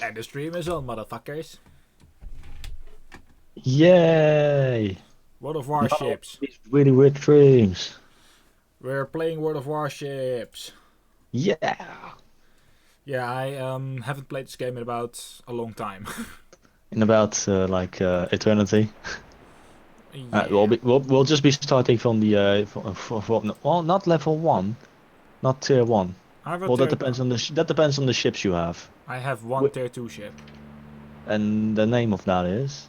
And the stream is on, motherfuckers. Yay! World of No, Warships. these really weird dreams. We're playing World of Warships. Yeah! Yeah, I haven't played this game in about a long time. In about eternity. Yeah. We'll just be starting from the well, not level one, not tier one. I have a Well, that tier. depends on that depends on the ships you have. I have one Wh- tier 2 ship. And the name of that is.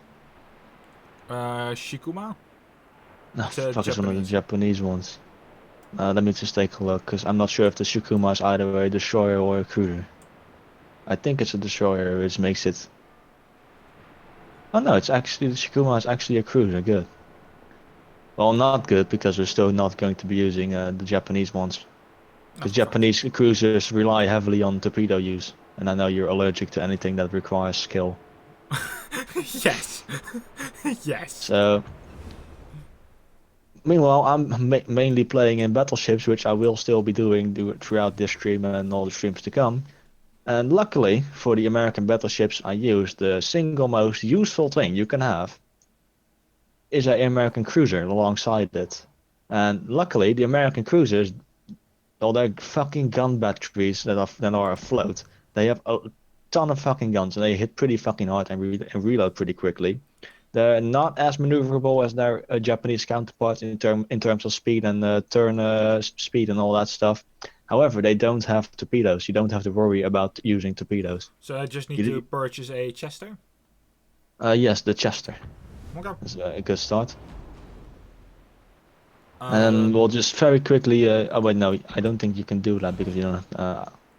Shikuma? Oh, It's fuck, it's one of the Japanese. Japanese ones. Let me just take a look, because I'm not sure if the Shukuma is either a destroyer or a cruiser. I think it's a destroyer, which makes it. Oh no, it's actually the Shikuma is actually a cruiser. Good. Well, not good because we're still not going to be using the Japanese ones. Oh, Because fuck. Japanese cruisers rely heavily on torpedo use, and I know you're allergic to anything that requires skill. Yes. Yes. So, meanwhile, I'm mainly playing in battleships, which I will still be doing throughout this stream and all the streams to come. And luckily for the American battleships I use, the single most useful thing you can have is an American cruiser alongside it. And luckily, the American cruisers, all their fucking gun batteries that are afloat, they have a ton of fucking guns and they hit pretty fucking hard and reload pretty quickly. They're not as maneuverable as their Japanese counterparts in terms of speed and turn speed and all that stuff. However, they don't have torpedoes. You don't have to worry about using torpedoes. So I just need to You, purchase a Chester. yes, the Chester Okay. is a good start. And we'll Um. just very quickly. Oh wait, no, I don't think you can do that because you don't.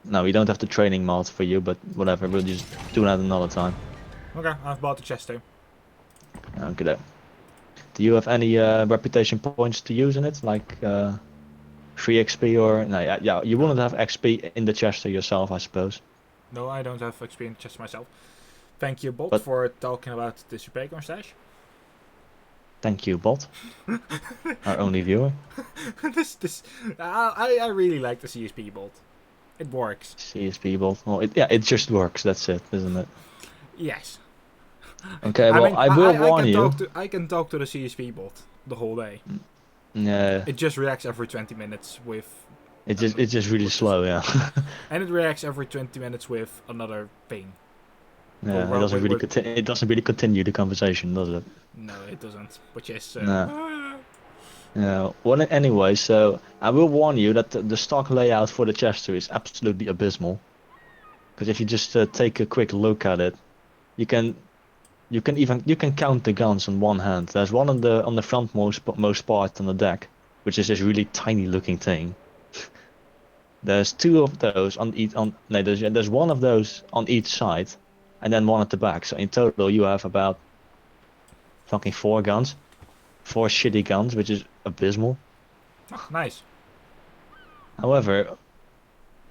No, we don't have the training mod for you. But whatever, we'll just do that another time. Okay, I've bought the Chester. Okay. Do you have any reputation points to use in it, like free XP or no? Yeah, yeah, you No. wouldn't have XP in the Chester yourself, I suppose. No, I don't have experience Chester myself. Thank you, Bot, But for talking about the Supagon stash. thank you, bot, our only viewer. I really like the CSP bot. It works. CSP bot. Well, it just works. That's it, isn't it? Yes. Okay. I Well, mean, I will warn you. I can talk to the CSP bot the whole day. Yeah, It just reacts every 20 minutes with it's just really with this, slow. Yeah. and it reacts every 20 minutes with another thing. Well, Yeah, it well, doesn't really it doesn't really continue the conversation, does it? no, it doesn't. But yes. No. Yeah. Well, anyway, so I will warn you that the stock layout for the Chester is absolutely abysmal. Because if you just take a quick look at it, you can you can count the guns on one hand. There's one on the most part on the deck, which is this really tiny looking thing. There's two of those on each on no, there's one of those on each side, and then one at the back. So in total, you have about fucking four guns. Four shitty guns, which is abysmal. Oh, nice. However,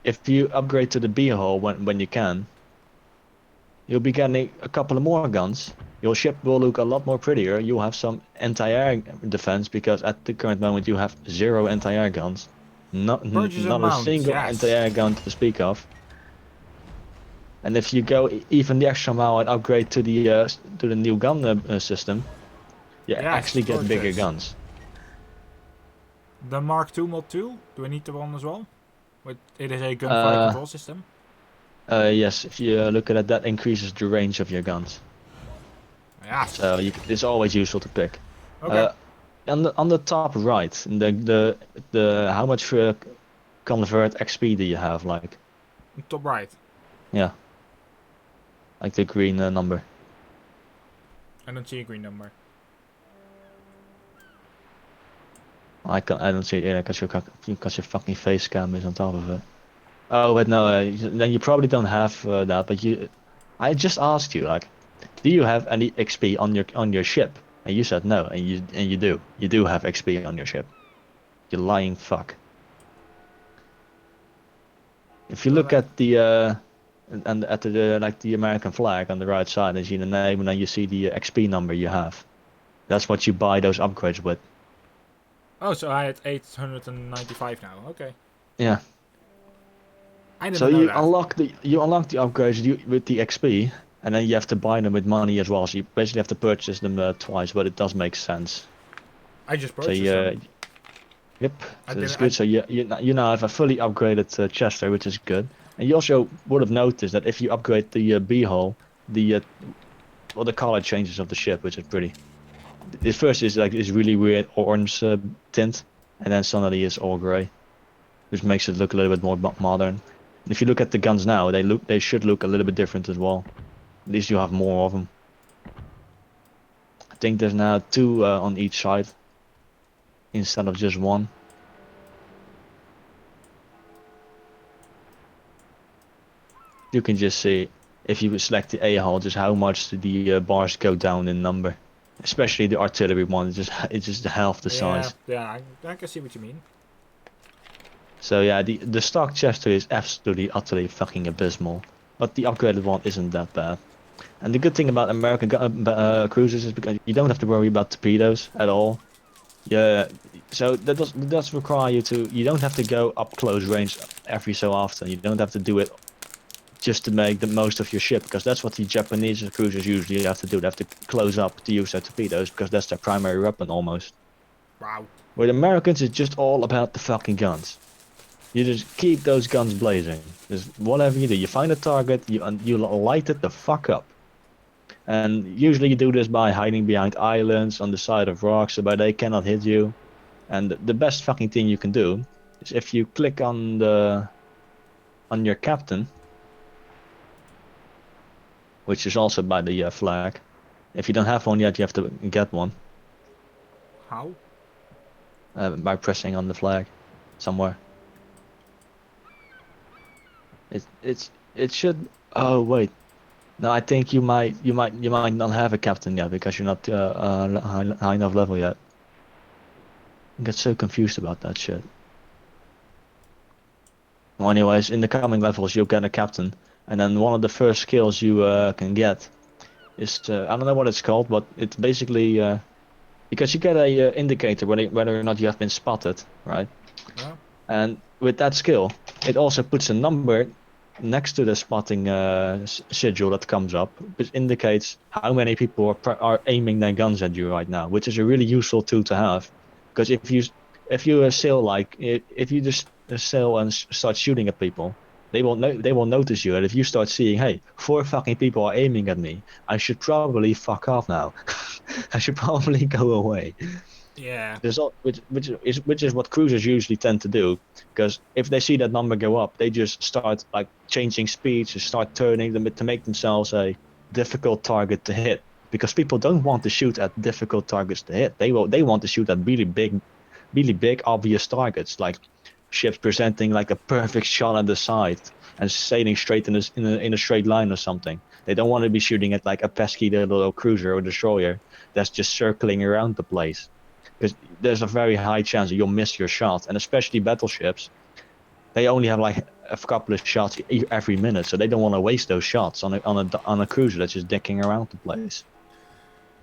if you upgrade to the B hull when you can, you'll be getting a couple of more guns. Your ship will look a lot more prettier. You'll have some anti-air defense because at the current moment you have zero anti-air guns. Purchase a Not a mount. single Yes. anti-air gun to speak of. And if you go even the extra mile and upgrade to the new gun system, you Yes. actually get bigger Purchase. guns. The Mark II Mod 2. Do I need the one as well? It is a gunfire Uh, control system. yes, if you look at it, that increases the range of your guns. Yes. So it's always useful to pick. Okay. Uh, on the top right, the how much convert XP do you have? Like Top right. yeah, like the green number. I don't see a green number. I don't see it yeah, because your fucking face cam is on top of it. Oh, but no, then you probably don't have that. But I just asked you like, do you have any XP on your ship? And you said no, and you do have XP on your ship. You lying fuck. If you But look at the and at the like the American flag on the right side, and you see the name, and then you see the XP number you have. That's what you buy those upgrades with. oh, so I had 895 now. Okay. Yeah. I So didn't know that. you unlock the upgrades with the XP, and then you have to buy them with money as well. So you basically have to purchase them twice, but it does make sense. I just So purchased them. yeah, yep, I so it's didn't. good. So you now have a fully upgraded Chester, which is good. And you also would have noticed that if you upgrade the B hull, the well the color changes of the ship, which is pretty. At first is like this really weird orange tint, and then suddenly it's all gray, which makes it look a little bit more modern. If you look at the guns now, they should look a little bit different as well. At least you have more of them. I think there's now two on each side instead of just one. You can just see if you select the A hull, just how much the bars go down in number. Especially the artillery one, it's just half the Yeah, size. yeah. I can see what you mean. So yeah, the stock Chester is absolutely utterly fucking abysmal, but the upgraded one isn't that bad. And the good thing about American cruisers is because you don't have to worry about torpedoes at all. Yeah, so that does require you to. You don't have to go up close range every so often. You don't have to do it just to make the most of your ship, because that's what the Japanese cruisers usually have to do. They have to close up to use their torpedoes because that's their primary weapon almost. Wow. With Americans, it's just all about the fucking guns. You just keep those guns blazing. Just whatever you do, you find a target, you light it the fuck up. And usually you do this by hiding behind islands on the side of rocks so that they cannot hit you. And the best fucking thing you can do is if you click on your captain, which is also by the flag. If you don't have one yet, you have to get one How? by pressing on the flag somewhere. It should. Oh wait, no, I think you might not have a captain yet because you're not high enough level yet. I get so confused about that shit. Well, anyways, in the coming levels, you'll get a captain, and then one of the first skills you can get is I don't know what it's called, but it's basically because you get a indicator whether or not you have been spotted, right? Yeah. And with that skill, it also puts a number next to the spotting schedule that comes up, which indicates how many people are aiming their guns at you right now, which is a really useful tool to have. Because if you sail if you just sail and start shooting at people, they will notice you, and if you start seeing, hey, 4 fucking people are aiming at me, I should probably fuck off now. I should probably go away. Yeah. Which is what cruisers usually tend to do, because if they see that number go up, they just start like changing speeds, to start turning them to make themselves a difficult target to hit. Because people don't want to shoot at difficult targets to hit. They want to shoot at really big obvious targets, like ships presenting like a perfect shot at the side and sailing straight in a straight line or something. They don't want to be shooting at like a pesky little cruiser or destroyer that's just circling around the place, because there's a very high chance that you'll miss your shot. And especially battleships, they only have like a couple of shots every minute, so they don't want to waste those shots on a cruiser that's just dicking around the place.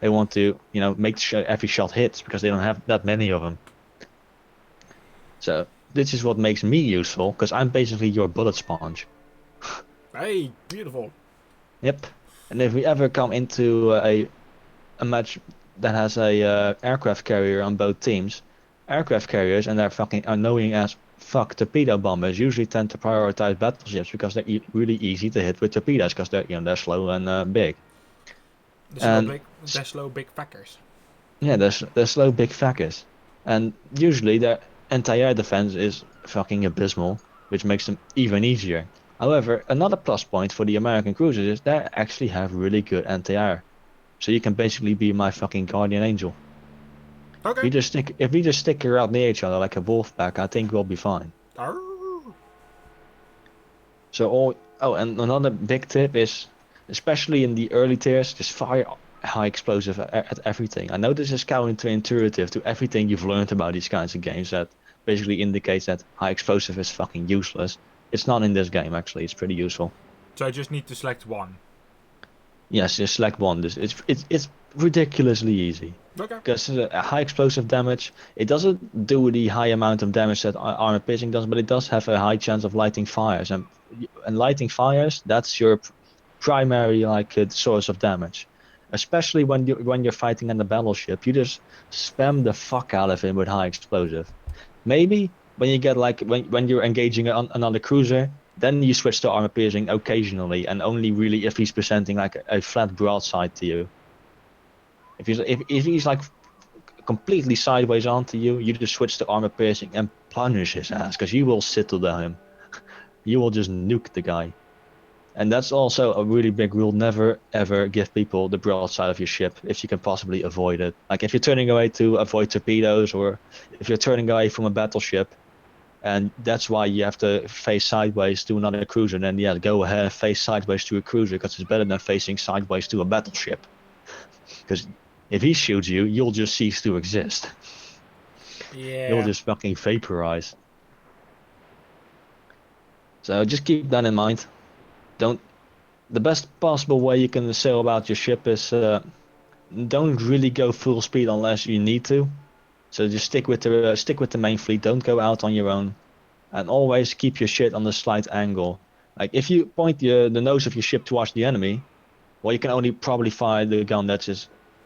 They want to make sure every shot hits because they don't have that many of them. So this is what makes me useful, because I'm basically your bullet sponge. Hey, beautiful. Yep. And if we ever come into a match that has a aircraft carrier on both teams, aircraft carriers and their fucking annoying as fuck torpedo bombers usually tend to prioritize battleships because they're really easy to hit with torpedoes, because they're slow and big. And The slow big fuckers. yeah, they're slow big fuckers. And usually their anti-air defense is fucking abysmal, which makes them even easier. However, another plus point for the American cruisers is they actually have really good anti-air. So you can basically be my fucking guardian angel. Okay. If we just stick around near each other like a wolf pack, I think we'll be fine. Arr. And another big tip is, especially in the early tiers, just fire high explosive at everything. I know this is counterintuitive to everything you've learned about these kinds of games, that basically indicates that high explosive is fucking useless. It's not in this game actually. It's pretty useful. So I just need to select one. Yes, just select one. It's ridiculously easy. Okay. Because high explosive damage, it doesn't do the high amount of damage that armor piercing does, but it does have a high chance of lighting fires. And lighting fires, that's your primary source of damage. Especially when you're fighting in the battleship, you just spam the fuck out of him with high explosive. Maybe when you get when you're engaging another cruiser, then you switch to armor piercing occasionally, and only really if he's presenting like a flat broadside to you. If he's like completely sideways onto you, you just switch to armor piercing and punish his ass, because you will citadel him. You will just nuke the guy. And that's also a really big rule. Never ever give people the broadside of your ship if you can possibly avoid it. Like if you're turning away to avoid torpedoes, or if you're turning away from a battleship, and that's why you have to face sideways to another cruiser, then yeah, go ahead and face sideways to a cruiser, because it's better than facing sideways to a battleship. Because if he shoots you, you'll just cease to exist. You'll Yeah. just fucking vaporize. So just keep that in mind. Don't. The best possible way you can sail about your ship is don't really go full speed unless you need to. So just stick with the main fleet. Don't go out on your own, and always keep your shit on the slight angle. Like if you point the nose of your ship towards the enemy, well, you can only probably fire the gun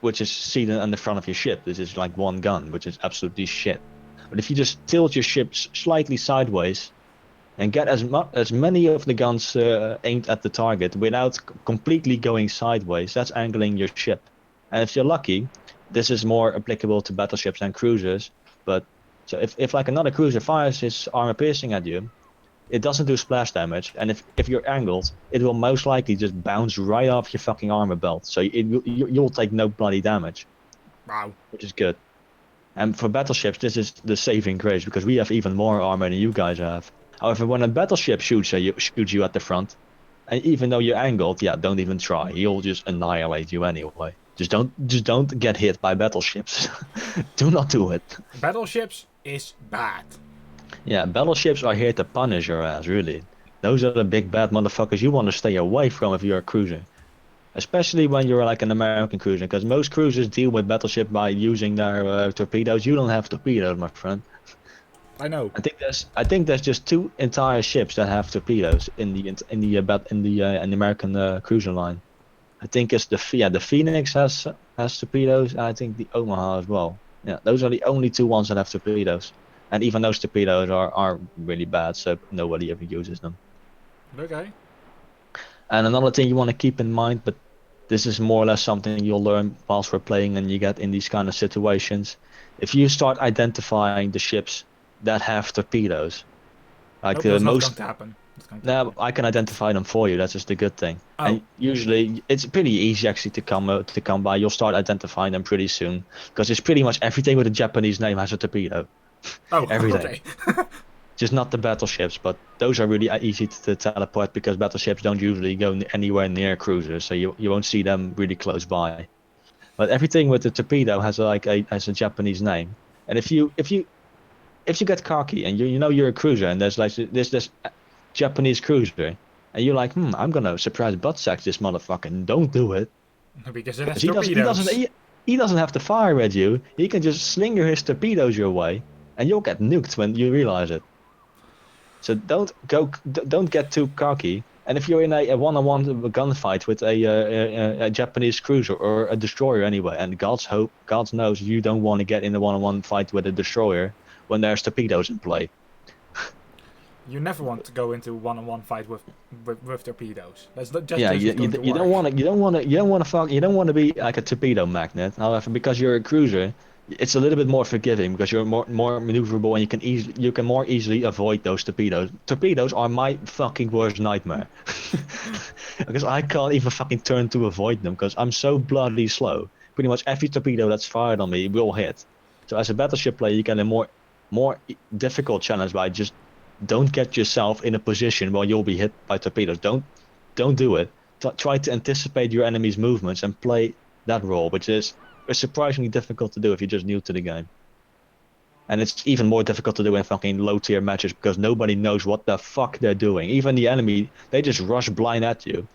which is seated on the front of your ship. This is like one gun, which is absolutely shit. But if you just tilt your ship slightly sideways and get as many of the guns aimed at the target without completely going sideways, that's angling your ship. And if you're lucky, this is more applicable to battleships and cruisers. But so if like another cruiser fires his armor piercing at you, it doesn't do splash damage, and if you're angled, it will most likely just bounce right off your fucking armor belt. So you'll take no bloody damage, Wow. which is good. And for battleships, this is the saving grace, because we have even more armor than you guys have. However, when a battleship shoots you at the front, and even though you're angled, yeah, don't even try. He'll just annihilate you anyway. Just don't get hit by battleships. Do not do it. Battleships is bad. Yeah, battleships are here to punish your ass, really. Those are the big bad motherfuckers you want to stay away from if you're a cruiser. Especially when you're like an American cruiser, because most cruisers deal with battleship by using their torpedoes. You don't have torpedoes, my friend. I know. I think there's just two entire ships that have torpedoes in the American cruiser line. I think it's the Phoenix has torpedoes, and I think the Omaha as well. Yeah, those are the only two ones that have torpedoes. And even those torpedoes are really bad, so nobody ever uses them. Okay. And another thing you want to keep in mind, but this is more or less something you'll learn whilst we're playing and you get in these kind of situations. If you start identifying the ships that have torpedoes, like Nope, the that's not going most, to happen. That's going to now happen. I can identify them for you. That's just the good thing. Oh. And usually it's pretty easy actually to come by. You'll start identifying them pretty soon, because it's pretty much everything with a Japanese name has a torpedo. Oh, Everything. okay. Just not the battleships, but those are really easy to teleport, because battleships don't usually go anywhere near cruisers, so you won't see them really close by. But everything with the torpedo has has a Japanese name. And if you get cocky and you know you're a cruiser, and there's this Japanese cruiser, and you're like, I'm gonna surprise butt sack this motherfucker. Don't do it, Because it has because he doesn't he torpedoes. doesn't he doesn't have to fire at you. He can just slinger his torpedoes your way, and you'll get nuked when you realize it. So don't get too cocky. And if you're in a one-on-one gunfight with a Japanese cruiser or a destroyer anyway, and God knows you don't want to get in a one-on-one fight with a destroyer when there's torpedoes in play. You never want to go into one-on-one fight with torpedoes. That's not just Yeah, going to you don't work. want to you don't want to be like a torpedo magnet. However, because you're a cruiser, it's a little bit more forgiving, because you're more maneuverable, and you can more easily avoid those torpedoes. Torpedoes are my fucking worst nightmare. Because I can't even fucking turn to avoid them, because I'm so bloody slow. Pretty much every torpedo that's fired on me will hit. So as a battleship player, you get a more difficult challenge by just don't get yourself in a position where you'll be hit by torpedoes. Don't do it. Try to anticipate your enemy's movements and play that role, which is surprisingly difficult to do if you're just new to the game. And it's even more difficult to do in fucking low tier matches, because nobody knows what the fuck they're doing. Even the enemy, they just rush blind at you,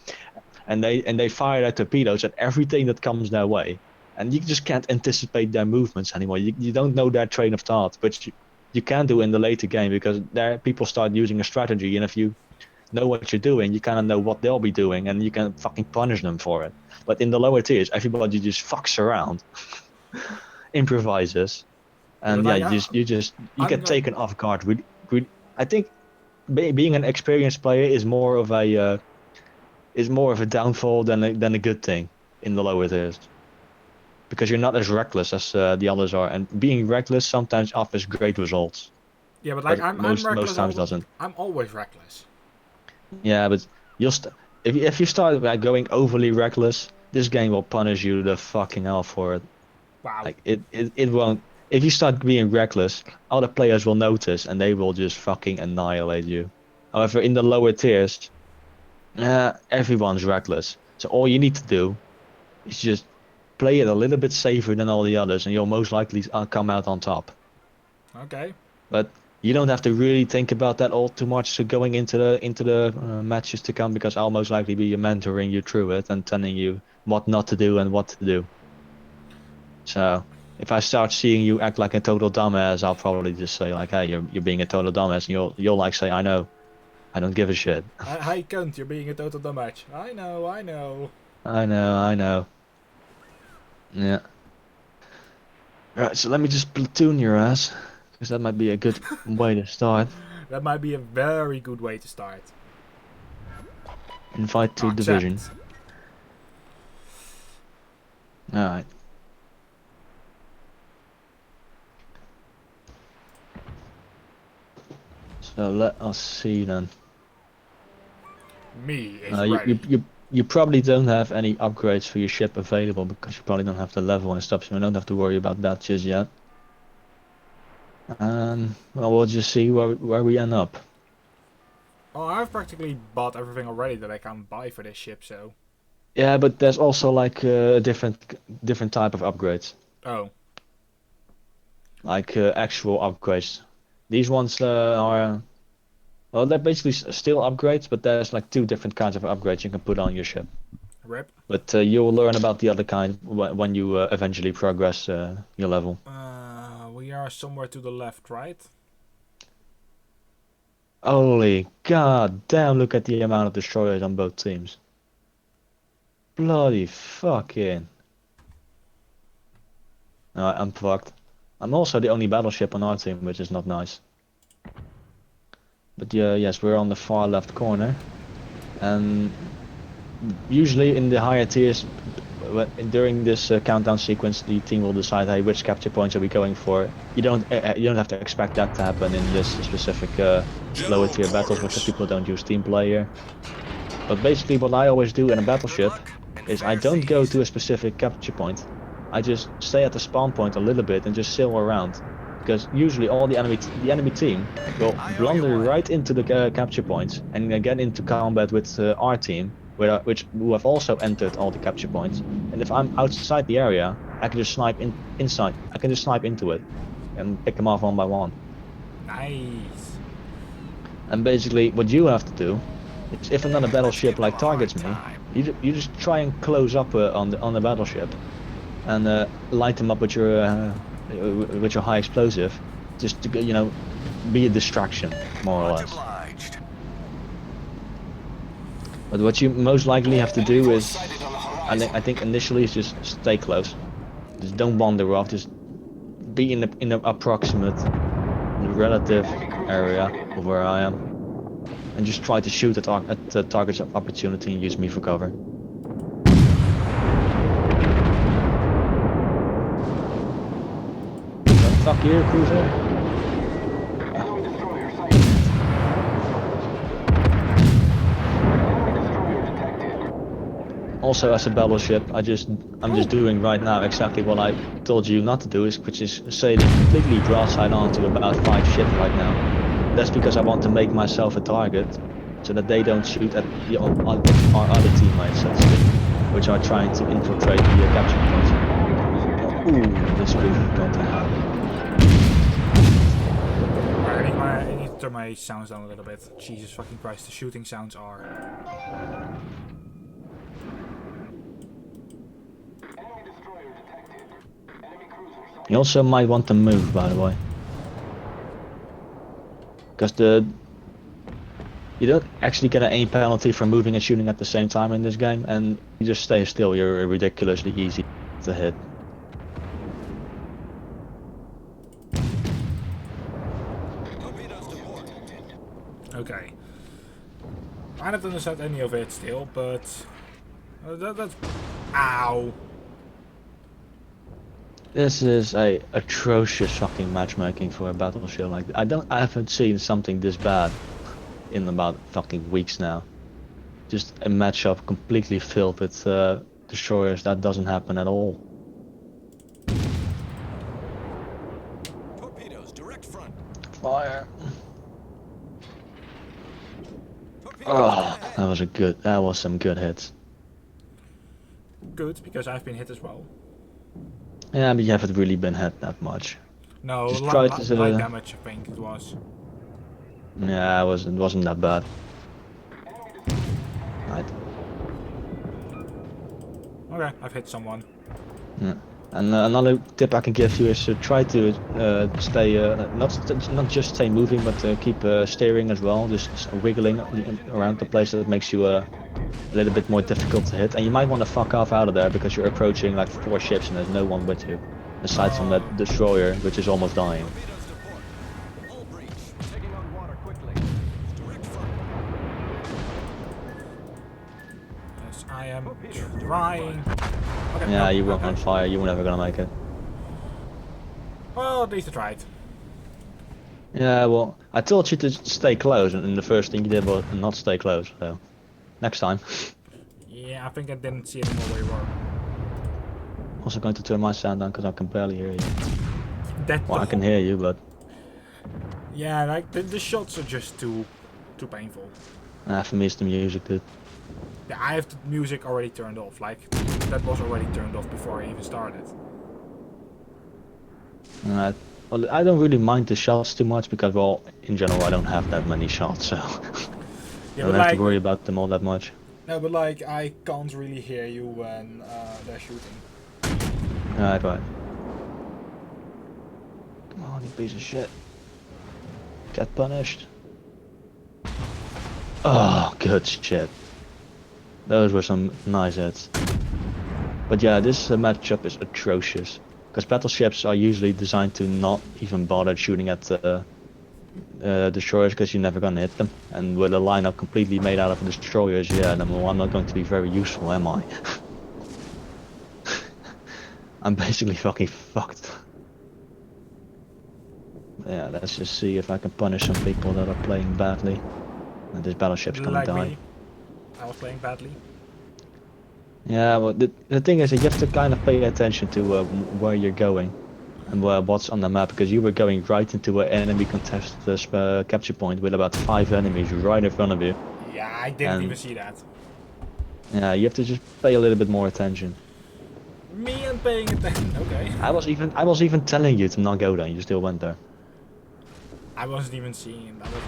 and they fire their torpedoes at everything that comes their way. and you just can't anticipate their movements anymore. You don't know their train of thought, but you can do in the later game because there people start using a strategy, and if you know what you're doing, you kind of know what they'll be doing, and you can fucking punish them for it. But in the lower tiers, everybody just fucks around, improvises, Yeah, but and yeah, like you I'm get like taken off guard. I think being an experienced player is more of a downfall than a good thing in the lower tiers because you're not as reckless as the others are, and being reckless sometimes offers great results, yeah, but like but I'm most reckless times all. doesn't. I'm always reckless. Yeah, but if you start like going overly reckless, this game will punish you the fucking hell for it. Wow. Like it won't. If you start being reckless, other players will notice and they will just fucking annihilate you. However, in the lower tiers, everyone's reckless. So all you need to do is just play it a little bit safer than all the others, and you'll most likely come out on top. Okay. But you don't have to really think about that all too much going into the matches to come because I'll most likely be mentoring you through it and telling you what not to do and what to do. So if I start seeing you act like a total dumbass, I'll probably just say like, "Hey, you're being a total dumbass," and you'll like say, "I know, I don't give a shit." Hey, cunt, you're being a total dumbass. I know, I know. I know, I know. Yeah. Right, so let me just platoon your ass, because that might be a good way to start. That might be a very good way to start. Invite to division. Accept. Alright. So let us see then. Me is Uh, you, you, ready. you, you probably don't have any upgrades for your ship available because you probably don't have the level and stuff, so you don't have to worry about that just yet. Well, we'll just see where we end up. Oh, I've practically bought everything already that I can buy for this ship, so. Yeah, but there's also like different type of upgrades, Oh. like actual upgrades. These ones are well, they're basically still upgrades, but there's like two different kinds of upgrades you can put on your ship. Rip. But you'll learn about the other kind when you eventually progress your level. We are somewhere to the left, right? Holy god damn, look at the amount of destroyers on both teams. Bloody fucking. Alright, I'm fucked. I'm also the only battleship on our team, which is not nice. But yeah, yes, we're on the far left corner. And usually in the higher tiers, during this countdown sequence, the team will decide, hey, which capture points are we going for? You don't have to expect that to happen in this specific lower tier battles because people don't use team player. But basically, what I always do in a battleship is I don't go to a specific capture point. I just stay at the spawn point a little bit and just sail around. Because usually all the enemy team will blunder right into the capture points and get into combat with our team, who have also entered all the capture points. And if I'm outside the area, I can just snipe inside. I can just snipe into it and pick them off one by one. Nice. And basically, what you have to do is, if another battleship like targets me, you just try and close up on the battleship and light them up with your high explosive, just to be a distraction more or less. But what you most likely have to do is, I think initially is just stay close. Just don't wander off. Just be in the approximate, relative area of where I am, and just try to shoot at the targets of opportunity and use me for cover. Fuck you, cruiser. Also, as a battleship, I'm just doing right now exactly what I told you not to do, which is sailing completely broadside on to about 5 ships right now. That's because I want to make myself a target, so that they don't shoot at our other teammates, so to speak, which are trying to infiltrate the capture points. Ooh, this cruiser is going to hell. I need to turn my sounds down a little bit. Jesus fucking Christ, the shooting sounds are. You also might want to move, by the way. Because you don't actually get an aim penalty for moving and shooting at the same time in this game, and you just stay still, you're ridiculously easy to hit. Okay. I don't understand any of it still, but that's... Ow! This is a atrocious fucking matchmaking for a battleship. Like I haven't seen something this bad in about fucking weeks now. Just a matchup completely filled with destroyers. That doesn't happen at all. Torpedoes, direct front. Fire. Torpedoes, Oh, ahead. that was some good hits. Good, because I've been hit as well. Yeah, but you haven't really been hit that much. No, Just try light to. damage, I think it was. Yeah, it wasn't that bad. Right. Okay, I've hit someone. Yeah. And another tip I can give you is to try to stay not just stay moving, but keep steering as well. Just wiggling around the place that makes you a little bit more difficult to hit. And you might want to fuck off out of there because you're approaching like 4 ships and there's no one with you, aside from that destroyer, which is almost dying. Torpedoes to port. Hull breach. Taking on water quickly. Direct front. Yes, I am trying. Okay, Yeah, no, you were okay. on fire. You were never gonna make it. Well, at least I tried. Yeah, well, I told you to stay close, and the first thing you did was not stay close. So, next time. Yeah, I think I didn't see anymore where you were. Also going to turn my sound down because I can barely hear you. That Well, I can hear you, but Yeah, like the shots are just too painful. for me it's the music, dude. Yeah, I have the music already turned off. Like that was already turned off before I even started. Well, I don't really mind the shots too much because, well, in general, I don't have that many shots, so I Yeah, don't but have to like worry about them all that much. no, but like I can't really hear you when they're shooting. Right. Come on, you piece of shit. Get punished. Oh, good shit. Those were some nice hits. But yeah, this matchup is atrocious. Because battleships are usually designed to not even bother shooting at destroyers because you're never gonna hit them. And with a lineup completely made out of destroyers, yeah, then well, I'm not going to be very useful, am I? I'm basically fucking fucked. Yeah, let's just see if I can punish some people that are playing badly. And this battleship's gonna Like die. me, I was playing badly. Yeah, well, the thing is that you have to kind of pay attention to where you're going and what's on the map, because you were going right into an enemy contested capture point with about 5 enemies right in front of you. Yeah, I didn't And even see that. yeah, you have to just pay a little bit more attention. Me and paying attention. Okay. I was even telling you to not go there, and you still went there. I wasn't even seeing. I was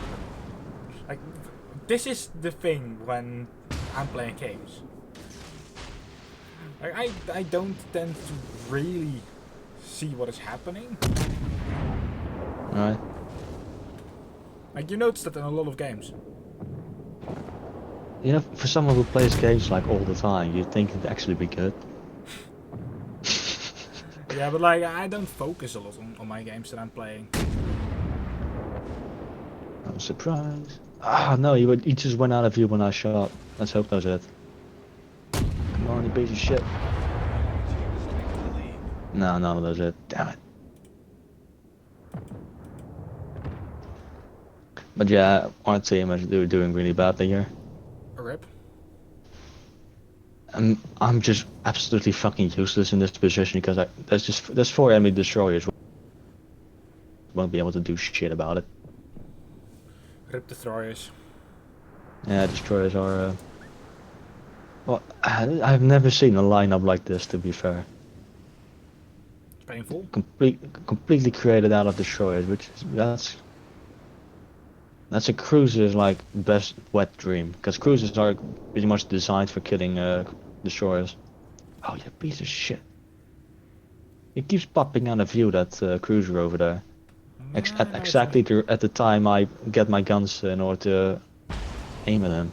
like, this is the thing when I'm playing games. Like, I don't tend to really see what is happening. Alright. Like you notice that in a lot of games. You know, for someone who plays games like all the time, you'd think it'd actually be good. Yeah, but like I don't focus a lot on my games that I'm playing. I'm surprised. Ah, no, you just went out of view when I shot. Let's hope that was it. Come on, you piece of shit. No, none of those it. Damn it. But yeah, our team is doing really badly here. A rip. I'm just absolutely fucking useless in this position because there's 4 enemy destroyers. Won't be able to do shit about it. Rip destroyers. Yeah, destroyers are. Well, I've never seen a lineup like this. To be fair, It's painful. completely created out of destroyers, which is that's a cruiser's like best wet dream, because cruisers are pretty much designed for killing destroyers. Oh, you piece of shit. It keeps popping out of view, that cruiser over there. I know what you Exactly mean. at the time I get my guns in order to aim at him.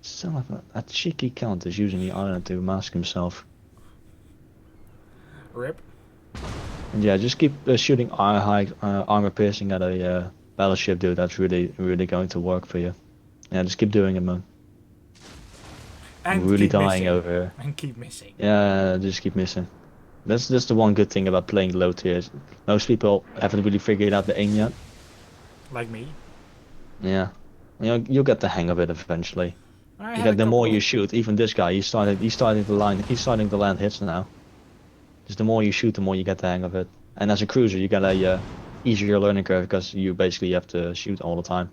Son of a cheeky cunt is using the island to mask himself. Rip. And yeah, just keep shooting armor piercing at a battleship, dude. That's really going to work for you. Yeah, just keep doing it, man. I'm And really keep dying missing. over here. And keep missing. Yeah, just keep missing. That's the one good thing about playing low tiers. Most people haven't really figured out the aim yet. Like me. Yeah, you'll get the hang of it eventually. I You had a get the more couple you of... shoot. Even this guy, he's starting to land hits now. Just the more you shoot, the more you get the hang of it. And as a cruiser, you get a easier learning curve because you basically have to shoot all the time.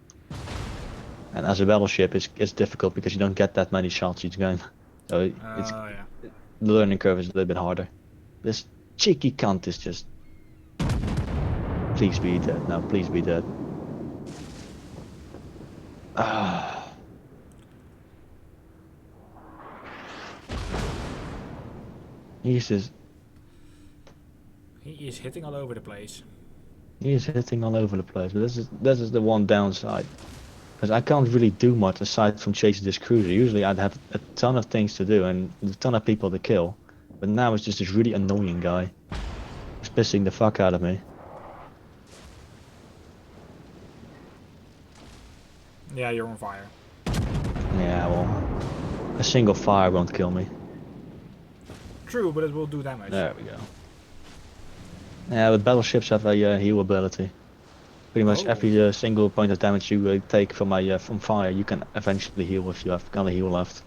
And as a battleship, it's difficult because you don't get that many shots each game. So it's yeah. the learning curve is a little bit harder. This cheeky cunt is just. Please be dead. No, please be dead. Ah. He's just. He is hitting all over the place. He is hitting all over the place. But this is the one downside. Because I can't really do much aside from chasing this cruiser. Usually I'd have a ton of things to do and a ton of people to kill. But now it's just this really annoying guy. It's pissing the fuck out of me. Yeah, you're on fire. Yeah, well, a single fire won't kill me. True, but it will do damage. There we go. Yeah, but battleships have a heal ability. Pretty much Oh. every single point of damage you take from fire, you can eventually heal if you have got a heal left.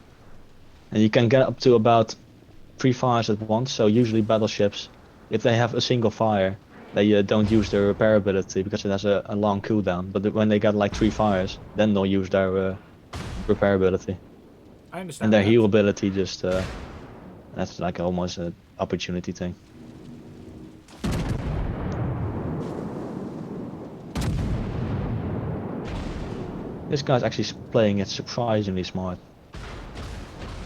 And you can get up to about 3 fires at once. So usually battleships, if they have a single fire, they don't use their repair ability because it has a long cooldown. But when they got like 3 fires, then they'll use their repair ability. I understand And their that. heal ability just that's like almost an opportunity thing. This guy's actually playing it surprisingly smart.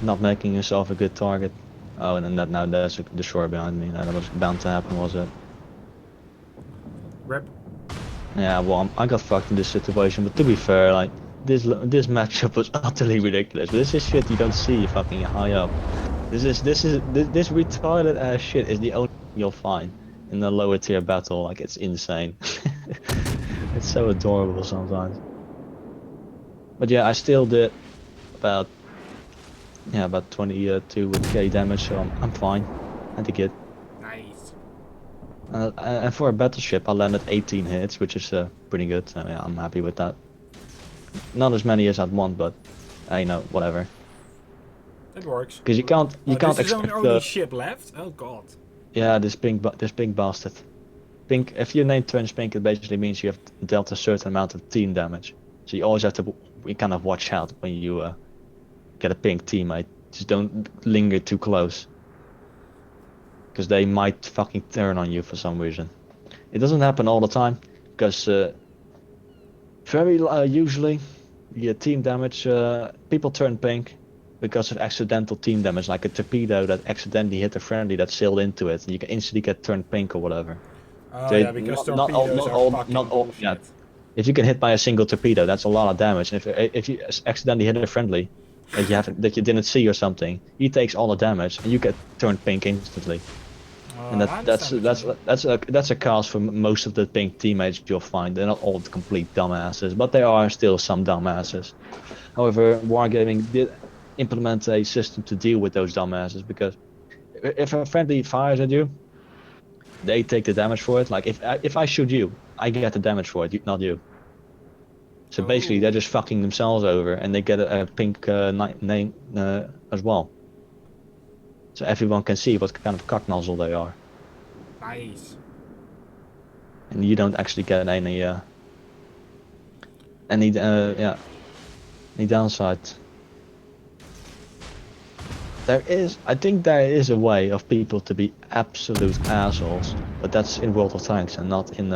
Not making himself a good target. Oh, and then now there's a destroyer behind me. That was bound to happen, was it? Rip. Yeah, well, I got fucked in this situation. But to be fair, like this matchup was utterly ridiculous. But this is shit you don't see fucking high up. This retarded ass shit is the only thing you'll find in the lower tier battle. Like it's insane. It's so adorable sometimes. But yeah, I still did about 22k damage, so I'm fine. I think it. Nice. And for a battleship, I landed 18 hits, which is pretty good. So yeah, I'm happy with that. Not as many as I'd want, but you know, whatever. It works. Because you can't This is expect only ship left? Oh god. yeah, this pink bastard. Pink. If your name turns pink, it basically means you have dealt a certain amount of team damage. So you always have to kind of watch out when you get a pink teammate. Just don't linger too close, because they might fucking turn on you for some reason. It doesn't happen all the time, because very usually the team damage, people turn pink because of accidental team damage, like a torpedo that accidentally hit a friendly that sailed into it, and you can instantly get turned pink or whatever. Oh They- yeah, because not all- torpedoes not are all- fucking not all- bullshit. yeah. If you get hit by a single torpedo, that's a lot of damage. And if you accidentally hit a friendly that you didn't see or something, he takes all the damage and you get turned pink instantly. And I understand what you mean. that's a cause for most of the pink teammates you'll find. They're not all complete dumbasses, but there are still some dumbasses. However, Wargaming did implement a system to deal with those dumbasses, because if a friendly fires at you, they take the damage for it. Like if I shoot you, I get the damage for it, not you. So basically, they're just fucking themselves over, and they get a pink name as well. So everyone can see what kind of cock nozzle they are, Nice. and you don't actually get any downside. I think there is a way of people to be absolute assholes, but that's in World of Tanks and not in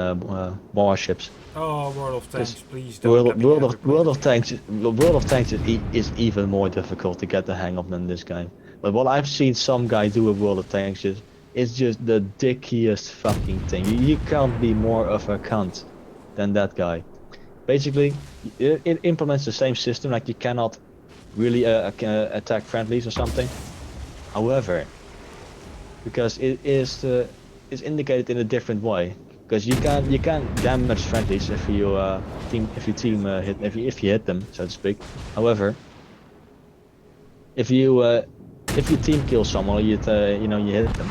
Warships. Oh, World of Tanks, please don't let me World ever of play World that of Tanks is even more difficult to get the hang of than this game. But what I've seen some guy do with World of Tanks is is just the dickiest fucking thing. You can't be more of a cunt than that guy. Basically, it implements the same system, like you cannot really attack friendlies or something. However, because it is indicated in a different way, because you can damage friendlies if you hit them, so to speak. However, if you team kill someone, or you hit them,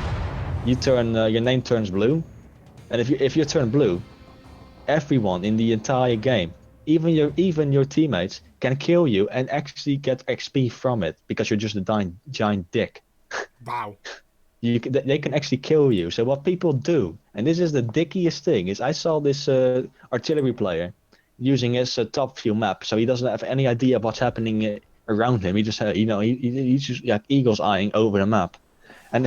your name turns blue, and if you turn blue, everyone in the entire game, even your teammates, can kill you and actually get XP from it because you're just a giant dick. Wow. They can actually kill you. So what people do, and this is the dickiest thing, is I saw this artillery player using his top view map, so he doesn't have any idea of what's happening around him. He just he's just like eagle's eyeing over the map, and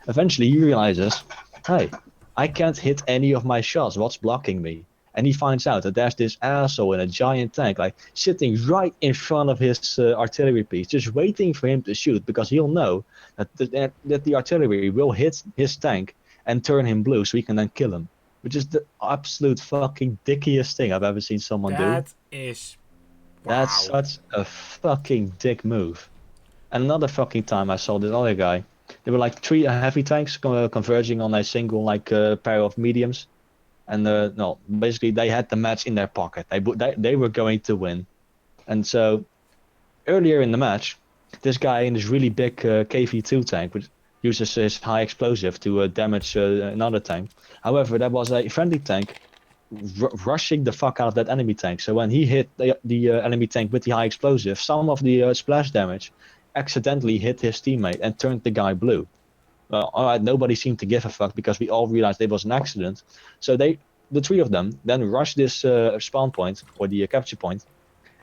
eventually he realizes, hey, I can't hit any of my shots. What's blocking me? And he finds out that there's this asshole in a giant tank, like sitting right in front of his artillery piece, just waiting for him to shoot, because he'll know that the artillery will hit his tank and turn him blue, so he can then kill him. Which is the absolute fucking dickiest thing I've ever seen someone do. That is... Wow. That's such a fucking dick move. And another fucking time I saw this other guy. There were like 3 heavy tanks converging on a single pair of mediums. And no, basically they had the match in their pocket. They were going to win. And so earlier in the match, this guy in this really big KV2 tank, which uses his high explosive to damage another tank. However, there was a friendly tank rushing the fuck out of that enemy tank. So when he hit the enemy tank with the high explosive, some of the splash damage accidentally hit his teammate and turned the guy blue. Well, alright, nobody seemed to give a fuck because we all realized it was an accident. So the 3 of them, then rushed this spawn point, or the capture point,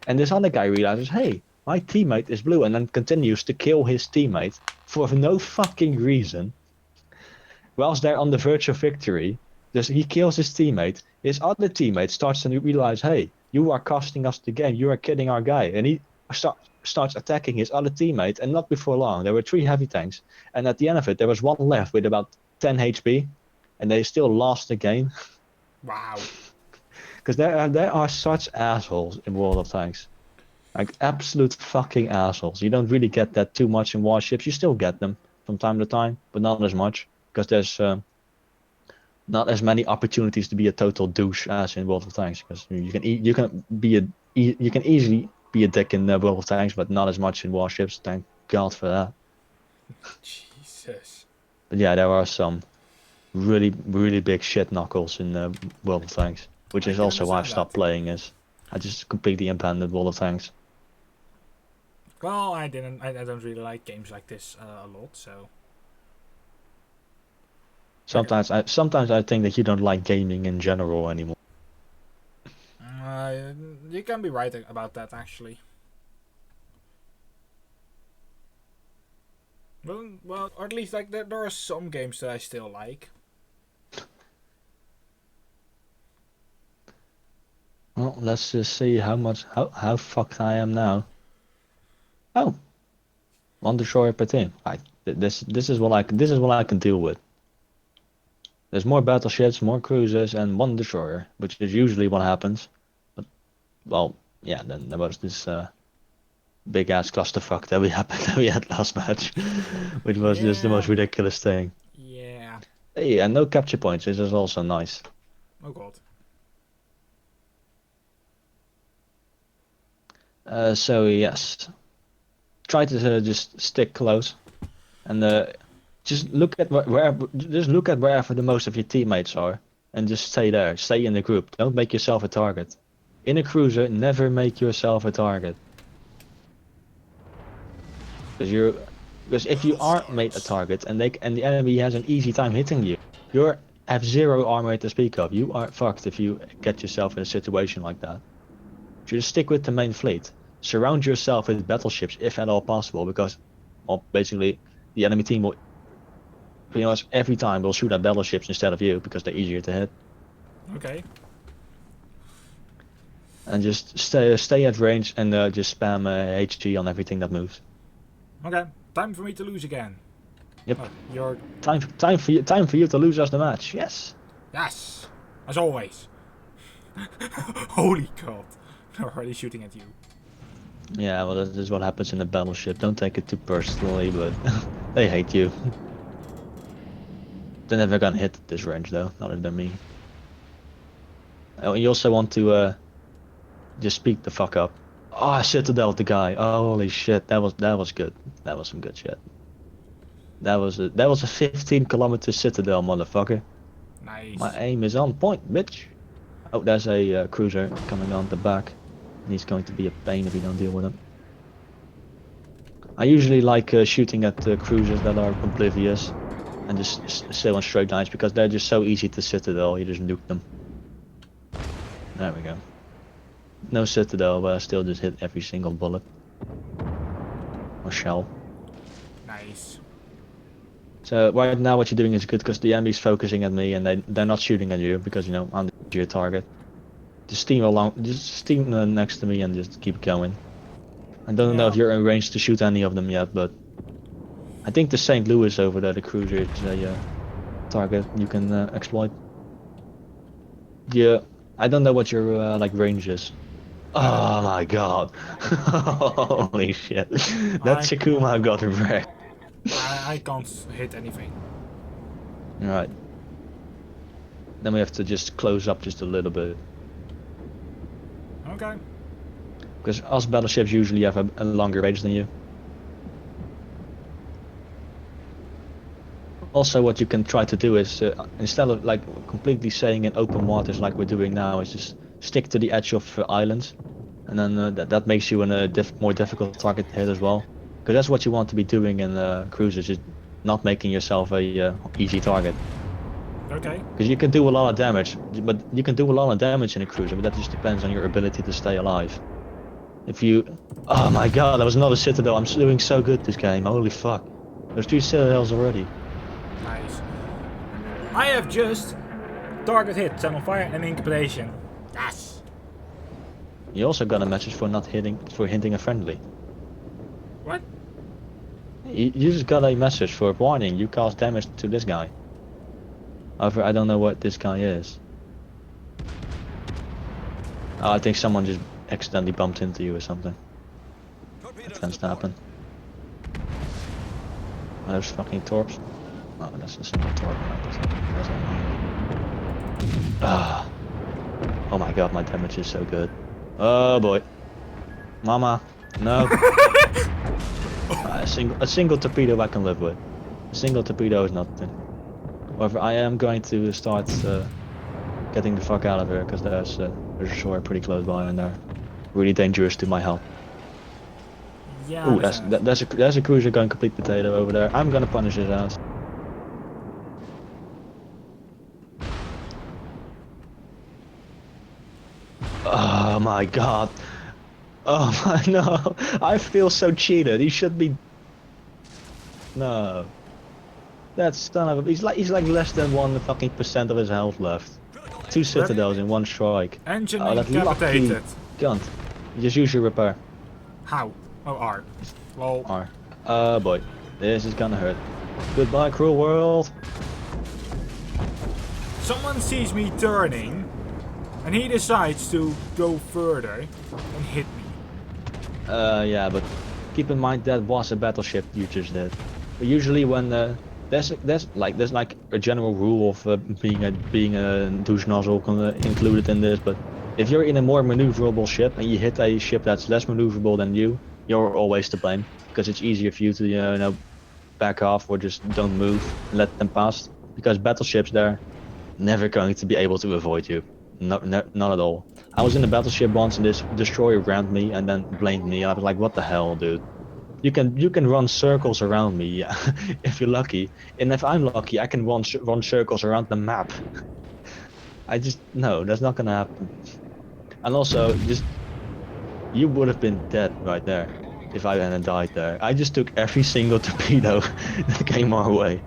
and this other guy realizes, hey, my teammate is blue, and then continues to kill his teammate for no fucking reason. Whilst they're on the verge of victory, he kills his teammate. His other teammate starts to realize, hey, you are costing us the game, you are killing our guy, and he starts attacking his other teammate, and not before long. There were 3 heavy tanks, and at the end of it, there was 1 left with about 10 HP, and they still lost the game. Wow. Because there are such assholes in World of Tanks. Like, absolute fucking assholes. You don't really get that too much in Warships. You still get them from time to time, but not as much, because there's not as many opportunities to be a total douche as in World of Tanks. Because you can easily be a dick in World of Tanks, but not as much in Warships. Thank God for that. Jesus. But yeah, there are some really, really big shit knuckles in World of Tanks, which I is can also why I've understand stopped that. playing it. I just completely abandoned World of Tanks. Well, I don't really like games like this a lot, so... Sometimes I think that you don't like gaming in general anymore. You can be right about that, actually. Well, or at least like there are some games that I still like. Well, let's just see how fucked I am now. Oh, 1 destroyer per team. This is what I can deal with. There's more battleships, more cruisers, and 1 destroyer, which is usually what happens. But, well, yeah, then there was this big ass clusterfuck that we had last match, which was just the most Yeah. ridiculous thing. Yeah. Hey, and no capture points. This is also nice. Oh god. So yes, try to just stick close, and just look at wherever the most of your teammates are, and just stay there. Stay in the group. Don't make yourself a target. In a cruiser, never make yourself a target. Because if you are made a target and the enemy has an easy time hitting you, you have 0 armor to speak of. You are fucked if you get yourself in a situation like that. Just stick with the main fleet. Surround yourself with battleships if at all possible, because, well, basically the enemy team will pretty much every time will shoot at battleships instead of you because they're easier to hit. Okay. And just stay at range and just spam HG on everything that moves. Okay. Time for me to lose again. Yep. Oh, you're... Time for you to lose us the match. Yes. Yes! As always. Holy god. They're already shooting at you. Yeah, well, this is what happens in a battleship. Don't take it too personally, but they hate you. They're never gonna hit this range though, other than me. Oh, you also want to just speak the fuck up. Oh, I citadel the guy. Oh, holy shit, that was good. That was some good shit. That was a 15-kilometer citadel, motherfucker. Nice. My aim is on point, bitch. Oh, there's a cruiser coming on the back. And he's going to be a pain if you don't deal with him. I usually like shooting at cruisers that are oblivious and just sail in straight lines because they're just so easy to citadel. You just nuke them. There we go. No citadel, but I still just hit every single bullet. Or shell. Nice. So right now what you're doing is good because the enemy's focusing at me and they're not shooting at you because, you know, I'm the easier target. Just steam next to me and just keep going. I don't know if you're in range to shoot any of them yet, but I think the St. Louis over there, the cruiser, is a target you can exploit. Yeah, I don't know what your like range is. Oh my god! Holy shit! That Sakuma got wrecked. I can't hit anything. Right. Then we have to just close up just a little bit. Okay. Because us battleships usually have a longer range than you. Also, what you can try to do is, instead of like completely staying in open waters like we're doing now, is just stick to the edge of islands. And then that makes you a more difficult target to hit as well. Because that's what you want to be doing in cruisers, is not making yourself a easy target. Okay. Because you can do a lot of damage, but you can do a lot of damage in a cruiser, but that just depends on your ability to stay alive. If you... Oh my god, that was another citadel. I'm doing so good this game, holy fuck. There's 2 citadels already. Nice. I have just target hit, set on fire and incapactation. Yes! You also got a message for not hinting a friendly. What? You just got a message for warning, you caused damage to this guy. However, I don't know what this guy is. Oh, I think someone just accidentally bumped into you or something. That tends to happen. Oh, there's fucking torps. Oh, that's a single torp. Ah. Oh my god, my damage is so good. Oh boy. Mama. No. A single torpedo I can live with. A single torpedo is nothing. However, I am going to start getting the fuck out of here because there's a shore pretty close by and they're really dangerous to my health. Yeah. Ooh, there's a cruiser going complete potato over there. I'm gonna punish his ass. Oh my god. Oh my no. I feel so cheated. He should be. No. That son of a. He's like less than 1% of his health left. 2 citadels in 1 strike. Engine Oh, that lucky incapacitated. cunt. Just use your repair. How? Oh, R. Lol. R. Oh boy. This is gonna hurt. Goodbye, cruel world. Someone sees me turning and he decides to go further and hit me. Yeah, but keep in mind that was a battleship you just did. But usually when there's like a general rule of being a douche nozzle included in this, but if you're in a more maneuverable ship and you hit a ship that's less maneuverable than you're always to blame because it's easier for you to you know back off or just don't move and let them pass because battleships they're never going to be able to avoid you. Not at all. I was in a battleship once and this destroyer rammed me and then blamed me. I was like, what the hell, dude? You can run circles around me, yeah, if you're lucky. And if I'm lucky, I can run circles around the map. No, that's not gonna happen. And also, you would have been dead right there if I hadn't died there. I just took every single torpedo that came our way,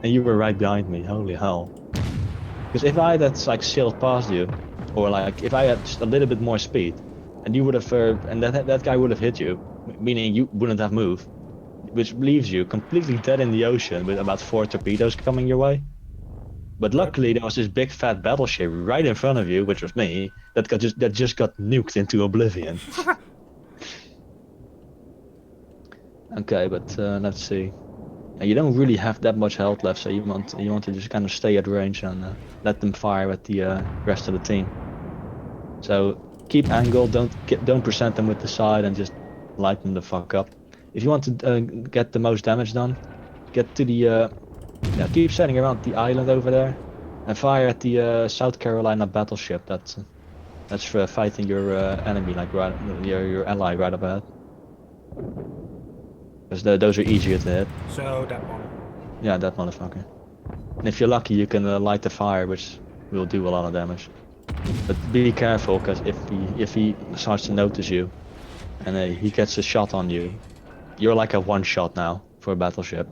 and you were right behind me. Holy hell! Because if I had like sailed past you, or like if I had just a little bit more speed, and you would have, and that guy would have hit you, meaning you wouldn't have moved. which leaves you completely dead in the ocean with about 4 torpedoes coming your way. But luckily there was this big fat battleship right in front of you, which was me, that just got nuked into oblivion. Okay, but let's see. You don't really have that much health left, so you want to just kind of stay at range and let them fire at the rest of the team. So keep angle, don't present them with the side, and just light them the fuck up. If you want to get the most damage done, get to the keep sailing around the island over there, and fire at the South Carolina battleship. That's for fighting your enemy, like right, your ally right up ahead. Because those are easier to hit. So that one. Yeah, that motherfucker. And if you're lucky, you can light the fire, which will do a lot of damage. But be careful, because if he starts to notice you, and he gets a shot on you, you're like a one shot now for a battleship.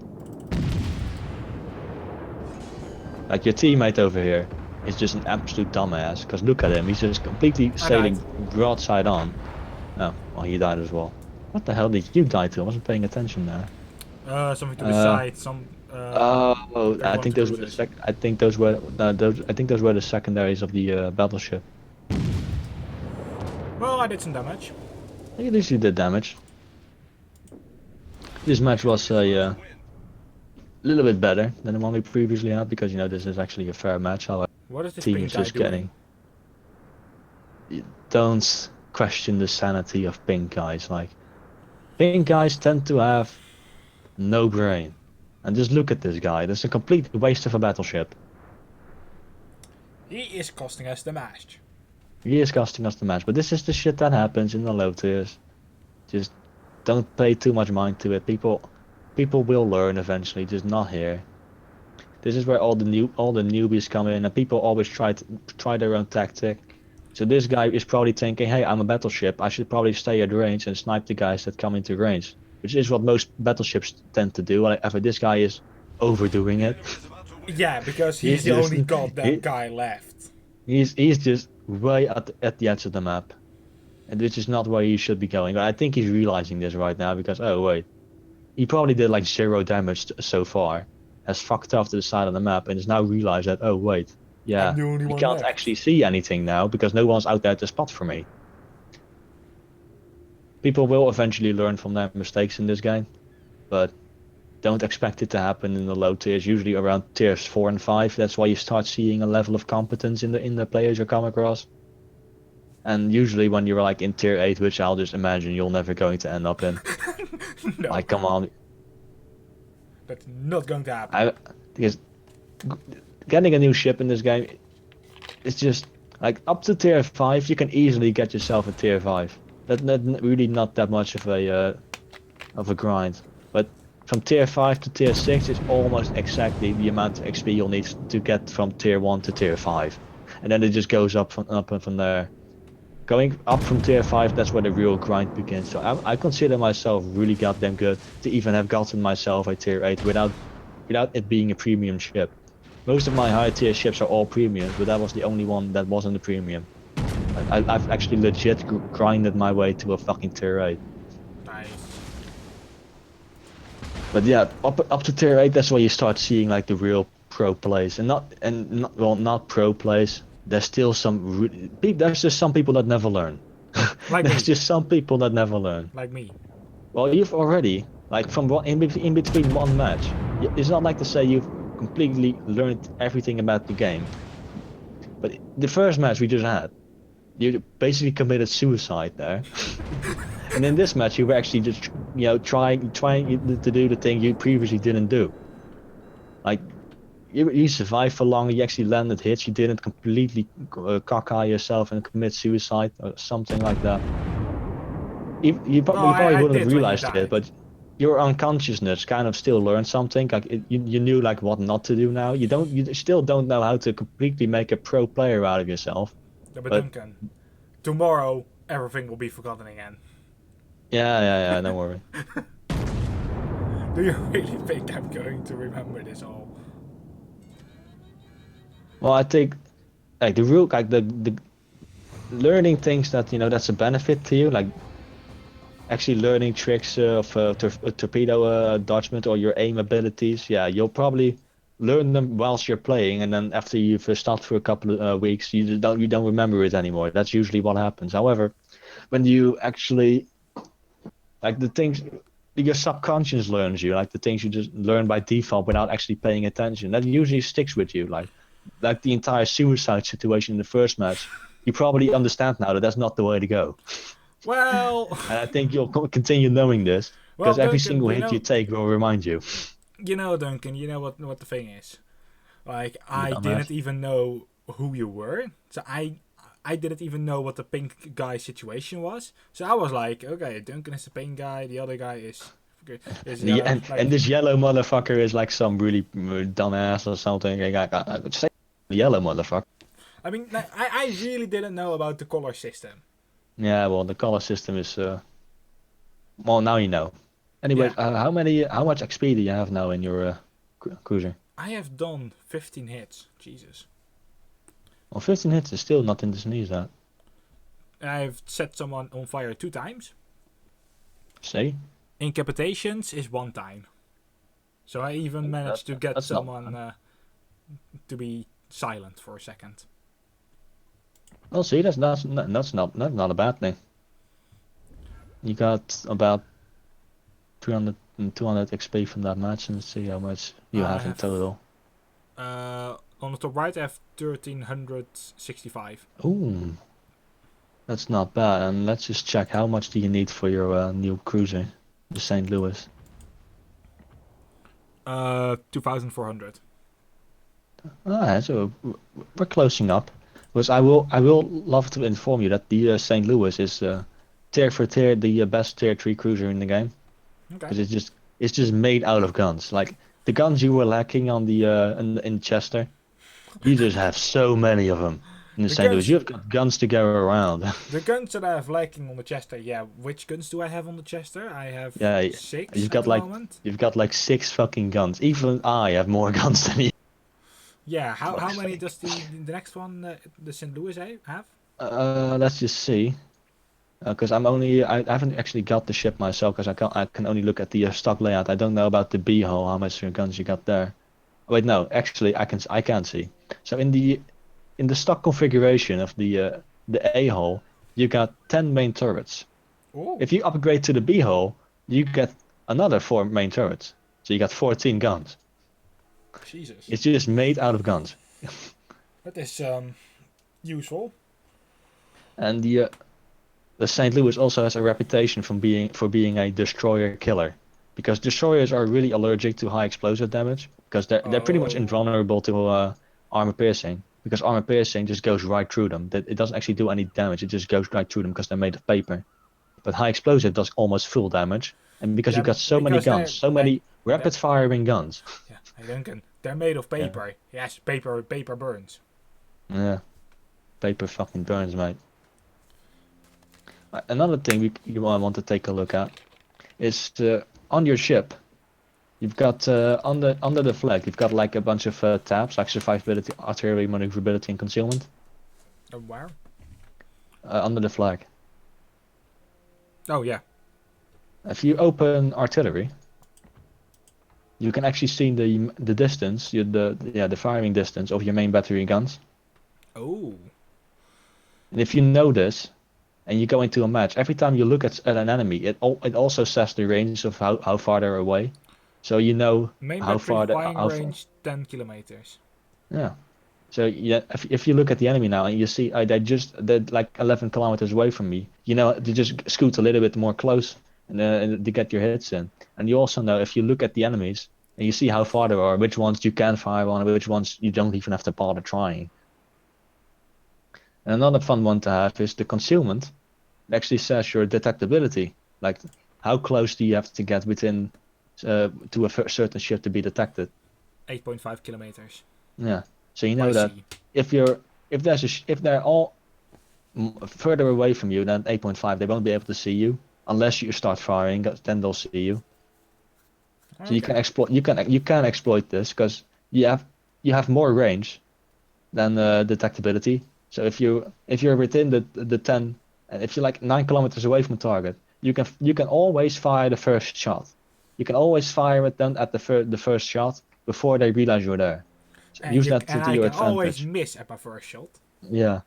Like your teammate over here is just an absolute dumbass, because look at him, he's just completely sailing broadside on. Oh, well, he died as well. What the hell did you die to? I wasn't paying attention there. Something to the side. Some. I think those were the I think those were the secondaries of the battleship. Well, I did some damage. At least you did damage. This match was a little bit better than the one we previously had, because this is actually a fair match. How our What is this team pink is guy just doing? Don't question the sanity of pink guys. Like, pink guys tend to have no brain. And just look at this guy. That's a complete waste of a battleship. He is costing us the match. He is costing us the match, but this is the shit that happens in the low tiers. Just don't pay too much mind to it. People will learn eventually, just not here. This is where all the newbies come in, and people always try their own tactic. So this guy is probably thinking, hey, I'm a battleship, I should probably stay at range and snipe the guys that come into range. Which is what most battleships tend to do. However, this guy is overdoing it. Yeah, because he's the only goddamn guy left. He's just way at the edge of the map. And which is not where he should be going. But I think he's realizing this right now, because, oh wait, he probably did like 0 damage so far, has fucked off to the side of the map, and has now realized that, oh wait, yeah, he can't actually see anything now, because no one's out there to spot for me. People will eventually learn from their mistakes in this game, but don't expect it to happen in the low tiers. Usually around tiers 4 and 5. That's why you start seeing a level of competence in the players you come across. And usually when you're like in tier 8, which I'll just imagine you're never going to end up in. No. Like, come on. That's not going to happen. Because getting a new ship in this game, it's just like up to tier 5, you can easily get yourself a tier 5. That's really not that much of a grind. But from tier 5 to tier 6 is almost exactly the amount of XP you'll need to get from tier 1 to tier 5. And then it just goes up and from there. Going up from tier 5, that's where the real grind begins. So I consider myself really goddamn good to even have gotten myself a tier 8 without it being a premium ship. Most of my high tier ships are all premiums, but that was the only one that wasn't a premium. I've actually legit grinded my way to a fucking tier 8. Nice. But yeah, up to tier 8, that's where you start seeing like the real pro plays, and not pro plays. There's still there's just some people that never learn. Like There's me. just some people that never learn. Like me. Well, you've already, like, from in between one match, it's not like to say you've completely learned everything about the game. But the first match we just had, you basically committed suicide there. And in this match, you were actually just, trying to do the thing you previously didn't do. Like, you survived for long, you actually landed hits, you didn't completely cock-eye yourself and commit suicide or something like that. You probably wouldn't have realized it, but your unconsciousness kind of still learned something. Like you knew like what not to do now. You still don't know how to completely make a pro player out of yourself. Yeah, but Duncan, tomorrow everything will be forgotten again. Yeah, don't worry. Do you really think I'm going to remember this all? Well, I think like the learning things that that's a benefit to you. Like actually learning tricks of torpedo dodgement or your aim abilities, yeah, you'll probably learn them whilst you're playing, and then after you've stopped for a couple of weeks, you don't remember it anymore. That's usually what happens. However, when you actually like the things your subconscious learns you, like the things you just learn by default without actually paying attention, that usually sticks with you. Like the entire suicide situation in the first match, you probably understand now that that's not the way to go. Well, And I think you'll continue knowing this well, because every Duncan, single hit you take will remind you. Duncan, you know what the thing is. Like, You I didn't dumbass. even know who you were, so I didn't even know what the pink guy situation was. So I was like, okay, Duncan is the pink guy, the other guy is yellow. And this yellow motherfucker is like some really dumbass or something. I would say yellow motherfucker. I mean, like, I really didn't know about the color system. Yeah, well, the color system is well, now you know. Anyways, Yeah, how much XP do you have now in your cruiser? I have done 15 hits. Jesus. Well, 15 hits is still nothing to sneeze at. I've set someone on fire 2 times. See? Incapitations is 1 time. So I even managed to get That's not someone bad. to be silent for a second. Well, see, that's not a bad thing. You got about 300 and 200 XP from that match, and let's see how much you I have in have total. on the top right I have 1365. Ooh, that's not bad. And let's just check how much do you need for your new cruiser, the St. Louis. 2400. Ah, so we're closing up. Because I will love to inform you that the St. Louis is tier for tier the best tier 3 cruiser in the game. Okay. Because it's just made out of guns. Like the guns you were lacking on the in Chester, you just have so many of them in the The St. Louis. guns You've got guns to go around. The guns that I have lacking on the Chester, yeah. Which guns do I have on the Chester? I have Yeah, 6 you've at got the like moment. 6 fucking guns. Even I have more guns than you. Yeah, how Fuck's many sake. does the next one, the St. Louis, have? Let's just see. Because I haven't actually got the ship myself because I can only look at the stock layout. I don't know about the B hull, how much guns you got there. Wait, no, actually I can see. So in the stock configuration of the A hull, you got 10 main turrets. Oh, If you upgrade to the B hull, you get another 4 main turrets. So you got 14 guns. Jesus. It's just made out of guns. That is useful. And the St. Louis also has a reputation for being a destroyer killer, because destroyers are really allergic to high explosive damage because they're pretty much Oh. invulnerable to armor piercing, because armor piercing just goes right through them. That it doesn't actually do any damage. It just goes right through them because they're made of paper. But high explosive does almost full damage, and because Yeah, you've got so many because guns, so many they're rapid firing guns. yeah, hey Duncan, they're made of Yeah, paper. Yes, paper burns. yeah, paper fucking burns, mate. Another thing you might want to take a look at is on your ship. You've got under the flag. You've got like a bunch of tabs like survivability, artillery, maneuverability, and concealment. Where? Under the flag. Oh yeah. If you open artillery, you can actually see the distance, the firing distance of your main battery guns. Oh. And if you know this, and you go into a match, every time you look at an enemy, it also says the range of how far they're away, so you know Main how battery far they firing how far. range 10 kilometers. Yeah. So yeah, if you look at the enemy now and you see they're like 11 kilometers away from me, you know to just scoot a little bit more close and to get your hits in. And you also know if you look at the enemies and you see how far they are, which ones you can fire on, and which ones you don't even have to bother trying. And another fun one to have is the concealment. It actually says your detectability, like how close do you have to get within to a certain ship to be detected. 8.5 kilometers. Yeah. So you By know that sea. if they're all further away from you than 8.5, they won't be able to see you unless you start firing. Then they'll see you. So you can Okay. exploit you can exploit this because you have more range than detectability. So if you're within the 10, and if you're like 9 kilometers away from a target, you can always fire the first shot. You can always fire at them at the first shot before they realize you're there. So use that and to I your can always advantage. miss at my first shot. Yeah,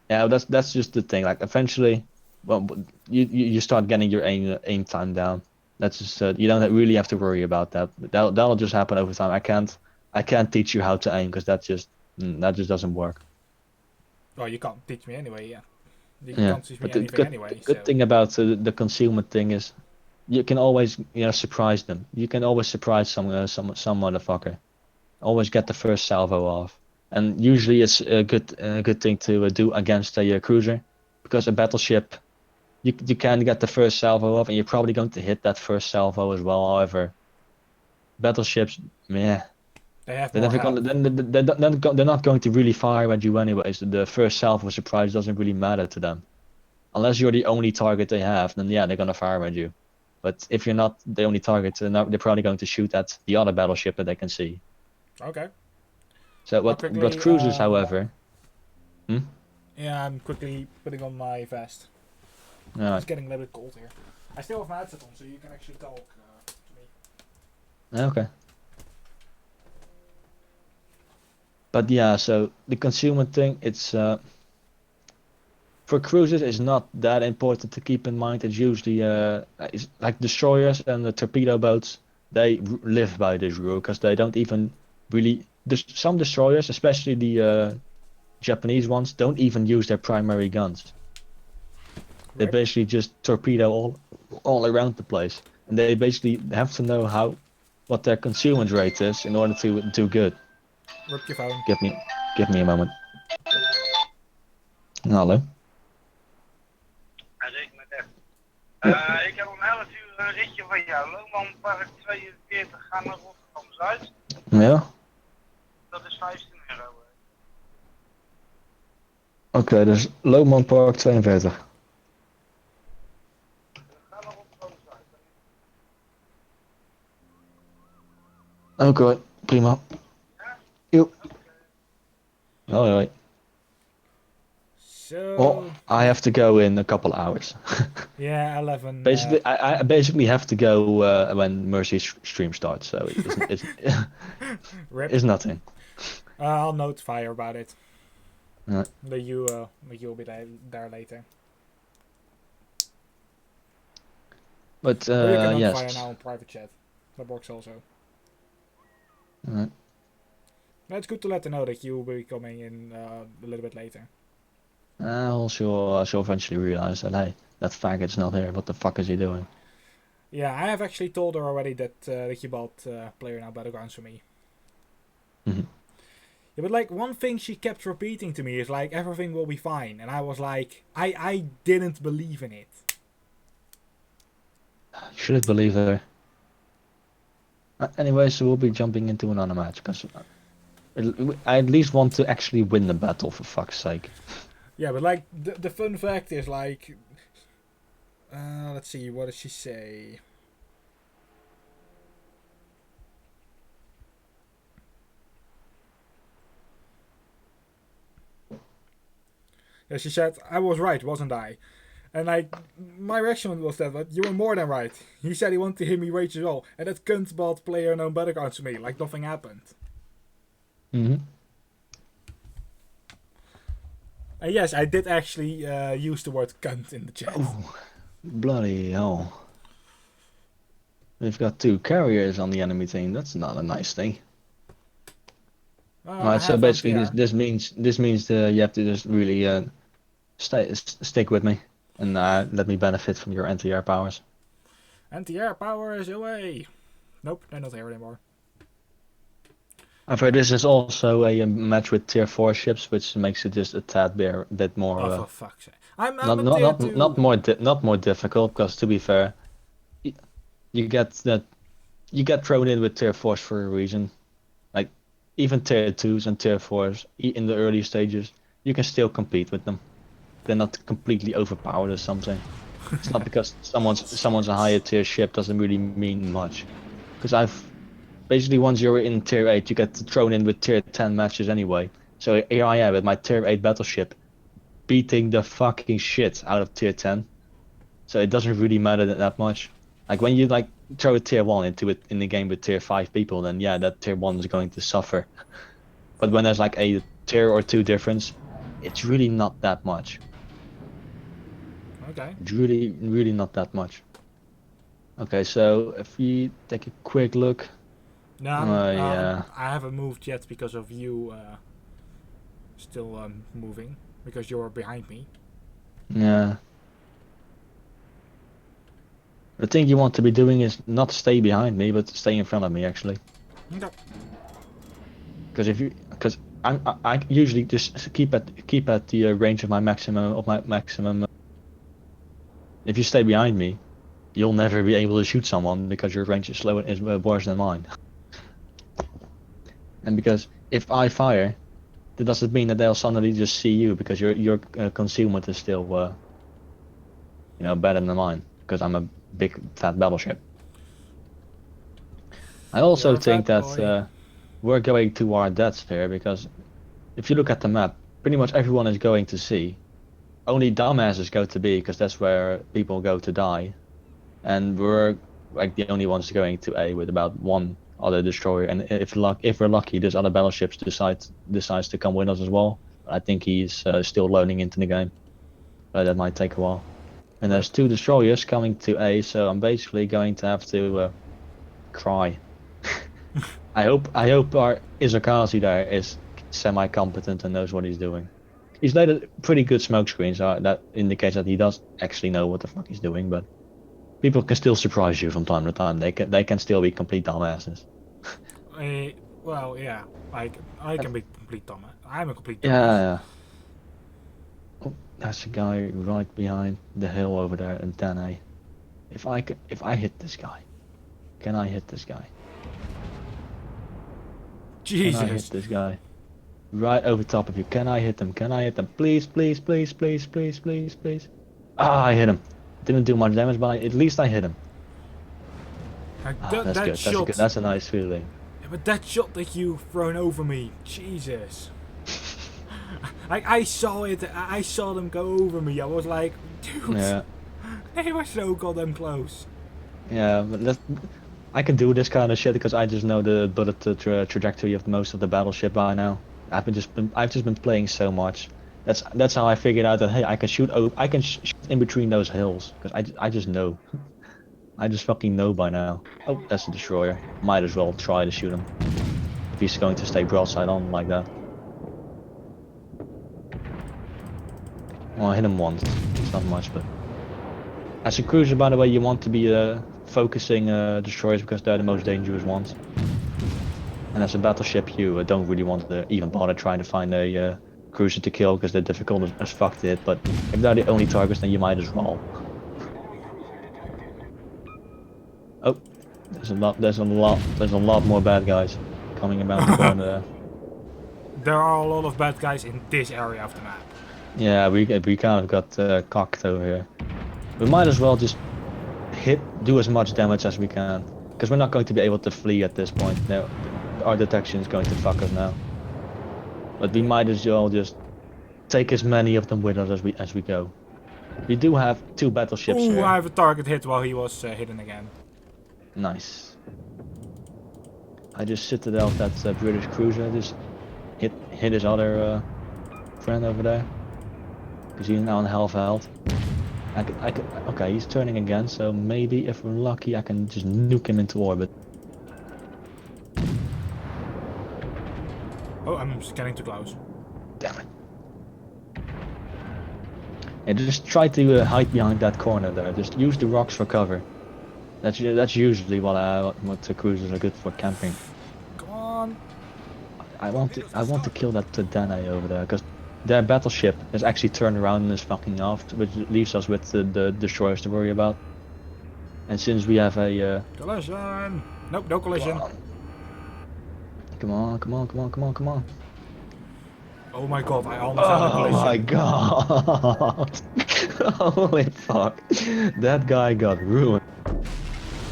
yeah. That's just the thing. Like eventually, well, you start getting your aim time down. That's just you don't really have to worry about that. That'll just happen over time. I can't teach you how to aim because that just doesn't work. Well, you can't teach me anyway. Yeah, you Yeah, can't teach me but the anything anyway. good So thing about the concealment thing is you can always surprise them. You can always surprise some motherfucker. Always get the first salvo off, and usually it's a good thing to do against a cruiser, because a battleship you can get the first salvo off, and you're probably going to hit that first salvo as well. However, battleships, yeah, they have they're more never health. gonna they're not going to really fire at you anyways. The first salvo surprise doesn't really matter to them. Unless you're the only target they have, then yeah, they're gonna fire at you. But if you're not the only target, they're probably going to shoot at the other battleship that they can see. Okay. So I'll what quickly. cruisers, however, Yeah, I'm quickly putting on my vest. It's getting a little bit cold here. I still have my headset on, so you can actually talk to me. okay. But yeah, so the concealment thing, it's for cruisers, it's not that important to keep in mind. It's usually it's like destroyers and the torpedo boats. They live by this rule because they don't even really. Some destroyers, especially the Japanese ones, don't even use their primary guns. They Rip. basically just torpedo all around the place, and they basically have to know what their concealment rate is in order to do good. Rip your phone. Give me a moment. Hallo. Ja, zeker met echt. Ik heb om 11 uur een ritje van jou. Loonmanpark 42, ga naar Rotterdam Zuid. Ja. Dat is €15. Oké, dus Loopman Park 42. Ga naar Rotterdam Zuid. Oké, prima. Joep. Hoi hoi. So. Well, I have to go in a couple hours. Yeah, 11. Basically, I basically have to go when Mercy's stream starts, so Rip. it's nothing. I'll notify her about it. Right. That you'll be there later. But Or you can notify her yes. now on private chat. That works also. Right. It's good to let her know that you will be coming in a little bit later. She'll eventually realize that, hey, that faggot's not here. What the fuck is he doing? Yeah, I have actually told her already that you bought PlayerUnknown's Battlegrounds for me. Mhm. Yeah, but like one thing she kept repeating to me is like everything will be fine, and I was like, I didn't believe in it. You shouldn't believe her. Anyway, so we'll be jumping into another match, because I at least want to actually win the battle, for fuck's sake. Yeah, but like the fun fact is like, let's see, what does she say? Yeah, she said, I was right, wasn't I? And like, my reaction was that, but you were more than right. He said he wanted to hear me rage as well, and that cunt bought PlayerUnknown's Battlegrounds to me, like nothing happened. Mm-hmm. And yes, I did actually use the word cunt in the chat. Oh, bloody hell. We've got 2 carriers on the enemy team. That's not a nice thing. Alright, so basically this means you have to just really stick with me and let me benefit from your anti-air powers. Anti-air power is away. Nope, they're not here anymore. I've heard this is also a match with tier 4 ships, which makes it just a tad bit more. Oh, for fuck's sake! I'm a tier 2. Not more difficult, because to be fair, you get thrown in with tier 4s for a reason. Like even tier 2s and tier 4s in the early stages, you can still compete with them. They're not completely overpowered or something. It's not because someone's a higher tier ship doesn't really mean much. Because basically once you're in tier 8, you get thrown in with tier 10 matches anyway. So here I am with my tier 8 battleship, beating the fucking shit out of tier 10. so it doesn't really matter that much. Like when you like throw a tier 1 into it in the game with tier 5 people, then yeah, that tier 1 is going to suffer. But when there's like a tier or 2 difference, it's really not that much. Okay. It's really not that much. Okay, so if we take a quick look. No, Yeah. I haven't moved yet because of you still moving, because you're behind me. Yeah. The thing you want to be doing is not stay behind me, but stay in front of me actually. Okay. Because I usually just keep at the range of my maximum. If you stay behind me, you'll never be able to shoot someone because your range is worse than mine. And because if I fire, that doesn't mean that they'll suddenly just see you because your concealment is still better than mine because I'm a big fat battleship. I also You're a think fat that boy. we're going to our deaths here because if you look at the map, pretty much everyone is going to C. Only dumbasses go to B because that's where people go to die, and we're like the only ones going to A with about one other destroyer. And if we're lucky, this other battleships decides to come with us as well. I think he's still loading into the game, but that might take a while. And there's 2 destroyers coming to A, so I'm basically going to have to cry. I hope our Izakazu there is semi-competent and knows what he's doing. He's laid a pretty good smoke screen, so that indicates that he does actually know what the fuck he's doing. But people can still surprise you from time to time. They can still be complete dumbasses. Well, yeah. I can be complete dumb. I'm a complete dumbass. Yeah. Oh, that's a guy right behind the hill over there, and then if I hit this guy, can I hit this guy? Jesus. Can I hit this guy? Right over top of you. Can I hit him? Can I hit him? Please, please, please, please, please, please, please. Ah, I hit him. Didn't do much damage, but at least I hit him. Like, That's good. shot, That's a nice feeling. Yeah, but that shot that you thrown over me, Jesus. Like I saw it. I saw them go over me. I was like, dude, Yeah. they were so goddamn close. Yeah, but I can do this kind of shit because I just know the bullet trajectory of most of the battleship by now. I've just been playing so much. That's how I figured out that hey, I can shoot in between those hills because I just know. I just fucking know by now. Oh, that's a destroyer. Might as well try to shoot him if he's going to stay broadside on like that. Well, I hit him once. It's not much, but as a cruiser, by the way, you want to be focusing destroyers because they're the most dangerous ones. And as a battleship, you don't really want to even bother trying to find a cruiser to kill because they're difficult as fuck to hit. But if they're the only targets, then you might as well. Oh, there's a lot more bad guys coming around the corner there. There are a lot of bad guys in this area of the map. Yeah, we kind of got cocked over here. We might as well just do as much damage as we can, because we're not going to be able to flee at this point. No, our detection is going to fuck us now. But we might as well just take as many of them with us as we go. We do have 2 battleships Ooh, here. I have a target hit while he was hidden again. Nice. I just citadeled that British cruiser. Just hit his other friend over there, because he's now on half health. Okay, he's turning again, so maybe if we're lucky I can just nuke him into orbit. Oh, I'm just getting too close. Damn it. And just try to hide behind that corner there. Just use the rocks for cover. That's usually what the cruisers are good for, camping. Come on. I want to kill that Danae over there, because their battleship is actually turned around and is fucking off, which leaves us with the destroyers to worry about. And since we have a Collision. Nope, no collision. Come on, come on, come on, come on, come on. Oh my god, I almost had a Oh collision. my god! Holy fuck! That guy got ruined.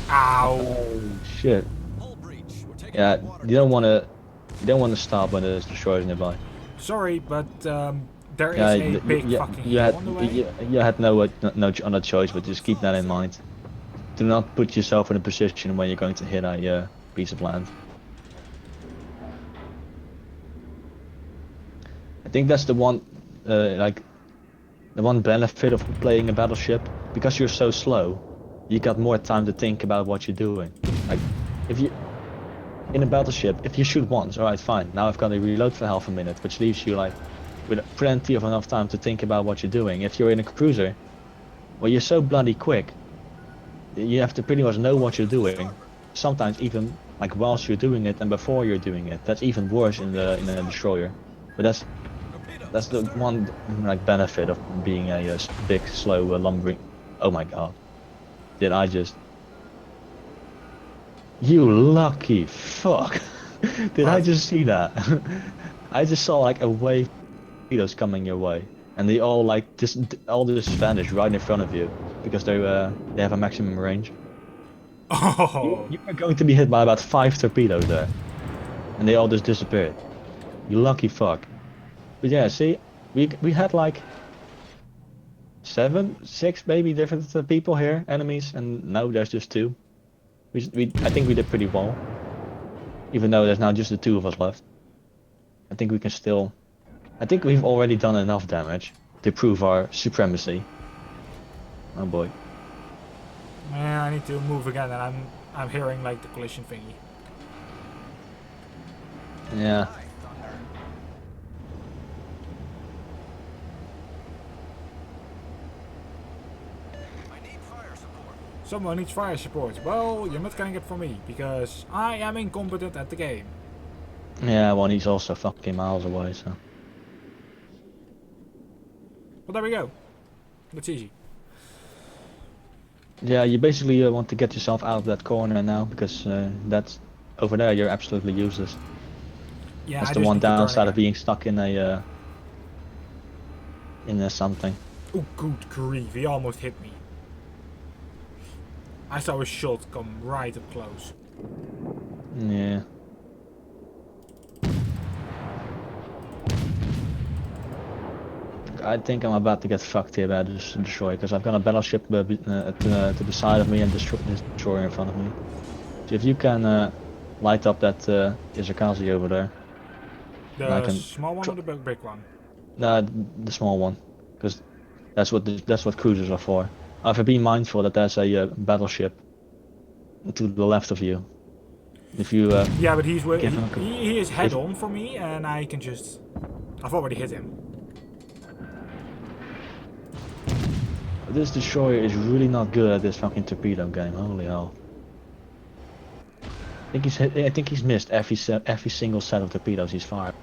Ow. Oh shit! Hull breach. We're taking Yeah, on water you don't want to stop when there's destroyers nearby. Sorry, but There Yeah, is a big fucking you hill had on the way. you had no other choice, but just keep that in mind. Do not put yourself in a position where you're going to hit a piece of land. I think that's the one, like, the one benefit of playing a battleship. Because you're so slow, you got more time to think about what you're doing. Like, if you in a battleship, if you shoot once, alright, fine. Now I've got to reload for half a minute, which leaves you like with plenty of enough time to think about what you're doing. If you're in a cruiser, well, you're so bloody quick, you have to pretty much know what you're doing. Sometimes even like whilst you're doing it and before you're doing it. That's even worse in a destroyer. But that's the one like benefit of being a, big, slow, lumbering. Oh my god! Did I just? You lucky fuck! Did I What? just see that? I just saw like a wave of torpedoes coming your way, and they all like all just vanished right in front of you because they have a maximum range. Oh. You are going to be hit by about 5 torpedoes there, and they all just disappeared. You lucky fuck. But yeah, see, we had like 6 maybe different people here, enemies, and now there's just 2. I think we did pretty well, even though there's now just the 2 of us left. I think we can still. I think we've already done enough damage to prove our supremacy. Oh boy. Man, I need to move again, and I'm hearing like the collision thingy. Yeah. Hi, Thunder. I need fire support. Someone needs fire support. Well, you're not getting it from me because I am incompetent at the game. Yeah, well, he's also fucking miles away, so. But there we go. That's easy. Yeah, you basically want to get yourself out of that corner now because that's over there. You're absolutely useless. Yeah, That's I the just one need to turn downside of again. being stuck in a something. Oh, good grief! He almost hit me. I saw a shot come right up close. Yeah. I think I'm about to get fucked here by this destroyer because I've got a battleship to the side of me and destroyer in front of me. So if you can light up that Izakazi over there, and I The can. small one or the big one? The small one, because that's what cruisers are for. However, be mindful that there's a battleship to the left of you. If you Yeah, but he's give him he is head if, on for me, and I can just. I've already hit him. this destroyer is really not good at this fucking torpedo game. Holy hell! I think he's missed every single set of torpedoes he's fired.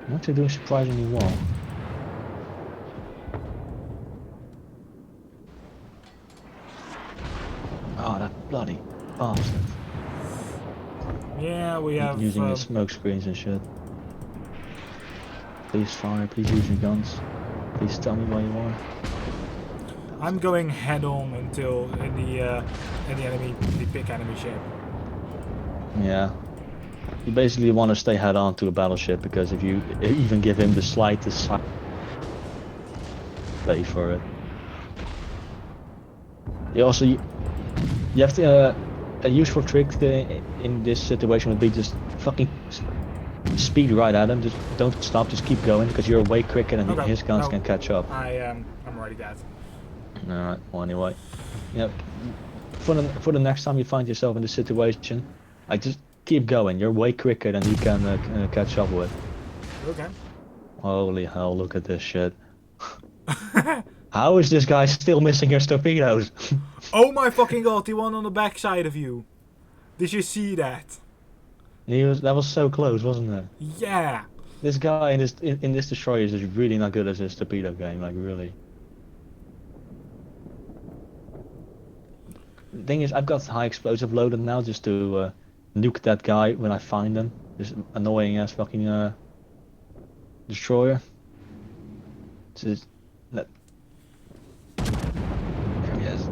I'm actually doing surprisingly well. Oh, that bloody bastard. Yeah, we have. Using his smoke screens and shit. Please fire, please use your guns. Please tell me where you are. I'm going head on until in the big enemy ship. Yeah. You basically want to stay head on to a battleship because if you even give him the slightest sign, pay for it. You have to a useful trick in this situation would be just fucking speed right at him. Just don't stop. Just keep going because you're way quicker than Okay, his guns no. can catch up. I'm already dead. All right. Well, anyway, yeah. For the next time you find yourself in this situation, I just keep going. You're way quicker than you can catch up with. Okay. Holy hell! Look at this shit. How is this guy still missing his torpedoes? Oh my fucking god! The one on the back side of you. Did you see that? That was so close, wasn't it? Yeah. This guy in this destroyer is just really not good at this torpedo game. Like really. The thing is, I've got high explosive loaded now just to nuke that guy when I find him. This annoying ass fucking destroyer. Just there he is.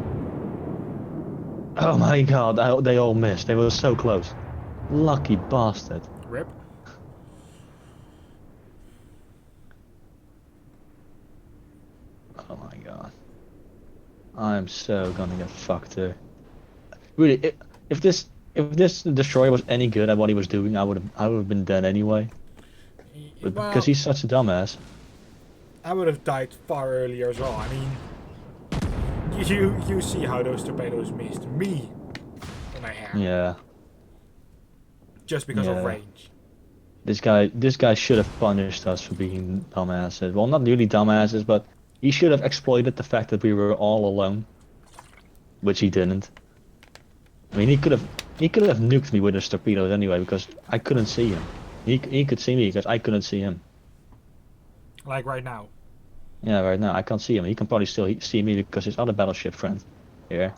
Oh my god, they all missed. They were so close. Lucky bastard. Rip. Oh my god. I'm so gonna get fucked here. Really, if this if this destroyer was any good at what he was doing, I would have been dead anyway. But because Well, he's such a dumbass. I would have died far earlier as well. I mean, you see how those torpedoes missed me on my hair Yeah, just because of yeah. range. This guy should have punished us for being dumbasses. Well, not really dumbasses, but he should have exploited the fact that we were all alone, which he didn't. I mean, he could have nuked me with his torpedoes anyway because I couldn't see him. He could see me because I couldn't see him. Like right now. Yeah, right now I can't see him. He can probably still see me because his other battleship friend here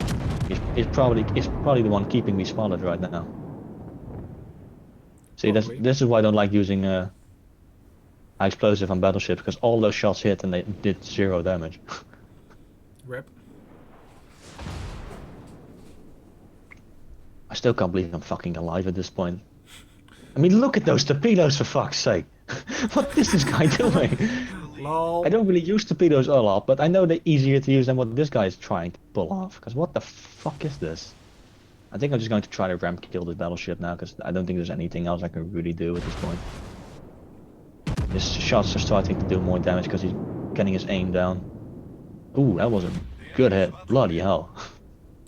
is probably the one keeping me spotted right now. See, Probably. this is why I don't like using high explosive on battleships because all those shots hit and they did 0 damage. Rip. I still can't believe I'm fucking alive at this point. I mean, look at those torpedoes for fuck's sake. What is this guy doing? Lol. I don't really use torpedoes a lot, but I know they're easier to use than what this guy is trying to pull off. Because what the fuck is this? I think I'm just going to try to ram kill this battleship now, because I don't think there's anything else I can really do at this point. His shots are starting to do more damage because he's getting his aim down. Ooh, that was a good hit. Bloody hell.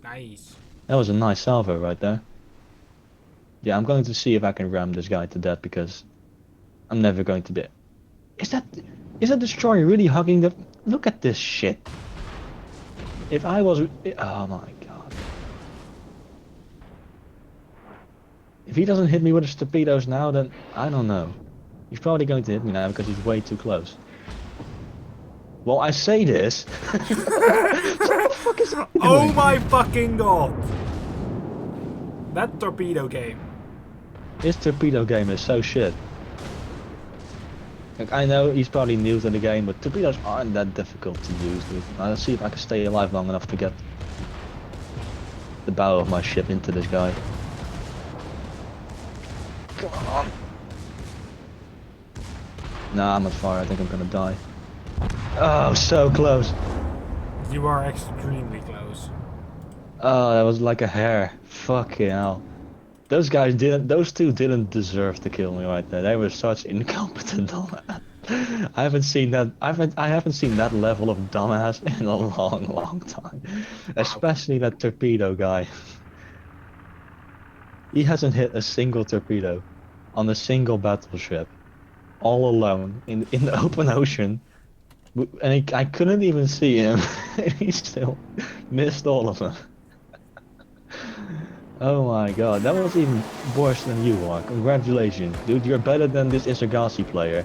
Nice. That was a nice salvo right there. Yeah, I'm going to see if I can ram this guy to death because I'm never going to be... Is that destroyer really hugging the... Look at this shit. If I was... Oh my god. If he doesn't hit me with his torpedoes now, then I don't know. He's probably going to hit me now because he's way too close. Well, I say this. What the fuck is that Oh doing? my fucking god! That torpedo game. His torpedo game is so shit. Like, I know he's probably new to the game, but torpedoes aren't that difficult to use, dude. Now, let's see if I can stay alive long enough to get the bow of my ship into this guy. Come on. Nah, I'm on fire. I think I'm gonna die. Oh, so close. You are extremely close. Oh, that was like a hair. Fucking hell. Those two didn't deserve to kill me right there. They were such incompetent dumbass. I haven't seen that level of dumbass in a long, long time. Especially that torpedo guy. He hasn't hit a single torpedo on a single battleship, all alone in the open ocean, and I couldn't even see him. He still missed all of them. Oh my god, that was even worse than you are. Congratulations, dude. You're better than this Isagasi player.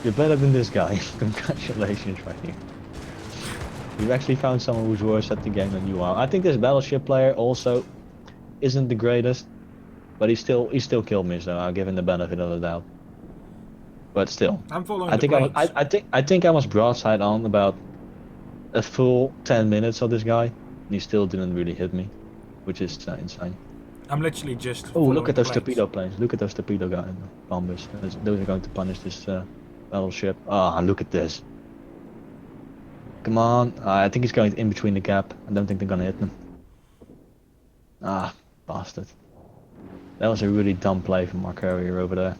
You're better than this guy. Congratulations, Reinier. You've actually found someone who's worse at the game than you are. I think this battleship player also isn't the greatest, but he still killed me, so I'll give him the benefit of the doubt. But still, I'm following I the think planes. I think I was broadside on about a full 10 minutes of this guy, and he still didn't really hit me, which is insane. I'm literally just. Oh, look at those planes. torpedo planes. Look at those torpedo bombers. Those are going to punish this battleship. Ah, look at this. Come on. I think he's going in between the gap. I don't think they're gonna hit him. Ah, bastard. That was a really dumb play from our carrier over there.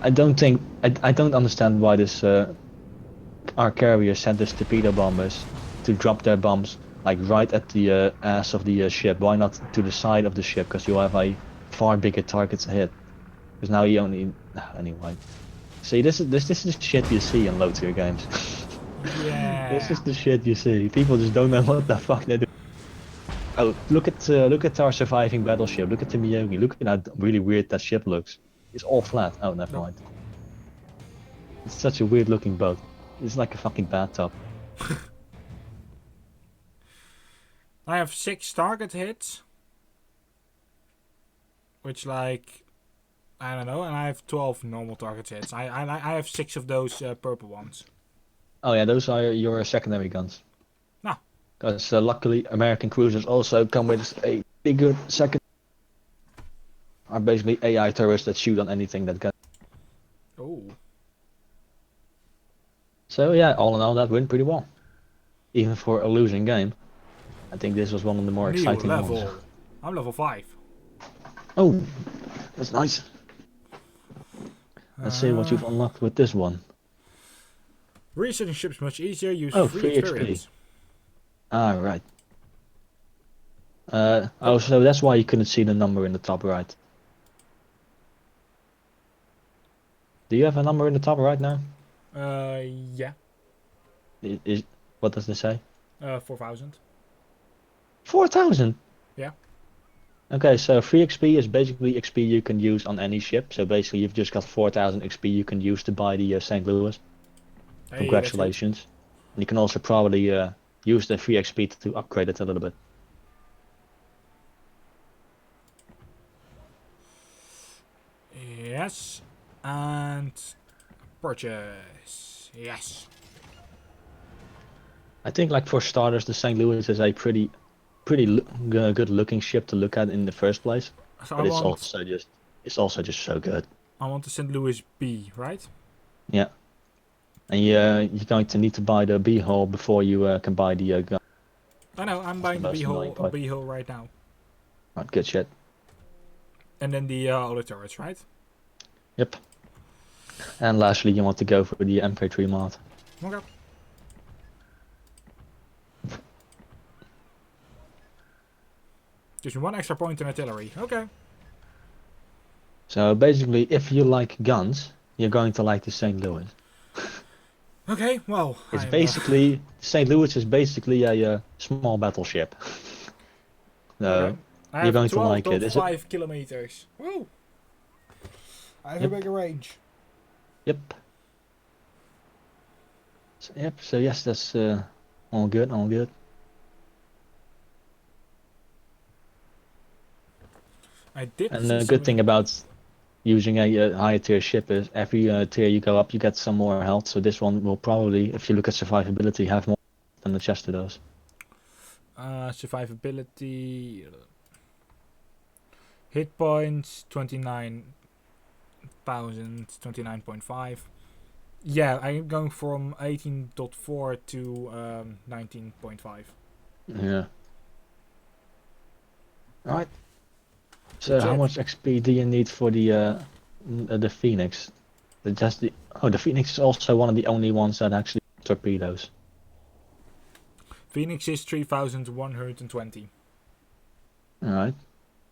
I don't understand why this our carrier sent this torpedo bombers to drop their bombs like right at the ass of the ship. Why not to the side of the ship? Because you'll have a far bigger target to hit. Because now you only anyway. See, this is the shit you see in low tier games. Yeah. This is the shit you see. People just don't know what the fuck they're doing. Oh, look at our surviving battleship. Look at the Miyogi. Look at how really weird that ship looks. It's all flat. Oh, never mind. It's such a weird looking boat. It's like a fucking bathtub. I have 6 target hits. Which, like, I don't know, and I have 12 normal target hits. I have 6 of those purple ones. Oh yeah, those are your secondary guns. Ah. Because luckily American cruisers also come with a pretty good second. Are basically AI turrets that shoot on anything that can. Oh. So yeah, all in all, that went pretty well. Even for a losing game, I think this was one of the more New exciting ones. level. I'm level 5. Oh, that's nice. Let's see what Uh, you've unlocked with this one. researching ships much easier. Use Oh, free free XP. experience. Ah, right. Oh, so that's why you couldn't see the number in the top right. Do you have a number in the top right now? Yeah. Is what does this say? 4,000. 4,000. Yeah. Okay, so free XP is basically XP you can use on any ship. So basically, you've just got 4,000 XP you can use to buy the St. Louis. Hey, that's good. Congratulations. And you can also probably use the free XP to upgrade it a little bit. Yes. And purchase. Yes. I think, like for starters, the St. Louis is a pretty good looking ship to look at in the first place. So But it's also just so good. I want the St. Louis B, right? Yeah. And you're going to need to buy the B hull before you can buy the gun. I know. I'm That's buying the most annoying part. B hull right now. Right, good shit. And then the other turrets, right? Yep. And lastly, you want to go for the MK3 mod. Okay. Gives me 1 extra point in artillery. Okay. So basically, if you like guns, you're going to like the St. Louis. Okay, well, It's basically St. Louis is basically a small battleship. okay. I You're have going to like it. Is it? 12.5 kilometers. Woo! I have Yep. a bigger range. Yep. Yep. So yes, that's all good. All good. I did And see the good thing about using a higher tier ship is every tier you go up, you get some more health. So this one will probably, if you look at survivability, have more than the Chester does. survivability. Hit points 29,000, 29.5. Yeah, I'm going from 18.4 to 19.5. Yeah. All right. So how much XP do you need for the Phoenix? The Phoenix is also one of the only ones that actually torpedoes. Phoenix is 3,120. All right.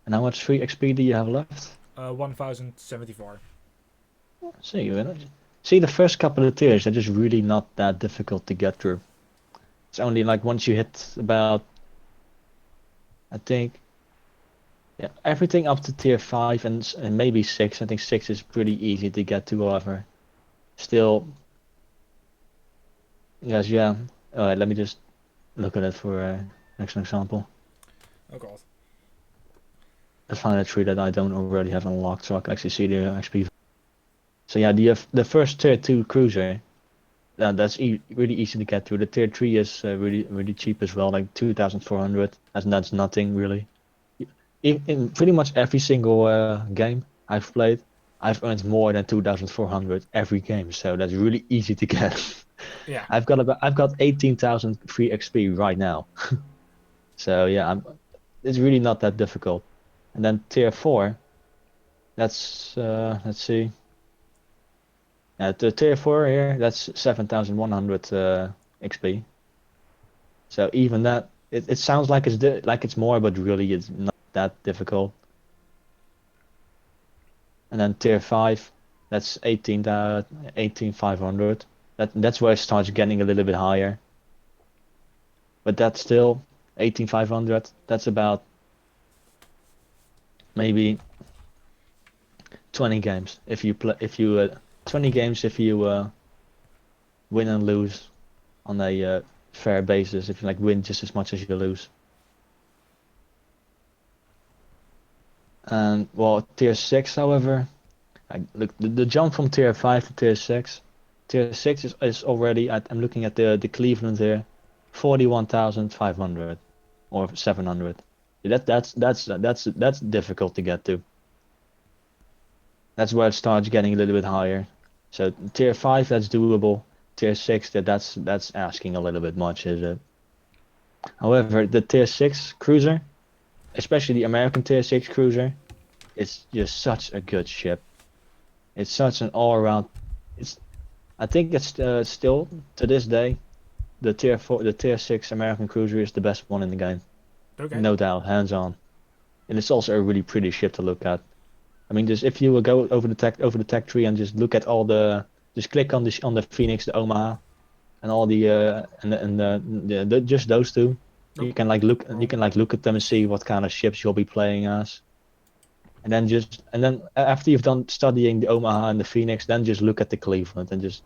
And how much free XP do you have left? 1,074. See, the first couple of tiers are just really not that difficult to get through. It's only like once you hit about, I think, yeah, everything up to tier 5 and maybe 6. I think 6 is pretty easy to get to, however. Still, yes, yeah. Alright, let me just look at it for next example. Oh god. Let's find a tree that I don't already have unlocked so I can actually see the XP. So yeah, the first tier 2 cruiser, that's really easy to get through. The tier 3 is really cheap as well, like 2,400. That's nothing really. In pretty much every single game I've played, I've earned more than 2,400 every game, so that's really easy to get. Yeah. I've got 18,000 free XP right now. So yeah, it's really not that difficult. And then tier 4, that's let's see. The tier 4 here, that's 7,100 XP. So even that, it sounds like it's more, but really it's not that difficult. And then tier 5, that's 18,500. That's where it starts getting a little bit higher. But that's still 18,500. That's about maybe 20 games if you 20 games if you win and lose on a fair basis. If you like win just as much as you lose. And well, tier 6, however, look, the jump from tier 5 to tier 6 Tier 6 is already, I'm looking at the Cleveland here, 41,500 or 700. That's difficult to get to. That's where it starts getting a little bit higher. So tier 5, that's doable. Tier 6, that's asking a little bit much, is it? However, the tier 6 cruiser, especially the American tier 6 cruiser, it's just such a good ship. It's such an all-around. I think it's still to this day the tier 6 American cruiser is the best one in the game, Okay. no doubt, hands on. And it's also a really pretty ship to look at. I mean, just if you will go over the tech tree and just look at all just click on the Phoenix, the Omaha, and all the just those two. You can look at them and see what kind of ships you'll be playing as. And then after you've done studying the Omaha and the Phoenix, then just look at the Cleveland and just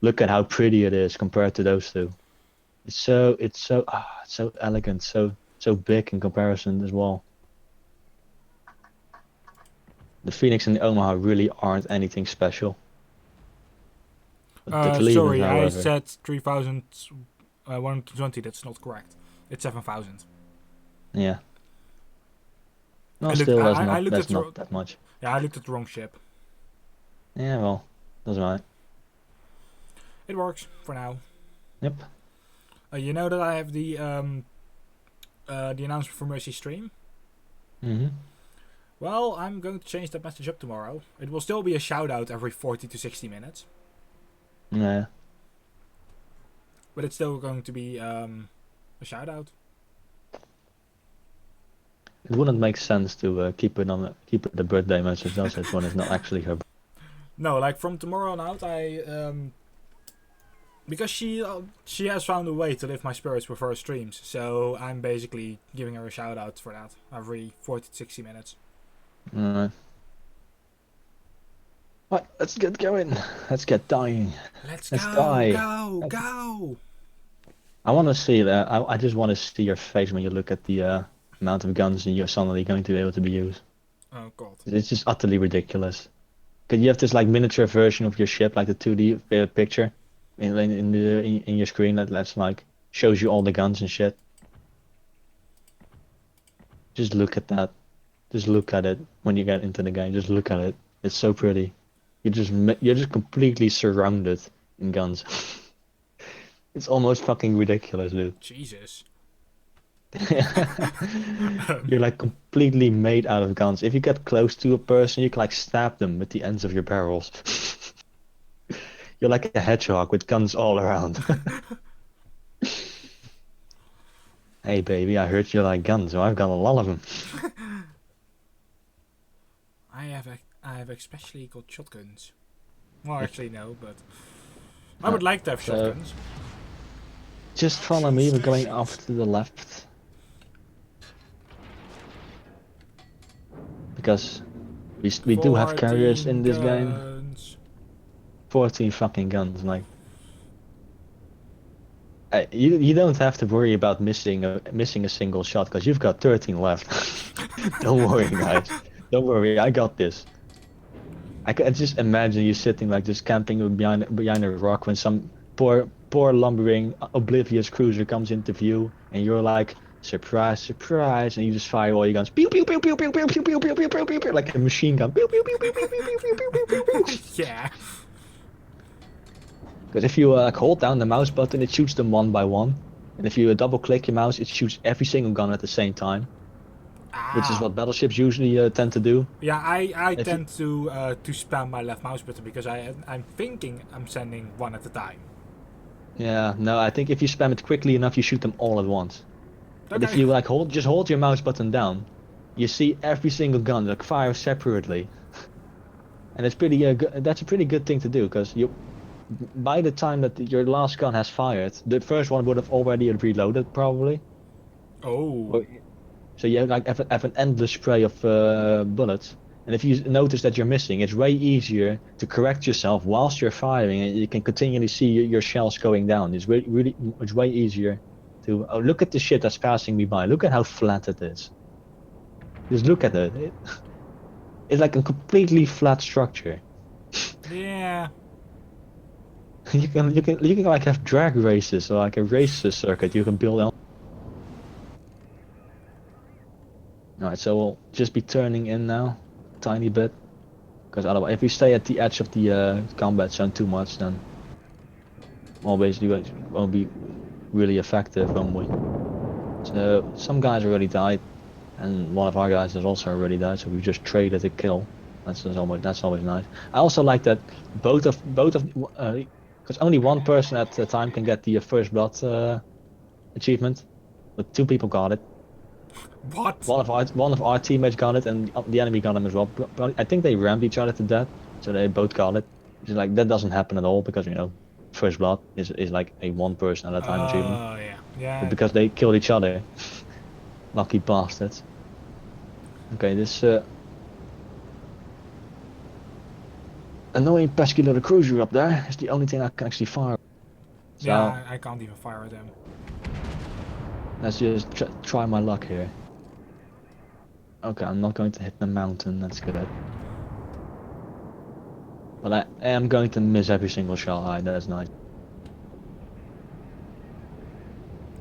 look at how pretty it is compared to those two. It's so elegant, so big in comparison as well. The Phoenix and the Omaha really aren't anything special. But the Cleveland, Sorry, I however, said 3,120. That's not correct. It's 7,000. yeah. No, I looked- still, I looked that's at not that much. Yeah, I looked at the wrong ship. Yeah, well, doesn't matter. It works for now. Yep. You know that I have the announcement for Mercy stream. Mhm. Well, I'm going to change that message up tomorrow. It will still be a shout out every 40 to 60 minutes, Yeah. but it's still going to be a shout out. It wouldn't make sense to keep it a birthday message, does it? When it's not actually her. No, like from tomorrow on out, because she has found a way to lift my spirits with her streams, so I'm basically giving her a shout out for that every 40 to 60 minutes. Alright. Right, let's get going. Let's get dying. Let's Let's go, die. go! I want to see that. I just want to see your face when you look at the amount of guns you're suddenly going to be able to be used. Oh god. It's just utterly ridiculous. Cause you have this like miniature version of your ship, like the 2D picture in your screen that's like shows you all the guns and shit. Just look at that. Just look at it when you get into the game. Just look at it. It's so pretty. You're just completely surrounded in guns. It's almost fucking ridiculous, dude. Jesus. You're like completely made out of guns. If you get close to a person, you can like stab them with the ends of your barrels. You're like a hedgehog with guns all around. Hey baby, I heard you like guns, so I've got a lot of them. I have especially got shotguns. Well, actually no, but I would like to have shotguns. Just follow me, we're going off to the left. Because we do have carriers in this game. Guns. 14 fucking guns, like. You don't have to worry about missing a single shot, because you've got 13 left. Don't worry, guys. Don't worry, I got this. I can just imagine you sitting like just camping behind a rock when some poor lumbering oblivious cruiser comes into view, and you're like, surprise, surprise, and you just fire all your guns, pew pew pew pew pew pew pew pew pew pew pew pew pew, like a machine gun, pew pew pew pew pew pew pew pew pew pew pew. Yeah. Because if you hold down the mouse button, it shoots them one by one, and if you double click your mouse, it shoots every single gun at the same time. Which is what battleships usually tend to do. Yeah, I tend to spam my left mouse button because I'm thinking I'm sending one at a time. Yeah, no, I think if you spam it quickly enough, you shoot them all at once. Okay. And if you like hold your mouse button down, you see every single gun like fire separately. And it's pretty that's a pretty good thing to do, because by the time that your last gun has fired, the first one would have already reloaded probably. Oh. So you have an endless spray of bullets, and if you notice that you're missing, it's way easier to correct yourself whilst you're firing, and you can continually see your shells going down. It's it's way easier to look at the shit that's passing me by. Look at how flat it is. Just look at it. It's like a completely flat structure. Yeah. you can like have drag races or like a race circuit you can build on. Alright, so we'll just be turning in now, a tiny bit, because otherwise, if we stay at the edge of the combat zone too much, then well, basically it won't be really effective, won't we? So some guys already died, and one of our guys has also already died, so we just traded a kill. That's always nice. I also like that both of because only one person at a time can get the first blood achievement, but two people got it. What? One of our teammates got it, and the enemy got him as well. But I think they rammed each other to death, so they both got it. Which is like that doesn't happen at all because first blood is like a one person at a time achievement. Oh yeah. But because they killed each other, lucky bastards. Okay, this annoying pesky little cruiser up there is the only thing I can actually fire. So Yeah, I can't even fire them. let's just try my luck here. Okay, I'm not going to hit the mountain, that's good. But I am going to miss every single shell high, that's nice.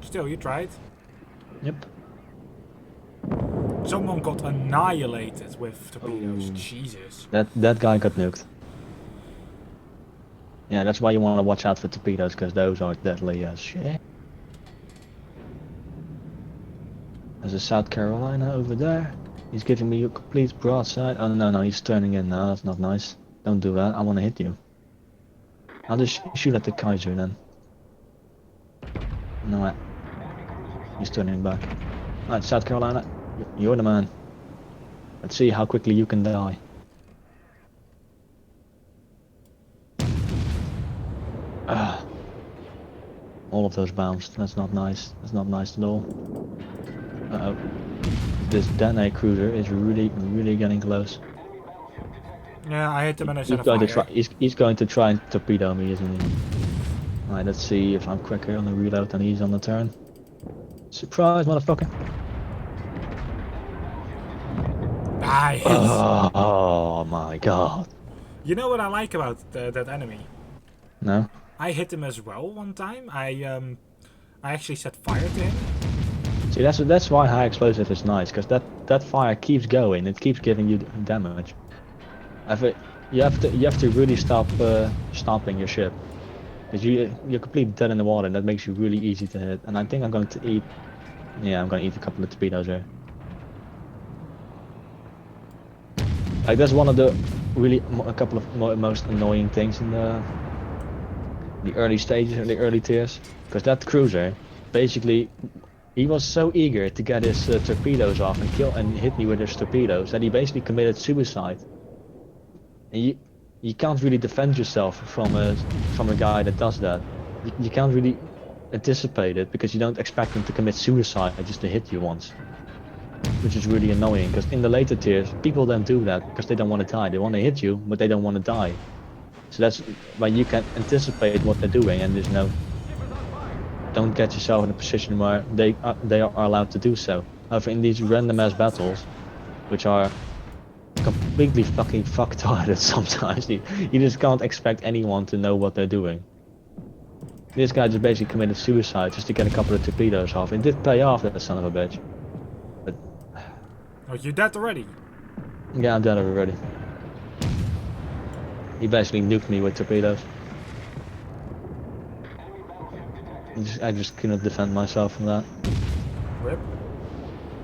Still, you tried. Yep. Someone got annihilated with torpedoes. Oh. Jesus. That guy got nuked. Yeah, that's why you want to watch out for torpedoes, because those are deadly as shit. There's a South Carolina over there. He's giving me a complete broadside. Oh no, he's turning in now. That's not nice. Don't do that. I want to hit you. I'll just shoot at the Kaiser then. No, he's turning back. Alright, South Carolina, you're the man. Let's see how quickly you can die. All of those bounced. That's not nice. That's not nice at all. Uh-oh. This Danae cruiser is really getting close. Yeah, I hit him and I set He's a going to fire. try. He's going to try and torpedo me, isn't he? Alright, let's see if I'm quicker on the reload than he's on the turn. Surprise, motherfucker! I hit. Oh my god! You know what I like about that enemy? No. I hit him as well one time. I actually set fire to him. See, that's why high explosive is nice, because that fire keeps going. It keeps giving you damage. You have to really stop stomping your ship, because you're completely dead in the water, and that makes you really easy to hit. And I think I'm going to eat. Yeah, I'm going to eat a couple of torpedoes here. Like that's one of the a couple of most annoying things in the early stages or the early tiers, because that cruiser basically. He was so eager to get his torpedoes off and hit me with his torpedoes that he basically committed suicide. And you can't really defend yourself from a guy that does that. You can't really anticipate it because you don't expect him to commit suicide just to hit you once. Which is really annoying, because in the later tiers people don't do that because they don't want to die. They want to hit you, but they don't want to die. So that's why you can anticipate what they're doing, and there's no. Don't get yourself in a position where they are allowed to do so. However, in these random ass battles, which are completely fucking fucktarded sometimes, you just can't expect anyone to know what they're doing. This guy just basically committed suicide just to get a couple of torpedoes off. It did pay off, that son of a bitch. But Oh, you dead already? yeah, I'm dead already. He basically nuked me with torpedoes. I just couldn't defend myself from that. Rip.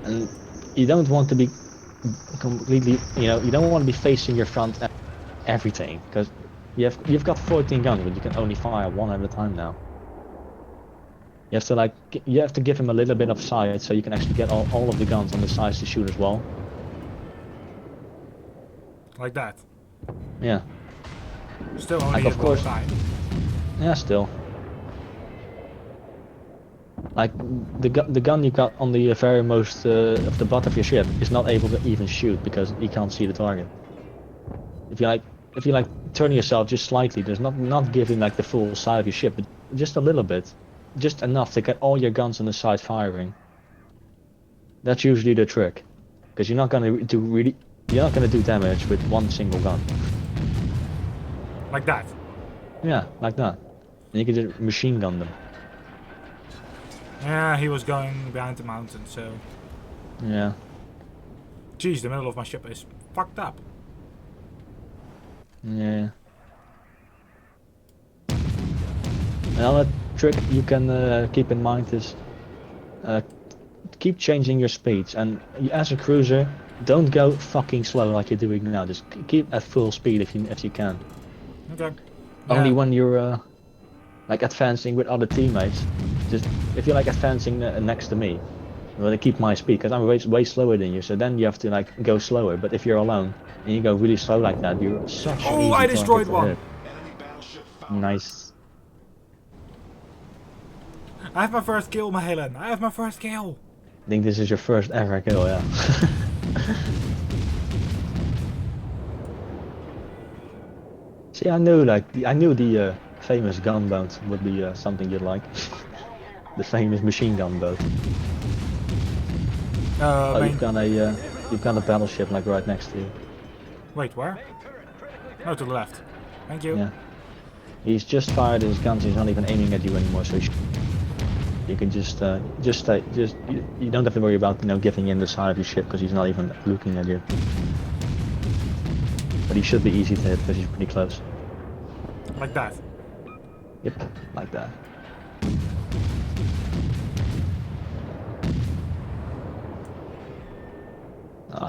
And you don't want to be completely, you don't want to be facing your front everything, because you've got 14 guns, but you can only fire one at a time now. You have to give him a little bit of sight so you can actually get all of the guns on the sides to shoot as well. Like that. Yeah. Still only Like, hit of one course. time. Yeah, still. Like the gun you got on the very most of the butt of your ship is not able to even shoot because you can't see the target. If you turn yourself just slightly, there's not giving like the full side of your ship, but just a little bit, just enough to get all your guns on the side firing. That's usually the trick, because you're not gonna do damage with one single gun. Like that. Yeah, like that. And you can just machine gun them. Yeah, he was going behind the mountain, so... Yeah. Jeez, the middle of my ship is fucked up. Yeah. Another trick you can keep in mind is keep changing your speeds, and as a cruiser, don't go fucking slow like you're doing now. Just keep at full speed if you can. Okay. Only Yeah. when you're like advancing with other teammates. Just if you're like advancing next to me, well, I keep my speed because I'm way slower than you. So then you have to like go slower. But if you're alone and you go really slow like that, you're such an Oh, easy I target destroyed to one! hit. Nice. I have my first kill, Mahelen. I have my first kill! I think this is your first ever kill, yeah. See, I knew the famous gunboat would be something you'd like. The famous machine gun boat. Oh, Main... you've got a battleship like right next to you. Wait, where? No, to the left. Thank you. Yeah. He's just fired his guns. He's not even aiming at you anymore. So you can just stay. You don't have to worry about giving in the side of your ship because he's not even looking at you. But he should be easy to hit because he's pretty close. Like that. Yep, like that.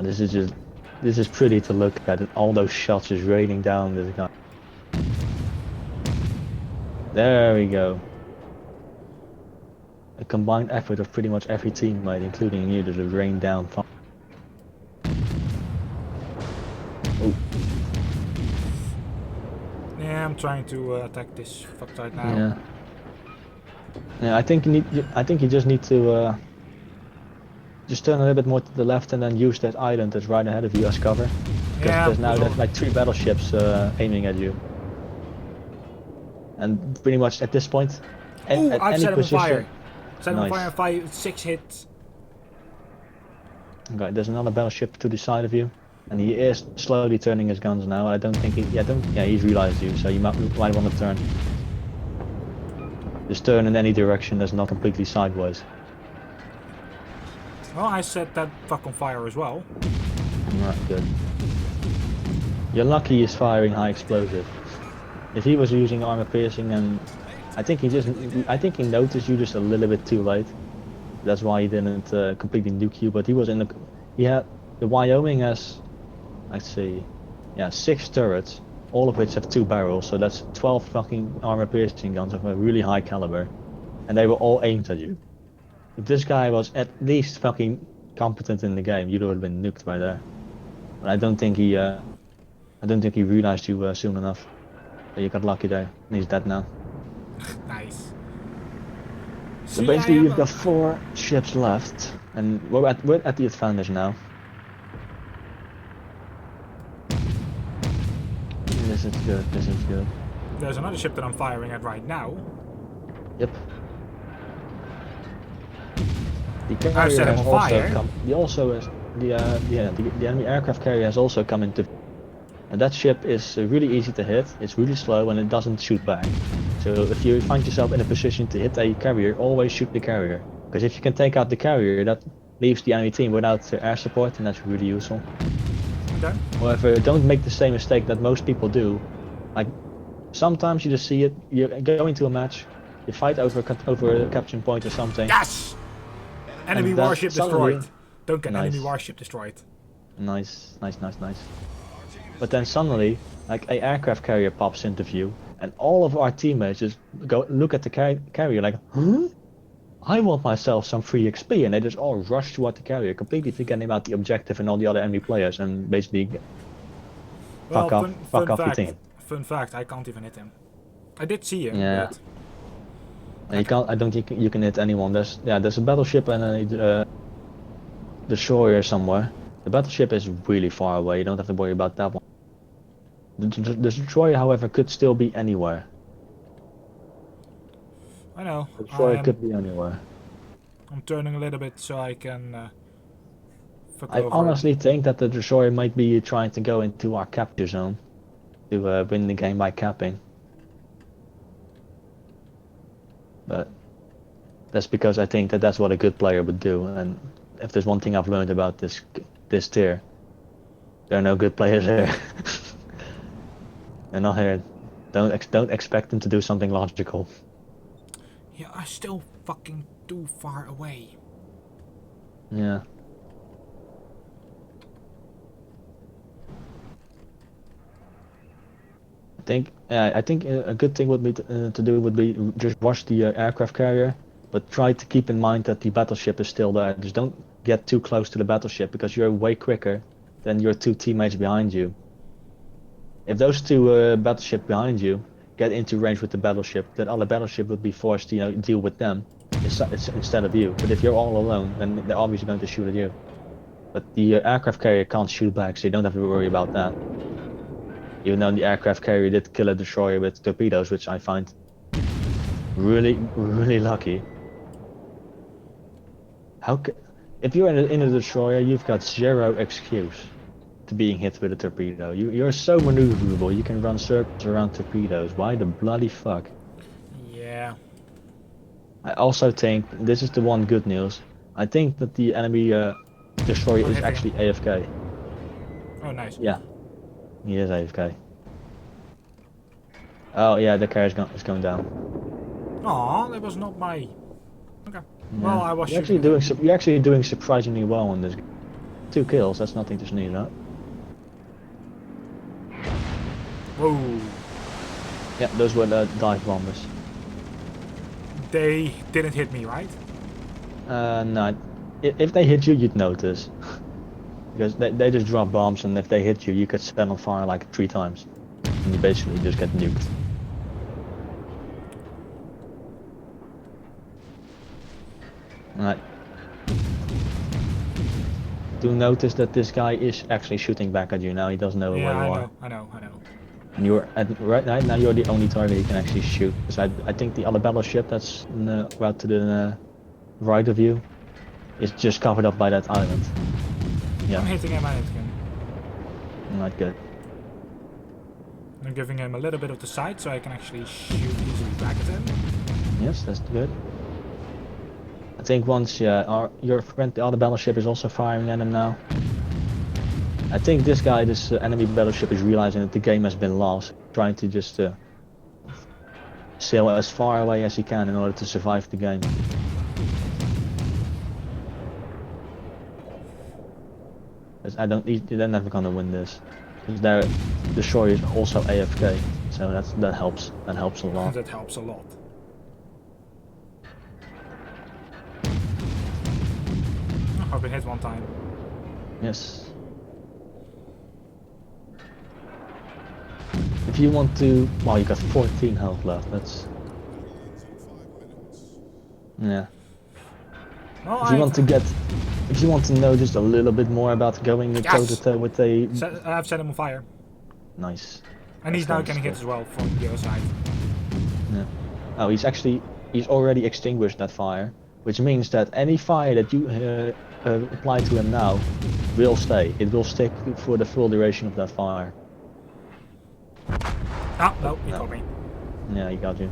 This is pretty to look at. All those shots just raining down this guy. There we go. A combined effort of pretty much every teammate, including you, to just rain down fire. Oh. Yeah, I'm trying to attack this fuck right now. Yeah. Yeah, I think you just need to just turn a little bit more to the left and then use that island that's right ahead of you as cover. Because Yeah, there's now like 3 battleships aiming at you. And pretty much at this point, Oh, at I've any set him on position. fire. Set him on Nice. fire, 6 hits. Okay, there's another battleship to the side of you, and he is slowly turning his guns now. I don't think he's realized you, so you might want to turn. Just turn in any direction that's not completely sideways. Well, I set that fuck on fire as well. Right, good. You're lucky he's firing high explosive. If he was using armor piercing, and I think he noticed you just a little bit too late. That's why he didn't completely nuke you. But the Wyoming has, let's see, yeah, 6 turrets, all of which have 2 barrels. So that's 12 fucking armor piercing guns of a really high caliber, and they were all aimed at you. If this guy was at least fucking competent in the game, you'd have been nuked by there. But I don't think he realized you soon enough. So you got lucky there, and he's dead now. Nice. So basically, you've got 4 ships left, and we're at the advantage now. This is good. This is good. There's another ship that I'm firing at right now. Yep. The I've carrier set him has on also fire. come. The enemy aircraft carrier has also come into. And that ship is really easy to hit. It's really slow and it doesn't shoot back. So if you find yourself in a position to hit a carrier, always shoot the carrier. Because if you can take out the carrier, that leaves the enemy team without air support, and that's really useful. Okay. However, don't make the same mistake that most people do. Like, sometimes you just see it, you go into a match, you fight over a capturing point or something. Yes! Enemy And then warship suddenly- destroyed. Duncan, Nice. enemy warship destroyed. Nice. But then suddenly, like, a aircraft carrier pops into view, and all of our teammates just go look at the carrier like, huh? I want myself some free XP, and they just all rush toward the carrier, completely forgetting about the objective and all the other enemy players, and basically Well, fuck off your team. Fun fact, I can't even hit him. I did see him, Yeah. but... And you can't. I don't think you can hit anyone. There's a battleship and a destroyer somewhere. The battleship is really far away. You don't have to worry about that one. The destroyer, however, could still be anywhere. I know. The destroyer could be anywhere. I'm turning a little bit so I can fuck I over. honestly think that the destroyer might be trying to go into our capture zone to win the game by capping. But that's because I think that that's what a good player would do. And if there's one thing I've learned about this tier, there are no good players here. They're not here. Don't expect them to do something logical. Yeah, I'm still fucking too far away. Yeah. I think a good thing would be to do would be just watch the aircraft carrier, but try to keep in mind that the battleship is still there. Just don't get too close to the battleship because you're way quicker than your two teammates behind you. If those two battleship behind you get into range with the battleship, that other battleship would be forced to deal with them instead of you. But if you're all alone, then they're obviously going to shoot at you. But the aircraft carrier can't shoot back, so you don't have to worry about that. Even though the aircraft carrier did kill a destroyer with torpedoes, which I find really, really lucky. If you're in a destroyer, you've got zero excuse to being hit with a torpedo. You're so maneuverable. You can run circles around torpedoes. Why the bloody fuck? Yeah. I also think this is the one good news. I think that the enemy destroyer is actually AFK. Oh, nice. Yeah, he is AFK. Oh yeah, the carrier is going down. Aw, that was not my... Okay. Yeah. Well, I was You're actually doing surprisingly well in this. 2 kills. That's nothing to sneeze at. Whoa. Yeah, those were the dive bombers. They didn't hit me, right? No. If they hit you, you'd notice. Because they just drop bombs, and if they hit you, you could set on fire like 3 times. And you basically just get nuked. Alright. Do notice that this guy is actually shooting back at you now. He doesn't know where you are. I know. And right now you're the only target he can actually shoot. Because I think the other battleship that's right to the right of you is just covered up by that island. Yeah. I'm hitting him, Not good. I'm giving him a little bit of the side so I can actually shoot easily back at him. Yes, that's good. I think once your friend, the other battleship, is also firing at him now. I think this enemy battleship is realizing that the game has been lost, trying to just sail as far away as he can in order to survive the game. They're never gonna win this. Because their destroyer is also AFK, so that helps. That helps a lot. That helps a lot. Oh, I've been hit one time. Yes. If you want to, well, you got 14 health left. That's yeah. Well, If you want to know just a little bit more about going toe to toe with a, I've set him on fire. nice. And he's now getting hit as well from the other side. Yeah. Oh, he's already extinguished that fire, which means that any fire that you apply to him now will stay. It will stick for the full duration of that fire. Ah, no, he got me. Yeah, he got you.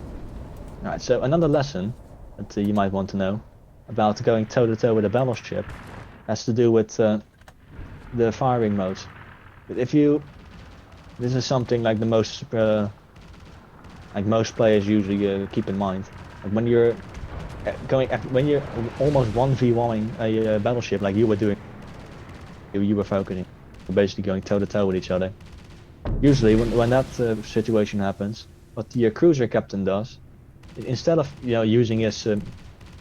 Alright, so another lesson that you might want to know about going toe to toe with a battleship has to do with the firing modes. But this is something like most players usually keep in mind. Like when you're almost 1v1ing a battleship like you were doing, you were focusing, you're basically going toe to toe with each other. Usually when that situation happens, what the cruiser captain does, instead of using his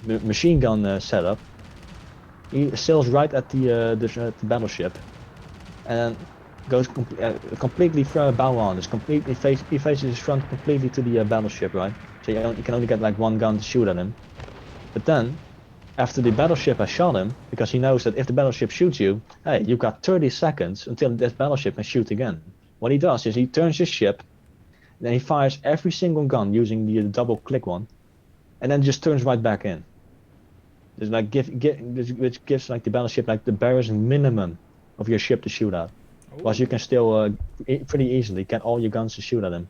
machine gun setup, he sails right at the battleship and goes completely bow on. He faces his front completely to the battleship, right? So you can only get like one gun to shoot at him. But then, after the battleship has shot him, because he knows that if the battleship shoots you, hey, you've got 30 seconds until this battleship can shoot again. What he does is he turns his ship, then he fires every single gun using the double click one, and then just turns right back in. It's like which gives like the battleship like the barest minimum of your ship to shoot at. Whilst you can still pretty easily get all your guns to shoot at him.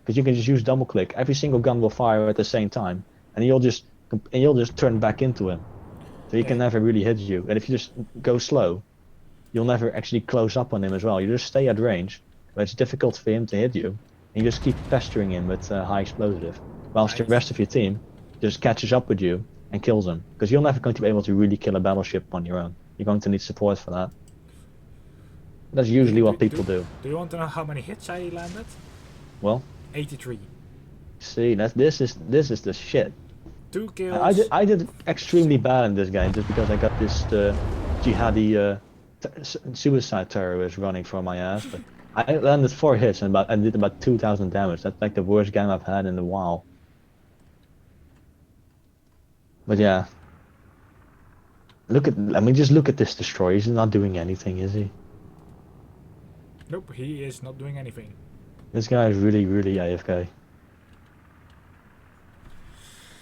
Because you can just use double click. Every single gun will fire at the same time. and you'll just turn back into him, so he can Yeah. never really hit you. And if you just go slow, you'll never actually close up on him as well. You just stay at range, but it's difficult for him to hit you, and you just keep pestering him with high explosive, whilst the Nice. rest of your team just catches up with you and kills him. Because you're never going to be able to really kill a battleship on your own. You're going to need support for that. That's usually what people do. Do you want to know how many hits I landed? Well, 83. see, this is the shit. 2 I kills. I did extremely bad in this game just because I got this jihadi suicide terrorist running for my ass. But I landed 4 hits and I did about 2,000 damage. That's like the worst game I've had in a while. But yeah, just look at this destroyer. He's not doing anything, is he? Nope, he is not doing anything. This guy is really, really AFK.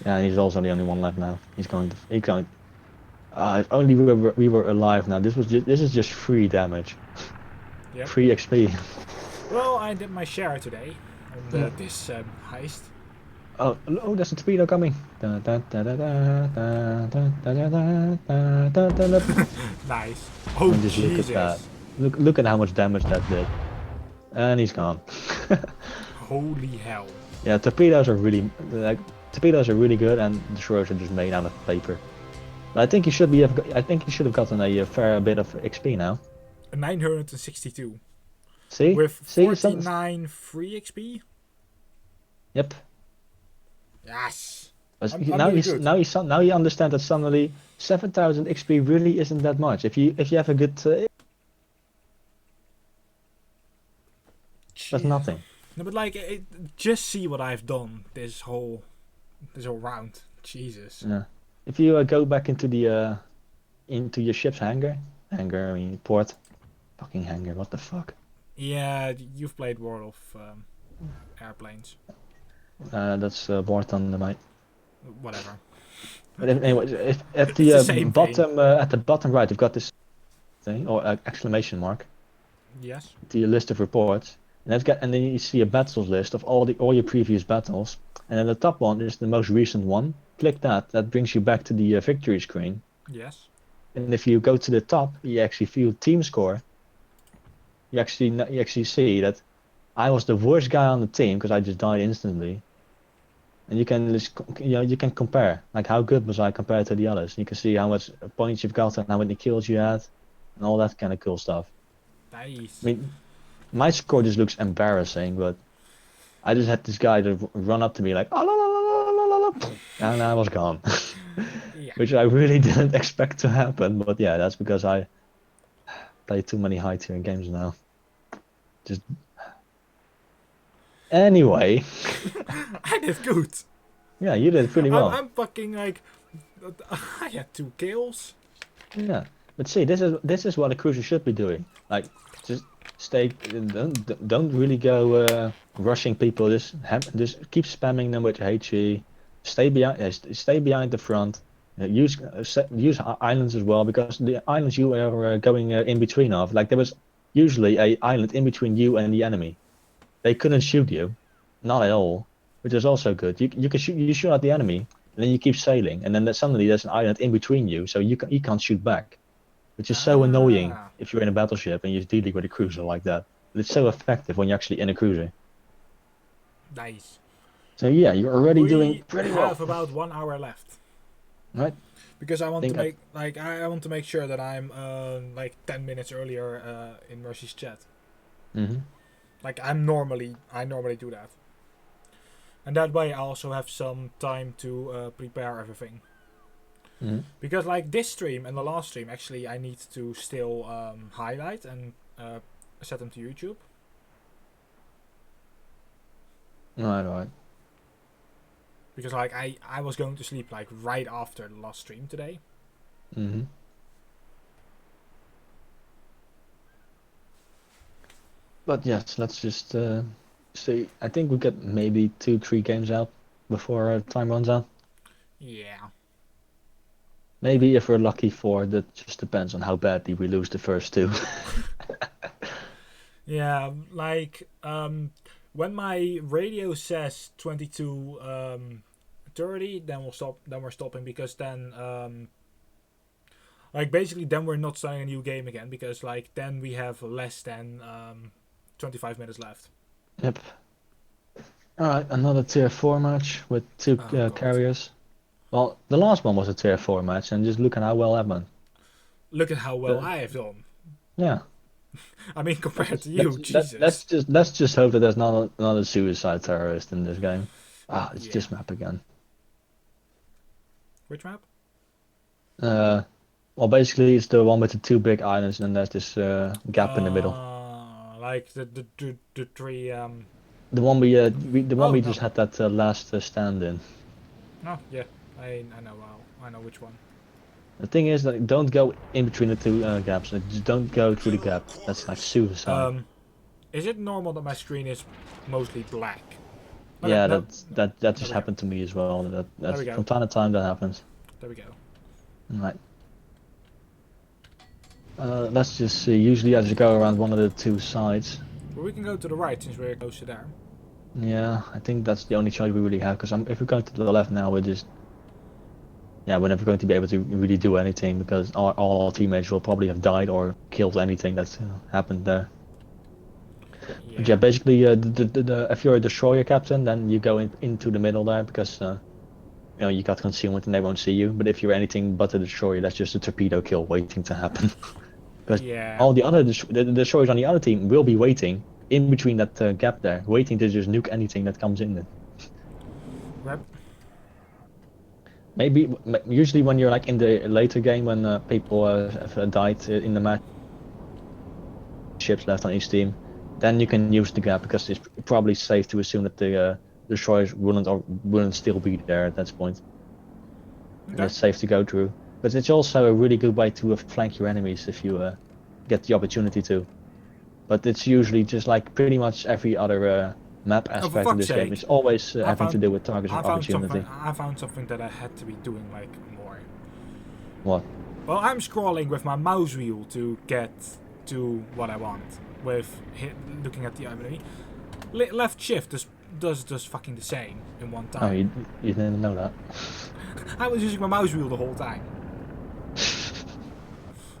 Yeah, and he's also the only one left now. He's going. If only we were alive now. This is just free damage, Yep. free XP. Well, I did my share today on this heist. Oh, there's a torpedo coming. Nice. Oh, Just look at that. Jesus. Look at how much damage that did. And he's gone. Holy hell. Yeah, torpedoes are really good, and destroyers are just made out of paper. But I think you should be. I think you should have gotten a fair bit of XP now. 962. See? With See? 49 free XP? Yep. Yes. But I'm now doing you good. now you understand that suddenly 7,000 XP really isn't that much. If you have a good, that's Jeez. nothing. No, but like, just see what I've done this whole round. Jesus. Yeah. If you go back into the into your ship's hangar, I mean port, fucking hangar. What the fuck? Yeah, you've played World of Airplanes. That's port on the mic. Whatever. But anyway, if at It's the the same bottom at the bottom right, you've got this thing or exclamation mark. Yes. The list of reports, and then you see a battles list of all your previous battles, and then the top one is the most recent one. Click that. That brings you back to the victory screen. Yes. And if you go to the top, you actually view team score. You actually see that I was the worst guy on the team because I just died instantly. And you can just, you can compare, like how good was I compared to the others. You can see how much points you've got and how many kills you had, and all that kind of cool stuff. Nice. I mean, my score just looks embarrassing, but I just had this guy to run up to me like, oh, la, la, la, la, la, la, la, and I was gone. Yeah. Which I really didn't expect to happen, but yeah, that's because I play too many high tier games now. Just anyway, I did good. yeah, you did pretty well. I'm fucking like, I had 2 kills. Yeah, but see, this is what a cruiser should be doing. Like, just don't really go rushing people. Just keep spamming them with HE. Stay behind the front. Use islands as well, because the islands you are going in between of, like there was usually a island in between you and the enemy. They couldn't shoot you, not at all, which is also good. You can shoot at the enemy, and then you keep sailing, and then suddenly there's an island in between you, so you can't shoot back, which is so annoying if you're in a battleship and you're dealing with a cruiser like that. But it's so effective when you're actually in a cruiser. Nice. So yeah, you're already We doing pretty well. have about 1 hour left. Right? Because I want Think to make I want to make sure that I'm like 10 minutes earlier in Mercy's chat. Mm-hmm. Like I normally do that. And that way I also have some time to prepare everything. Mm-hmm. Because like this stream and the last stream, actually I need to still highlight and set them to YouTube. Right. Because like I was going to sleep like right after the last stream today. Mm-hmm. But yes, let's just see. I think we get maybe 2-3 games out before our time runs out. Yeah. Maybe if we're lucky 4, that just depends on how badly we lose the first 2. Yeah, like when my radio says 22 30, then we'll stop. Then we're stopping because then like basically then we're not starting a new game again because like then we have less than 25 minutes left. Yep. Alright, another tier 4 match with two Oh, God. carriers. Well, the last one was a tier 4 match, and just look at how well that went. Look at how well Uh, I have done. Yeah. I mean, compared to you, Jesus. Let's just hope that there's not another suicide terrorist in this game. Ah, it's Yeah. this map again. Which map? Well, basically it's the one with the two big islands, and there's this gap in the middle. Like the three. The one we no. just had that last stand in. Oh yeah, I know. I know which one. The thing is that don't go in between the two gaps. Like, just don't go through the gap. That's like suicide. Is it normal that my screen is mostly black? Okay, Yeah, no, that we just go. happened to me as well. That's we go. from time to time that happens. There we go. Right. Let's just see. Usually I just go around one of the two sides. But we can go to the right since we're closer there. Yeah, I think that's the only choice we really have. Because if we're going to the left now, we're never going to be able to really do anything because all our teammates will probably have died or killed anything that's happened there. Yeah. But yeah, basically, if you're a destroyer captain, then you go into the middle there because you got concealment and they won't see you. But if you're anything but a destroyer, that's just a torpedo kill waiting to happen. Because Yeah. all the other the destroyers on the other team will be waiting in between that gap there, waiting to just nuke anything that comes in. Rep. Usually when you're like in the later game when people have died in the match, ships left on each team, then you can use the gap because it's probably safe to assume that the destroyers wouldn't still be there at that point. And Okay. it's safe to go through. But it's also a really good way to flank your enemies if you get the opportunity to. But it's usually just like pretty much every other map aspect of fuck's this game. sake. It's always having to do with targets of opportunity. I found something that I had to be doing like more. What? Well, I'm scrolling with my mouse wheel to get to what I want with looking at the enemy. Left shift does fucking the same in one time. Oh, you didn't know that? I was using my mouse wheel the whole time.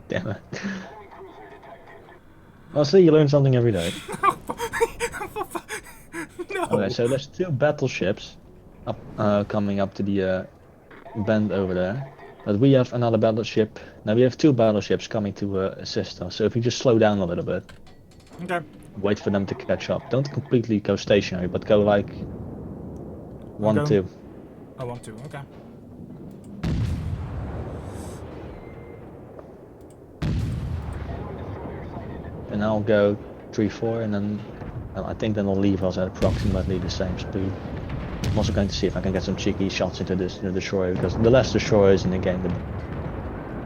Damn it. Well, see, you learn something every day. No. Okay, so there's two battleships coming up to the bend over there. But we have another battleship. Now we have two battleships coming to assist us. So if you just slow down a little bit, Okay. wait for them to catch up. Don't completely go stationary, but go like one, going- two. I want to. Okay. And I'll go 3, 4, and then I think then they'll leave us at approximately the same speed. I'm also going to see if I can get some cheeky shots into this destroyer because the less destroyers in the game, the...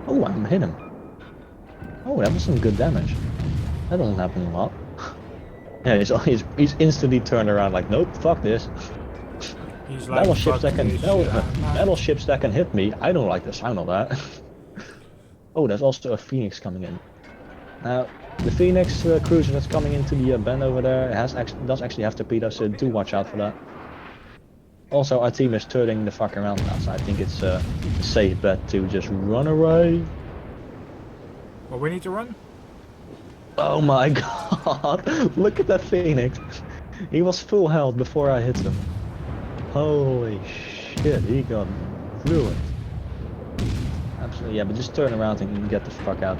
Oh, I hit him. Oh, that was some good damage. That doesn't happen a lot. Yeah, he's instantly turned around like, nope, fuck this. He's like Battleships that fucking can this shit out, man. battleships that can hit me. I don't like the sound of that. Oh, there's also a Phoenix coming in. Now, the Phoenix cruiser that's coming into the bend over there does actually have torpedoes, so do watch out for that. Also, our team is turning the fuck around now, so I think it's a safe bet to just run away. Well, we need to run. Oh my god! Look at that Phoenix. He was full health before I hit him. Holy shit, he got ruined. Absolutely, yeah, but just turn around and get the fuck out.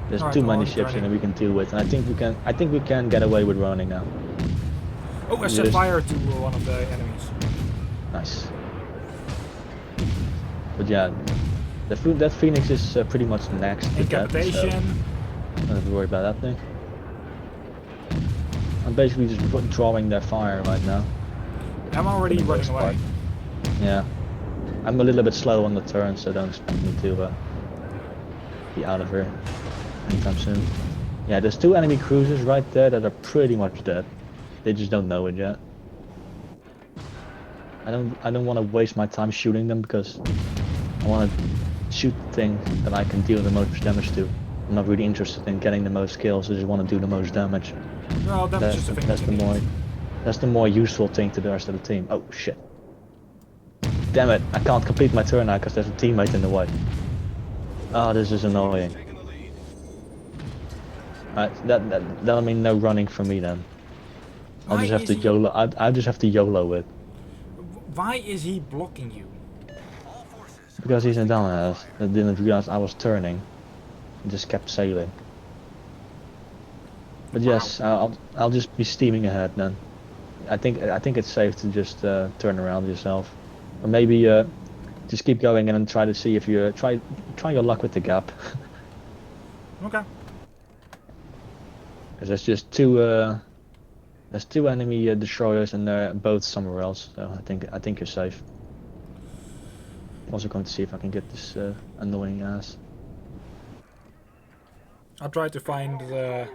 There's Alright, too I'm many already ships in turning. that we can deal with, and I think we can get away with running now. Oh, I set Yes. fire to one of the enemies. Nice. But yeah, that Phoenix is pretty much next to that, so Incapitation. don't have to worry about that thing. I'm basically just drawing their fire right now. I'm already For the running most away. part. Yeah. I'm a little bit slow on the turn, so don't expect me to be out of here anytime soon. Yeah, there's two enemy cruisers right there that are pretty much dead. They just don't know it yet. I don't want to waste my time shooting them because I want to shoot the thing that I can deal the most damage to. I'm not really interested in getting the most kills. I just want to do the most damage. Well, that's just a thing. That's the more useful thing to the rest of the team. Oh shit. Damn it, I can't complete my turn now because there's a teammate in the way. Oh, this is annoying. Taking the lead. That'll mean no running for me then. I'll Why just have is to he- YOLO. I just have to YOLO it. Why is he blocking you? All forces. Because he's a dumbass that didn't realize I was turning. He just kept sailing. But yes, I'll just be steaming ahead then. I think it's safe to just turn around yourself, or maybe just keep going and then try to see if you try your luck with the gap. Okay. Because there's just two enemy destroyers and they're both somewhere else. So I think you're safe. Also going to see if I can get this annoying ass. I'll try to find the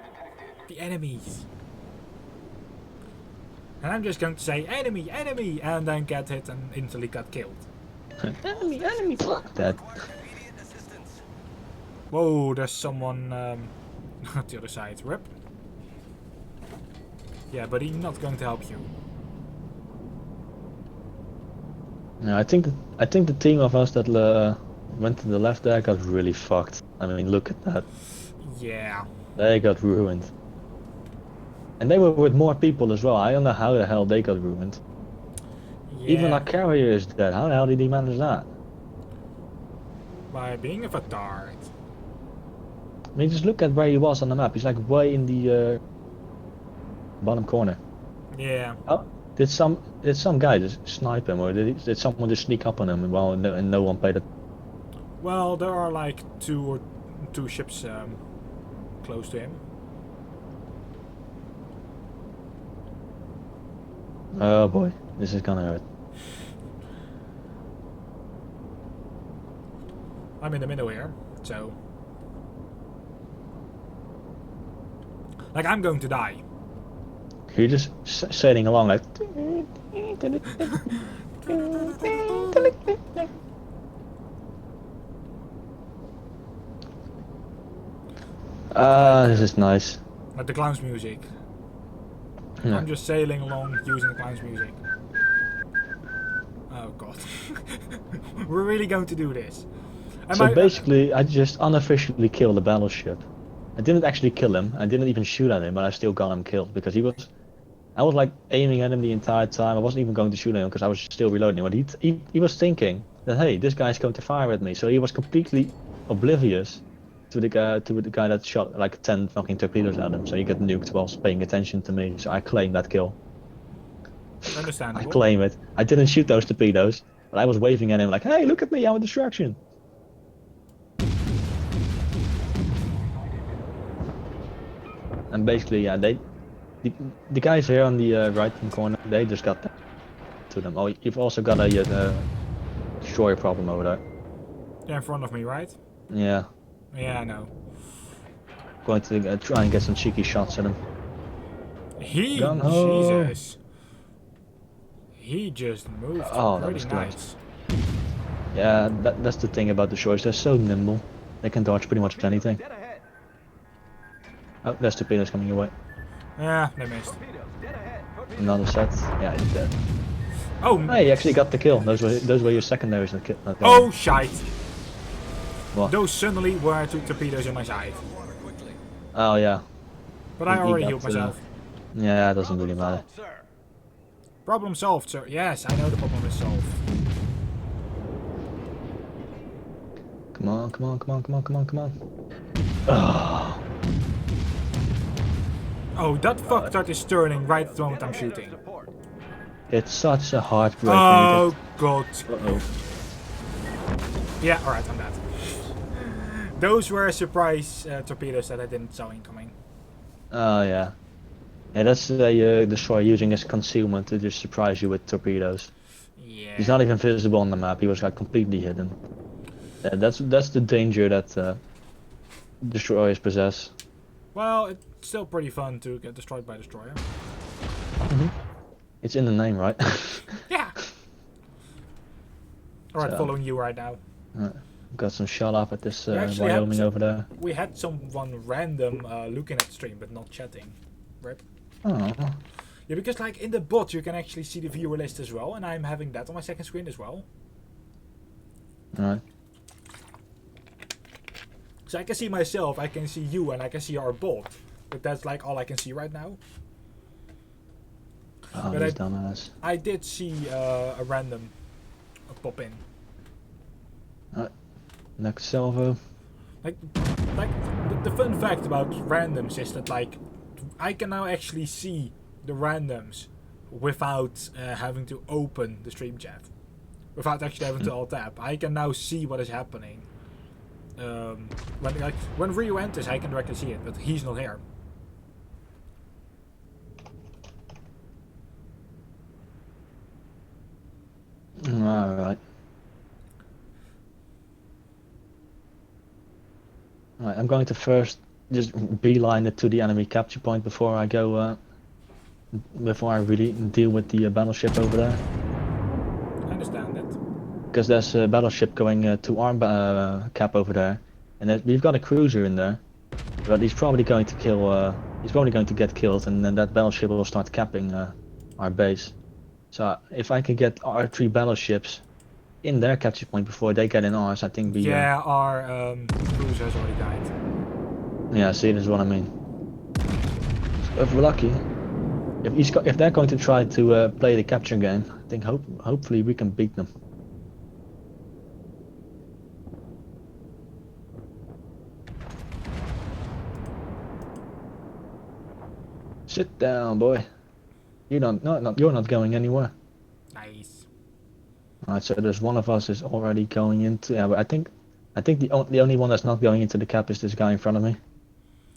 enemies. And I'm just going to say enemy, enemy, and then get hit and instantly got killed. enemy, fuck that. Immediate assistance. Whoa, there's someone at the other side. Rip. Yeah, but he's not going to help you. No, I think the team of us that went to the left there got really fucked. I mean, look at that. Yeah. They got ruined. And they were with more people as well. I don't know how the hell they got ruined. Yeah. Even our carrier is dead. How the hell did he manage that? By being a fatard. I mean, just look at where he was on the map. He's like way in the bottom corner. Yeah. Oh, did some guy just snipe him, or did someone just sneak up on him while no one paid it? Well, there are like two ships close to him. Oh boy, this is gonna hurt. I'm in the middle here, so like I'm going to die. You're just sailing along like. This is nice. Like the clown's music. Yeah. I'm just sailing along using the clown's music. Oh god. We're really going to do this. So basically, I just unofficially killed the battleship. I didn't actually kill him. I didn't even shoot at him, but I still got him killed because I was like aiming at him the entire time. I wasn't even going to shoot at him because I was still reloading. But he was thinking that hey, this guy's going to fire at me. So he was completely oblivious to the guy that shot like 10 fucking torpedoes at him. So he got nuked whilst paying attention to me. So I claim that kill. I Understandable. claim it. I didn't shoot those torpedoes, but I was waving at him like, hey, look at me, I'm a distraction. And basically, yeah, the guys here on the right hand corner, they just got that to them. Oh, you've also got a destroyer problem over there. They're in front of me, right? Yeah, Yeah, I know. going to try and get some cheeky shots at him. Gung-ho. Jesus. He just moved Oh, that pretty was close. nice. Yeah, that's the thing about the shores. They're so nimble. They can dodge pretty much anything. Dead ahead. Oh, there's torpedoes coming your way. Yeah, they missed. Torpedoes. Dead ahead. Torpedoes. Another set. Yeah, he's dead. Oh, Hey, you actually got the kill. Those were your secondaries that killed. oh shite. What? Those suddenly were two torpedoes in my side. Water quickly. Oh yeah. But I He already got, healed myself. Yeah, it doesn't really matter. Sir. Problem solved, sir. Yes, I know the problem is solved. Come on, come on, come on, come on, come on, come on. Oh, Oh, that fucktard is turning right at the moment I'm shooting. Support. it's such a heartbreak. Oh god. Uh-oh. Yeah, alright, I'm dead. Those were surprise torpedoes that I didn't saw incoming. Oh yeah. Yeah, that's the destroyer using his concealment to just surprise you with torpedoes. Yeah. He's not even visible on the map. He was like completely hidden. Yeah, that's the danger that destroyers possess. Well, it's still pretty fun to get destroyed by destroyer. It's in the name, right? Yeah. Alright, So- following you right now. Got some shot off at this We actually had Wyoming some- over there. We had someone random looking at the stream but not chatting. Rip. Oh. Yeah, because like in the bot you can actually see the viewer list as well, and I'm having that on my second screen as well. Alright. So I can see myself, I can see you, and I can see our boat. But that's like all I can see right now. Oh, But these dumbass. I did see a random pop in. Next salvo. Like the fun fact about randoms is that like I can now actually see the randoms without having to open the stream chat, without actually having to alt tab. I can now see what is happening. When Rio enters, I can directly see it, but he's not here. Alright. Alright, I'm going to first just beeline it to the enemy capture point before I go, before I really deal with the battleship over there. I understand that. Because there's a battleship going to our cap over there, and we've got a cruiser in there, but he's probably going to kill. He's probably going to get killed, and then that battleship will start capping our base. So if I can get our 3 battleships in their capture point before they get in ours, I think we. Yeah, our cruiser has already died. Yeah, see, that's what I mean. So if we're lucky, if they're going to try to play the capture game, I think hopefully we can beat them. Sit down, boy. You're not going anywhere. Nice. Alright, so there's one of us is already going into. Yeah, but I think the only one that's not going into the cap is this guy in front of me.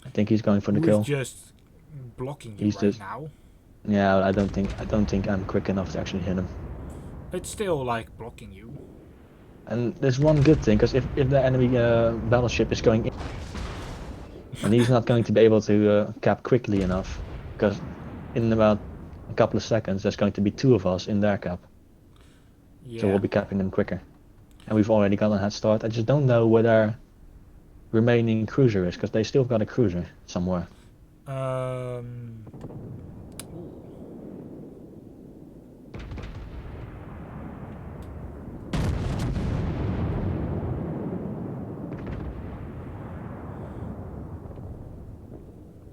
I think he's going for the Who's kill. just blocking you He's right just- now? Yeah, I don't think I'm quick enough to actually hit him. It's still like blocking you. And there's one good thing, because if the enemy battleship is going in, and he's not going to be able to cap quickly enough, because in about a couple of seconds there's going to be 2 of us in their cap. Yeah. So we'll be capping them quicker. And we've already got a head start. I just don't know where their remaining cruiser is, because they still got a cruiser somewhere.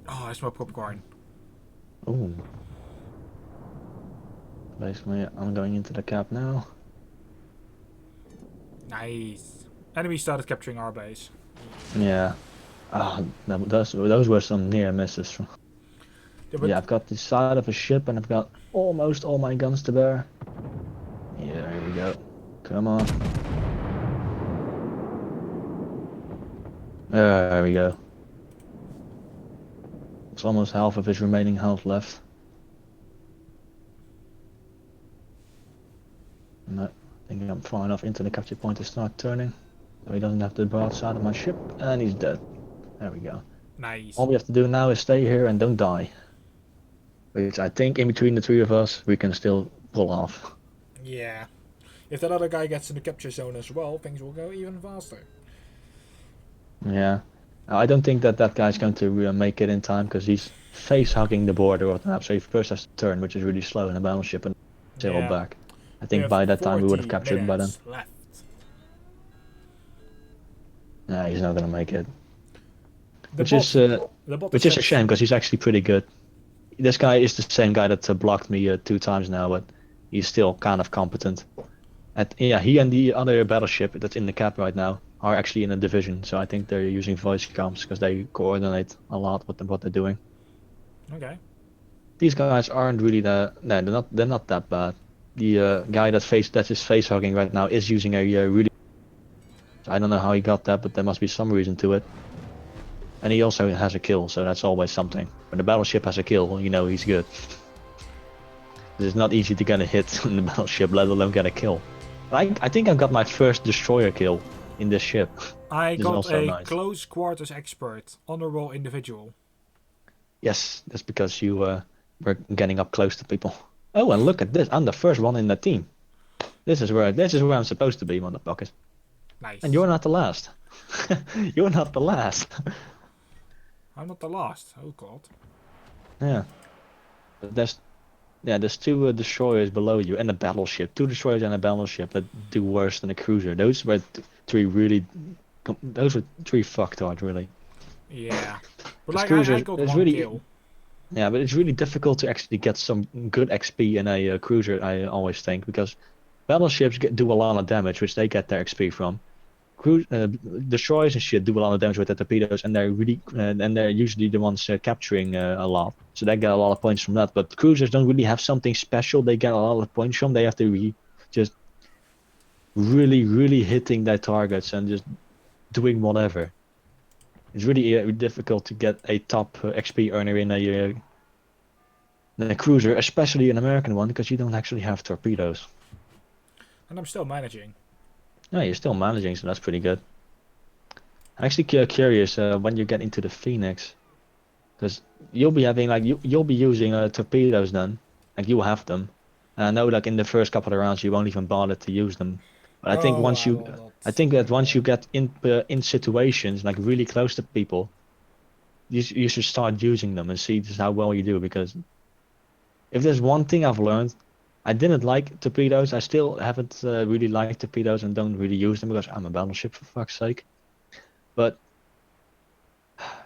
Oh, I smell popcorn. Ooh. Basically, I'm going into the cap now. Nice. Enemy started capturing our base. Yeah. Ah, those were some near misses. Yeah, but Yeah, I've got the side of a ship and I've got almost all my guns to bear. Yeah, here we go. Come on. There we go. It's almost half of his remaining health left. No, I think I'm far enough into the capture point to start turning. So he doesn't have the broadside of my ship, and he's dead. There we go. nice. All we have to do now is stay here and don't die. Which I think in between the 3 of us, we can still pull off. Yeah. If that other guy gets in the capture zone as well, things will go even faster. Yeah. I don't think that guy's going to make it in time, because he's face-hugging the border or whatnot, so he first has to turn, which is really slow in a battleship, and sail Yeah. back. I We think have by that time we would have 40 captured him by then. minutes left. Nah, he's not gonna make it. The Which bot- is the bot which is a says- shame, because he's actually pretty good. This guy is the same guy that blocked me 2 times now, but he's still kind of competent. Yeah, he and the other battleship that's in the cap right now are actually in a division, so I think they're using voice comms because they coordinate a lot what they're doing. Okay. These guys aren't really they're not that bad. The guy that's is face hugging right now is using a really. I don't know how he got that, but there must be some reason to it. And he also has a kill, so that's always something. When the battleship has a kill, you know he's good. It's not easy to get a hit in the battleship, let alone get a kill. I think I got my first destroyer kill in this ship. I This is got also a nice. close quarters expert, honorable individual. Yes, that's because you were getting up close to people. Oh, and look at this! I'm the first one in the team. This is where I'm supposed to be, motherfuckers. Nice. And you're not the last. You're not the last. I'm not the last. Oh god. Yeah. But Yeah, there's two destroyers below you and a battleship. Two destroyers and a battleship that do worse than a cruiser. Those were three really. Those were three fucked hard, really. Yeah. But Because like, I cruisers, got it's one really. kill. Yeah, but it's really difficult to actually get some good XP in a cruiser, I always think, because battleships do a lot of damage, which they get their XP from. Destroyers and shit do a lot of damage with the torpedoes, and they're usually the ones capturing a lot, so they get a lot of points from that. But cruisers don't really have something special. They get a lot of points from. They have to be just really, really hitting their targets and just doing whatever. It's really difficult to get a top XP earner in a cruiser, especially an American one, because you don't actually have torpedoes. And I'm still managing. No, you're still managing, so that's pretty good. I'm actually curious when you get into the Phoenix, because you'll be having like you'll be using torpedoes then, like you'll have them. And I know like in the first couple of rounds you won't even bother to use them, but I think Oh, once I you, will not I think that once you bother. get in situations like really close to people, you should start using them and see just how well you do. Because if there's one thing I've learned, I didn't like torpedoes. I still haven't really liked torpedoes and don't really use them because I'm a battleship for fuck's sake. But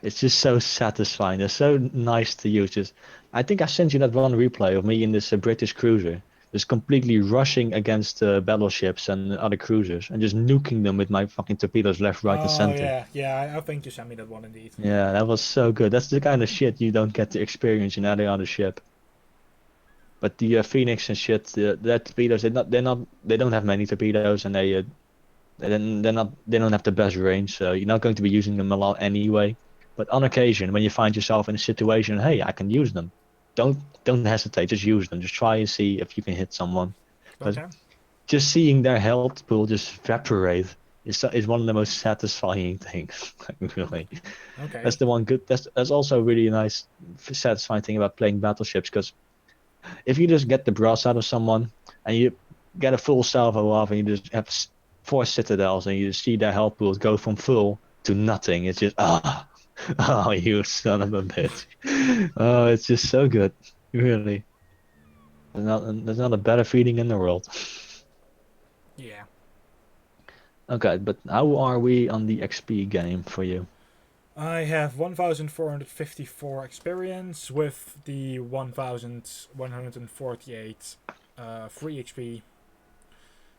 it's just so satisfying. They're so nice to use. Just, I think I sent you that one replay of me in this British cruiser, just completely rushing against battleships and other cruisers and just nuking them with my fucking torpedoes left, right, and Oh, center. yeah. Yeah, I think you sent me that one indeed. Yeah, that was so good. That's the kind of shit you don't get to experience in any other ship. But the Phoenix and shit, their torpedoes, they don't have many torpedoes, and they don't have the best range, so you're not going to be using them a lot anyway. But on occasion, when you find yourself in a situation, hey, I can use them. Don't don't hesitate, just use them. Just try and see if you can hit someone, because Okay. just seeing their health pool just evaporate is one of the most satisfying things. Really, that's Okay. the one good. That's also a really nice, satisfying thing about playing battleships, because if you just get the brass out of someone and you get a full salvo off and you just have four citadels and you just see their health pools go from full to nothing, it's just oh, you son of a bitch. Oh, it's just so good, really. There's not a better feeling in the world. Yeah. Okay, but how are we on the XP game for you? I have 1,454 experience with the 1,148 free XP.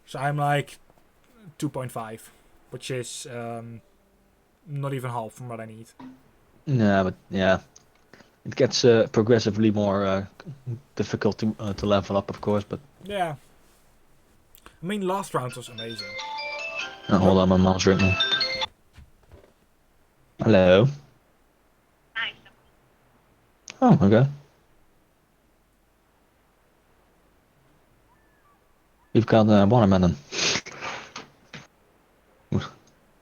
So I'm like 2.5, which is not even half from what I need. Yeah, but yeah, it gets progressively more difficult to level up, of course. But Yeah. I mean, last round was amazing. hold Oh, on, my mom's ringing. Hello. Oh, okay. We've got a watermelon.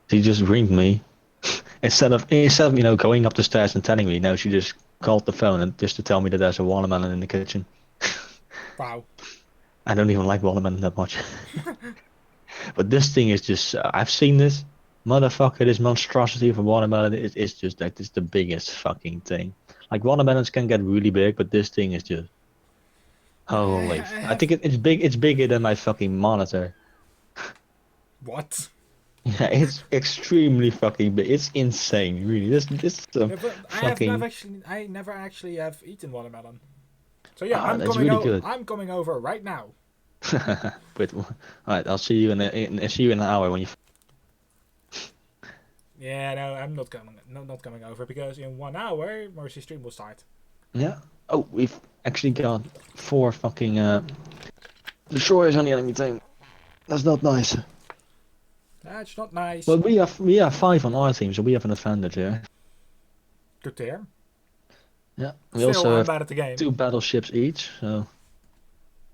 She just ringed me instead of going up the stairs and telling me. No, she just called the phone and just to tell me that there's a watermelon in the kitchen. wow. I don't even like watermelon that much. But this thing is just I've seen this motherfucker, this monstrosity of a watermelon. It's just like it's the biggest fucking thing. Like watermelons can get really big, but this thing is just I holy. I have. think it's big. It's bigger than my fucking monitor. What? Yeah, it's extremely fucking big. It's insane, really. This is a Yeah, but fucking. I never actually have eaten watermelon. So yeah, That's really good. I'm coming over right now. But all right, I'll see you see you in an hour when you. Yeah, no, I'm not coming. No, not coming over because in 1 hour Mercy stream will start. Yeah. Oh, we've actually got four fucking destroyers on the enemy team. That's not nice. That's not nice. But we have five on our team, so we have an advantage here. Good to hear. Yeah. We Still, also I'm have bad at the game. two battleships each. So,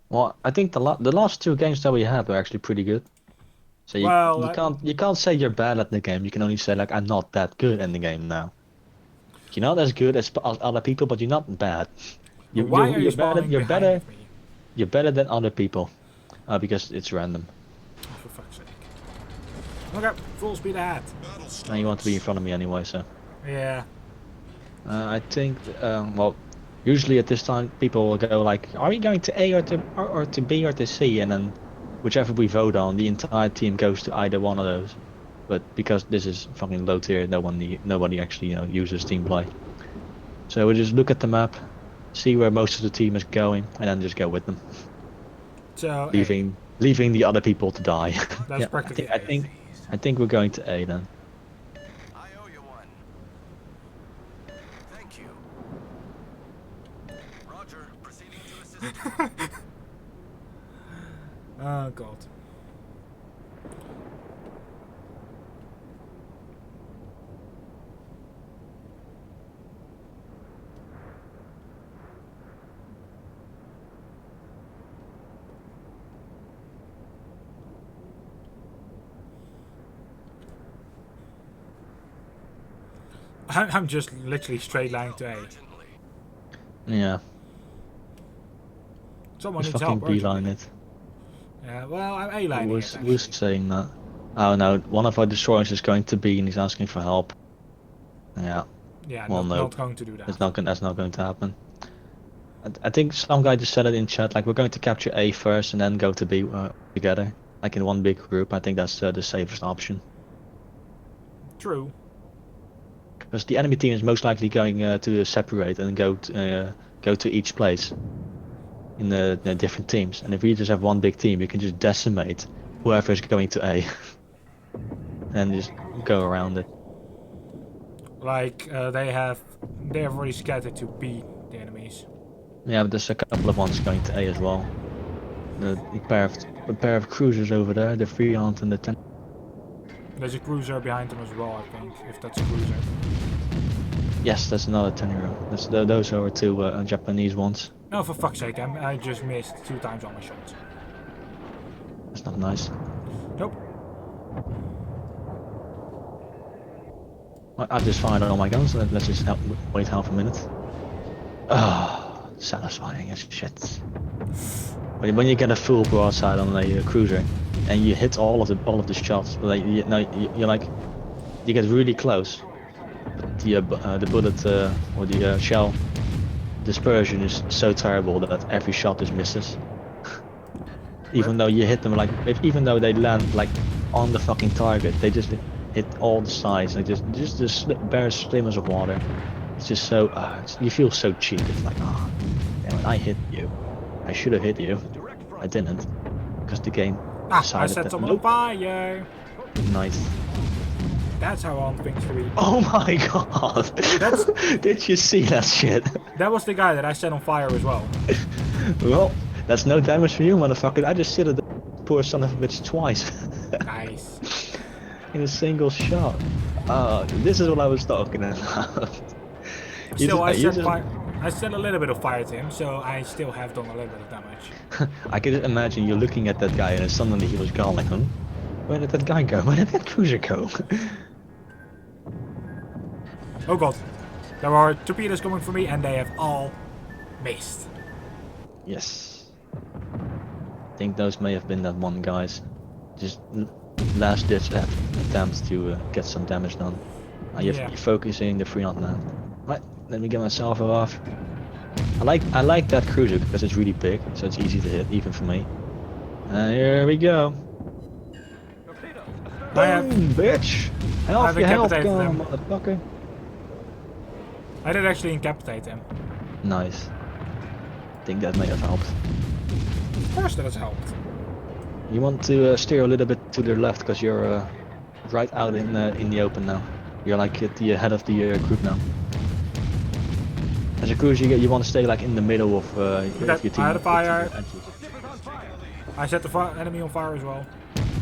well, I think the last two games that we had were actually pretty good. So Well, you can't say you're bad at the game. You can only say like I'm not that good in the game now. You're not as good as other people, but you're not bad. why are you spawning You're behind better of me? you're better than other people. Because it's random. Oh, for fuck's sake. Okay, full speed ahead. And you want to be in front of me anyway, so. Yeah. I think well, Usually at this time, people will go like, "Are we going to A or to B or to C?" And then whichever we vote on, the entire team goes to either one of those. But because this is fucking low tier, nobody actually uses team play. So we just look at the map, see where most of the team is going, and then just go with them, So leaving the other people to die. that's Yeah, practically I think we're going to A then. I owe you one. Thank you. Roger, proceeding to assist. Oh god. I'm just literally straight line to A. Urgently. Yeah, Someone just needs fucking help urgently. beeline it. Yeah, well, I'm A-lining Who's it actually. saying that? Oh no, one of our destroyers is going to B and he's asking for help. Yeah, Yeah, well, not going to do that. that's not going to happen. I think some guy just said it in chat, like we're going to capture A first and then go to B together, like in one big group. I think that's the safest option. True. Because the enemy team is most likely going to separate and go to each place in the different teams. And if we just have one big team, you can just decimate whoever is going to A and just go around it. Like they have already scattered to B, the enemies. Yeah, but there's a couple of ones going to A as well. The pair of cruisers over there, the Freon and the 10. There's a cruiser behind them as well, I think, if that's a cruiser. Yes, that's another 10-euro. Those are two Japanese ones. No, for fuck's sake, I just missed 2 times all my shots. That's not nice. Nope. I've just fired all my guns. Let's just wait half a minute. Ah, satisfying as shit. When you get a full broadside on a cruiser and you hit all of the shots, like you're like, you get really close. But the bullet or the shell dispersion is so terrible that every shot just misses. Even though you hit them even though they land like on the fucking target, they just hit all the sides, like just the bare slimmers of water. It's just so you feel so cheap. It's like, oh, damn it, I hit you. I should have hit you. I didn't, because the game I decided set that. someone on fire! Nice. That's how I want things to be. Oh my god! Did you see that shit? That was the guy that I set on fire as well. Well, that's no damage for you, motherfucker. I just hit the poor son of a bitch twice. Nice. In a single shot. This is what I was talking about. Still, I set a little bit of fire to him, so I still have done a little bit of damage. I could imagine you looking at that guy and suddenly he was gone, like, huh? Where did that guy go? Where did that cruiser go? Oh god. There are torpedoes coming for me and they have all missed. Yes. I think those may have been that one guy's just last ditch attempt to get some damage done. You're focusing the Freon now. Right, let me get myself off. I like that cruiser because it's really big, so it's easy to hit, even for me. Here we go. Boom, bitch! Help your health gone, motherfucker. I did actually incapacitate him. Nice. I think that may have helped. Of course that has helped. You want to steer a little bit to the left because you're right out in the open now. You're like at the head of the group now. As a cruiser, you want to stay like in the middle of your team. I had a fire. I set the enemy on fire as well.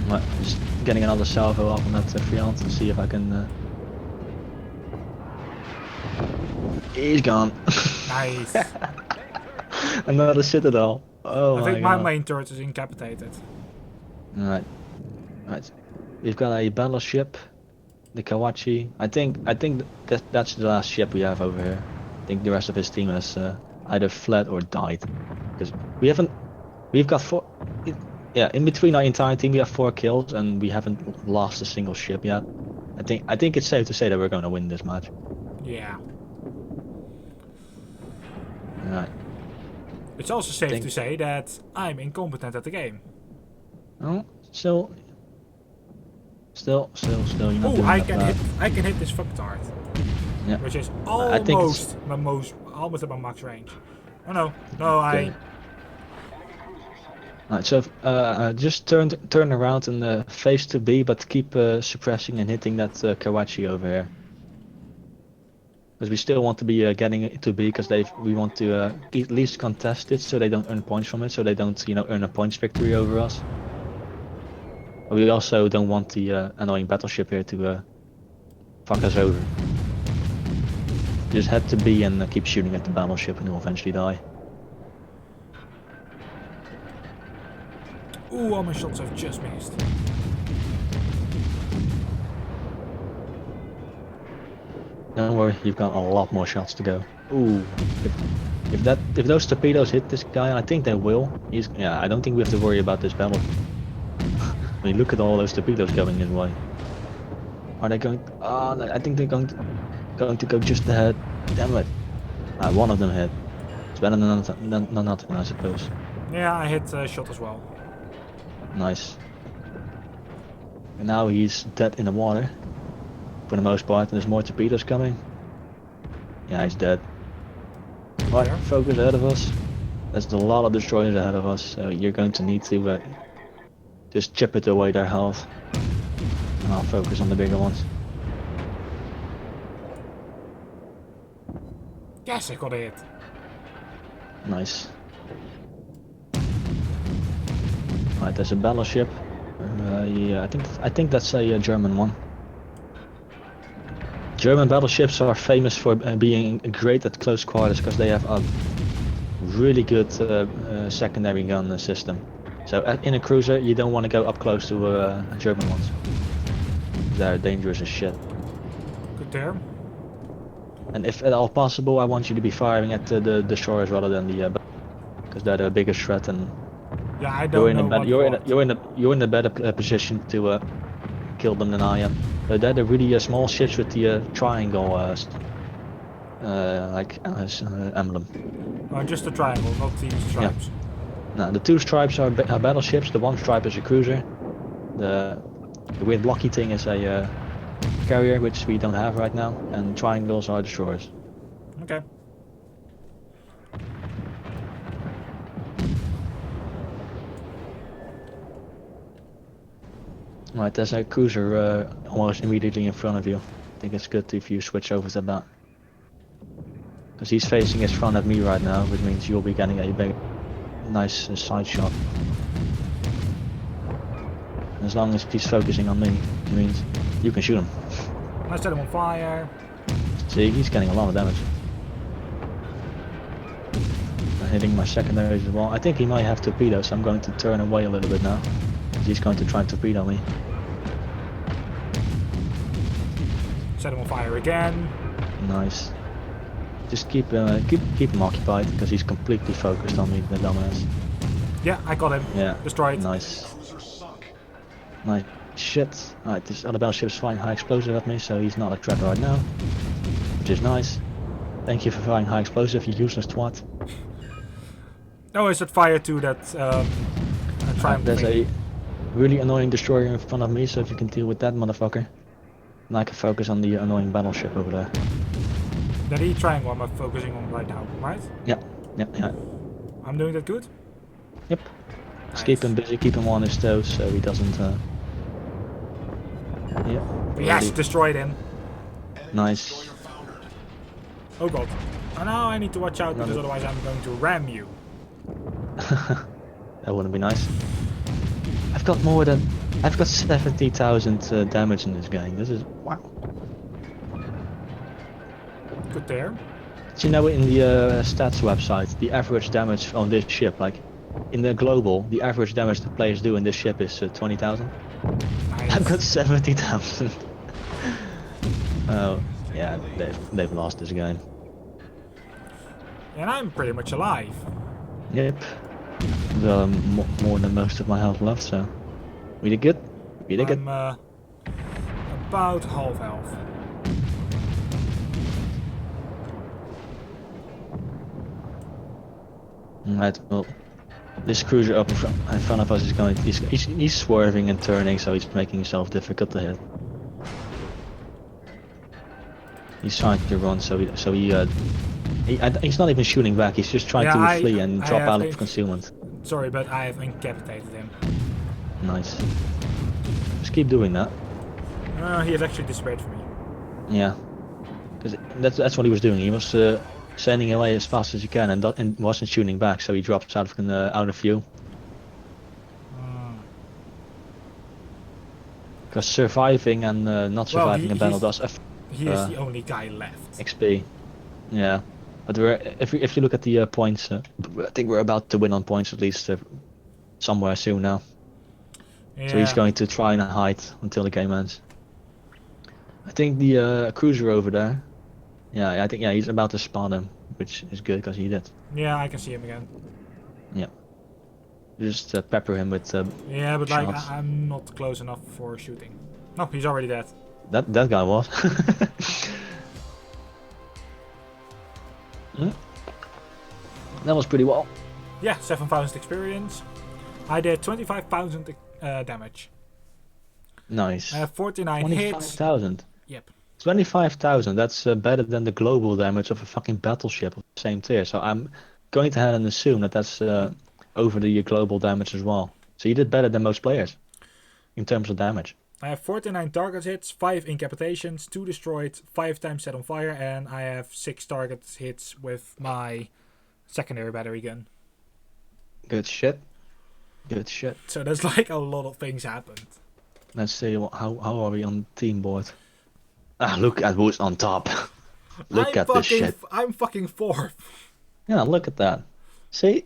Right, just getting another salvo off on that Freon to see if I can. He's gone. Nice. Another citadel. Oh my god. I think my main turret is incapacitated. Right. We've got a battleship, the Kawachi. I think that's the last ship we have over here. I think the rest of his team has either fled or died, because we've got 4. Yeah, in between our entire team we have 4 kills and we haven't lost a single ship yet. I think it's safe to say that we're going to win this match. Yeah. Right. It's also safe Think- to say that I'm incompetent at the game. Oh, still, you're not Oh, doing I that can bad. hit this fucktard. Yeah. Which is I think it's- almost at my max range. Oh no, Okay. Alright, so just turn around and face to B, but keep suppressing and hitting that Kawachi over here. Because we still want to be getting it to B, because we want to at least contest it, so they don't earn points from it, so they don't earn a points victory over us. But we also don't want the annoying battleship here to fuck us over. Just head to B and keep shooting at the battleship, and he'll eventually die. Ooh, all my shots have just missed. Don't worry, you've got a lot more shots to go. Ooh, if those torpedoes hit this guy, I think they will. I don't think we have to worry about this battle. I mean, look at all those torpedoes going his way. Are they going? Oh, no, I think they're going to go just ahead. Damn it! One of them hit. It's better than nothing, I suppose. Yeah, I hit a shot as well. Nice. And now he's dead in the water, for the most part. And there's more torpedoes coming. Yeah, he's dead. Right, Yeah. focus ahead of us. There's a lot of destroyers ahead of us, so you're going to need to just chip it away their health. And I'll focus on the bigger ones. Yes, I got a hit. Nice. Right, there's a battleship. Yeah, I think that's a German one. German battleships are famous for being great at close quarters because they have a really good secondary gun system. So in a cruiser, you don't want to go up close to German ones. They're dangerous as shit. Good there. And if at all possible, I want you to be firing at the destroyers rather than the because they're the biggest threat, and Yeah, I don't know what. you're in a better position to kill them than I am. They're the really small ships with the triangle emblem. Just a triangle, not the stripes. Now the two stripes are battleships. The one stripe is a cruiser. The weird blocky thing is a carrier, which we don't have right now, and triangles are destroyers. Okay. Right, there's a cruiser almost immediately in front of you. I think it's good if you switch over to that. Because he's facing his front at me right now, which means you'll be getting a big, nice side shot. And as long as he's focusing on me, it means you can shoot him. I set him on fire. See, he's getting a lot of damage. I'm hitting my secondaries as well. I think he might have torpedoes, so I'm going to turn away a little bit now. He's going to try and torpedo me. Set him on fire again. Nice. Just keep him occupied because he's completely focused on me, the dumbass. Yeah, I got him. Yeah. Destroyed. Nice. Nice. Shit. Alright, this other battleship's firing high explosive at me, so he's not a threat right now. Which is nice. Thank you for firing high explosive, you useless twat. Oh, I set fire to that triangle There's thing. a really annoying destroyer in front of me, so if you can deal with that motherfucker. And I can focus on the annoying battleship over there. The triangle I'm focusing on right now, right? Yeah. I'm doing that good? Yep. Just keep him busy, keep him on his toes so he doesn't yeah. Yes, Ready. destroyed him. Nice. Oh god. Oh, now I need to watch out because otherwise I'm going to ram you. That wouldn't be nice. I've got 70,000 damage in this game. This is wow. Good there. Do you know in the stats website, the average damage on this ship, like in the global, the average damage the players do in this ship is 20,000? Nice. I've got 70,000. Oh, yeah, they've lost this game. And I'm pretty much alive. Yep. More than most of my health left, so we did good. We did good. I'm about half health. Right, well, this cruiser up in front of us is going. He's swerving and turning, so he's making himself difficult to hit. He's trying to run, he's not even shooting back. He's just trying to flee and drop out of concealment. Sorry, but I have incapacitated him. Nice. Just keep doing that. He has actually disappeared from me. Yeah, because that's what he was doing. He was sending away as fast as he can and wasn't shooting back, so he drops out of view. Because surviving and not surviving a battle does affect he is the only guy left. XP. Yeah, but if you look at the points, I think we're about to win on points at least somewhere soon now. Yeah. So he's going to try and hide until the game ends. I think the cruiser over there. Yeah, I think he's about to spawn him, which is good because he did. Yeah, I can see him again. Yeah. Just pepper him with yeah, but shots. like I'm not close enough for shooting. No, he's already dead. That guy was. That was pretty well. Yeah, 7,000 experience. I did 25,000 damage. Nice. I have 49 hits. 25,000. Yep. 25,000. That's better than the global damage of a fucking battleship of the same tier. So I'm going to and assume that's over the global damage as well. So you did better than most players in terms of damage. I have 49 target hits, 5 incapacitations, 2 destroyed, 5 times set on fire, and I have 6 target hits with my secondary battery gun. Good shit. Good shit. So there's like a lot of things happened. Let's see, how are we on team board? Ah, look at who's on top. Look at this shit. I'm fucking 4th. Yeah, look at that. See?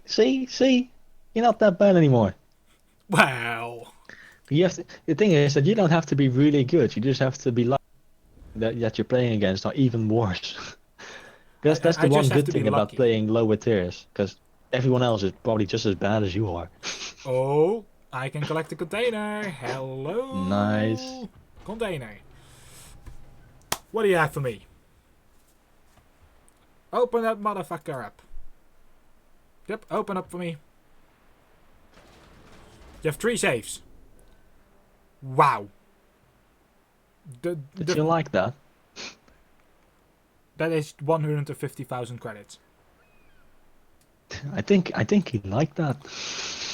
You're not that bad anymore. Wow. You have to, the thing is that you don't have to be really good. You just have to be lucky that you're playing against are even worse. That's the one good thing about playing lower tiers, because everyone else is probably just as bad as you are. Oh, I can collect a container. Hello. Nice. Container. What do you have for me? Open that motherfucker up. Yep, open up for me. You have 3 saves. Wow. Did you like that? That is 150,000 credits. I think he liked that.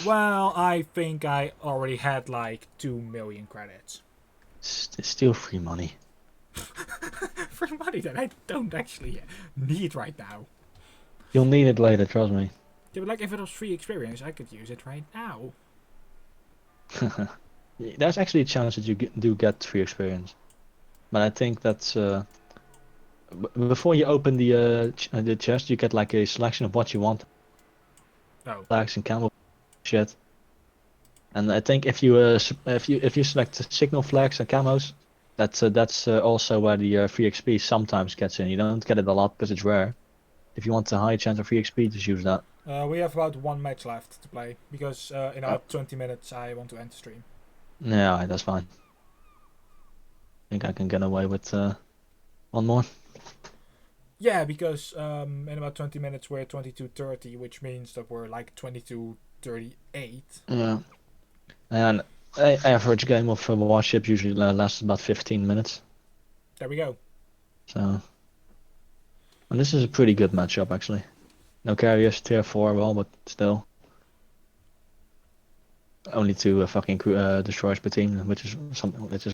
Well, I think I already had like 2 million credits. It's still free money. Free money that I don't actually need right now. You'll need it later, trust me. Yeah, but like if it was free experience, I could use it right now. There's actually a chance that you do get free experience, but I think that's before you open the chest, you get like a selection of what you want. Oh. Flags and camel shit. And I think if you select signal flags and camos, that's also where the free XP sometimes gets in. You don't get it a lot because it's rare. If you want a high chance of free XP, just use that. We have about 1 match left to play because in about 20 minutes I want to end the stream. Yeah, that's fine. I think I can get away with one more. Yeah, because in about 20 minutes we're 22:30, which means that we're like 22:38. Yeah. And average game of Warships usually lasts about 15 minutes. There we go. So, and this is a pretty good matchup actually. No carriers, tier 4, well, but still. Only 2 fucking destroyers per team, which is something which is.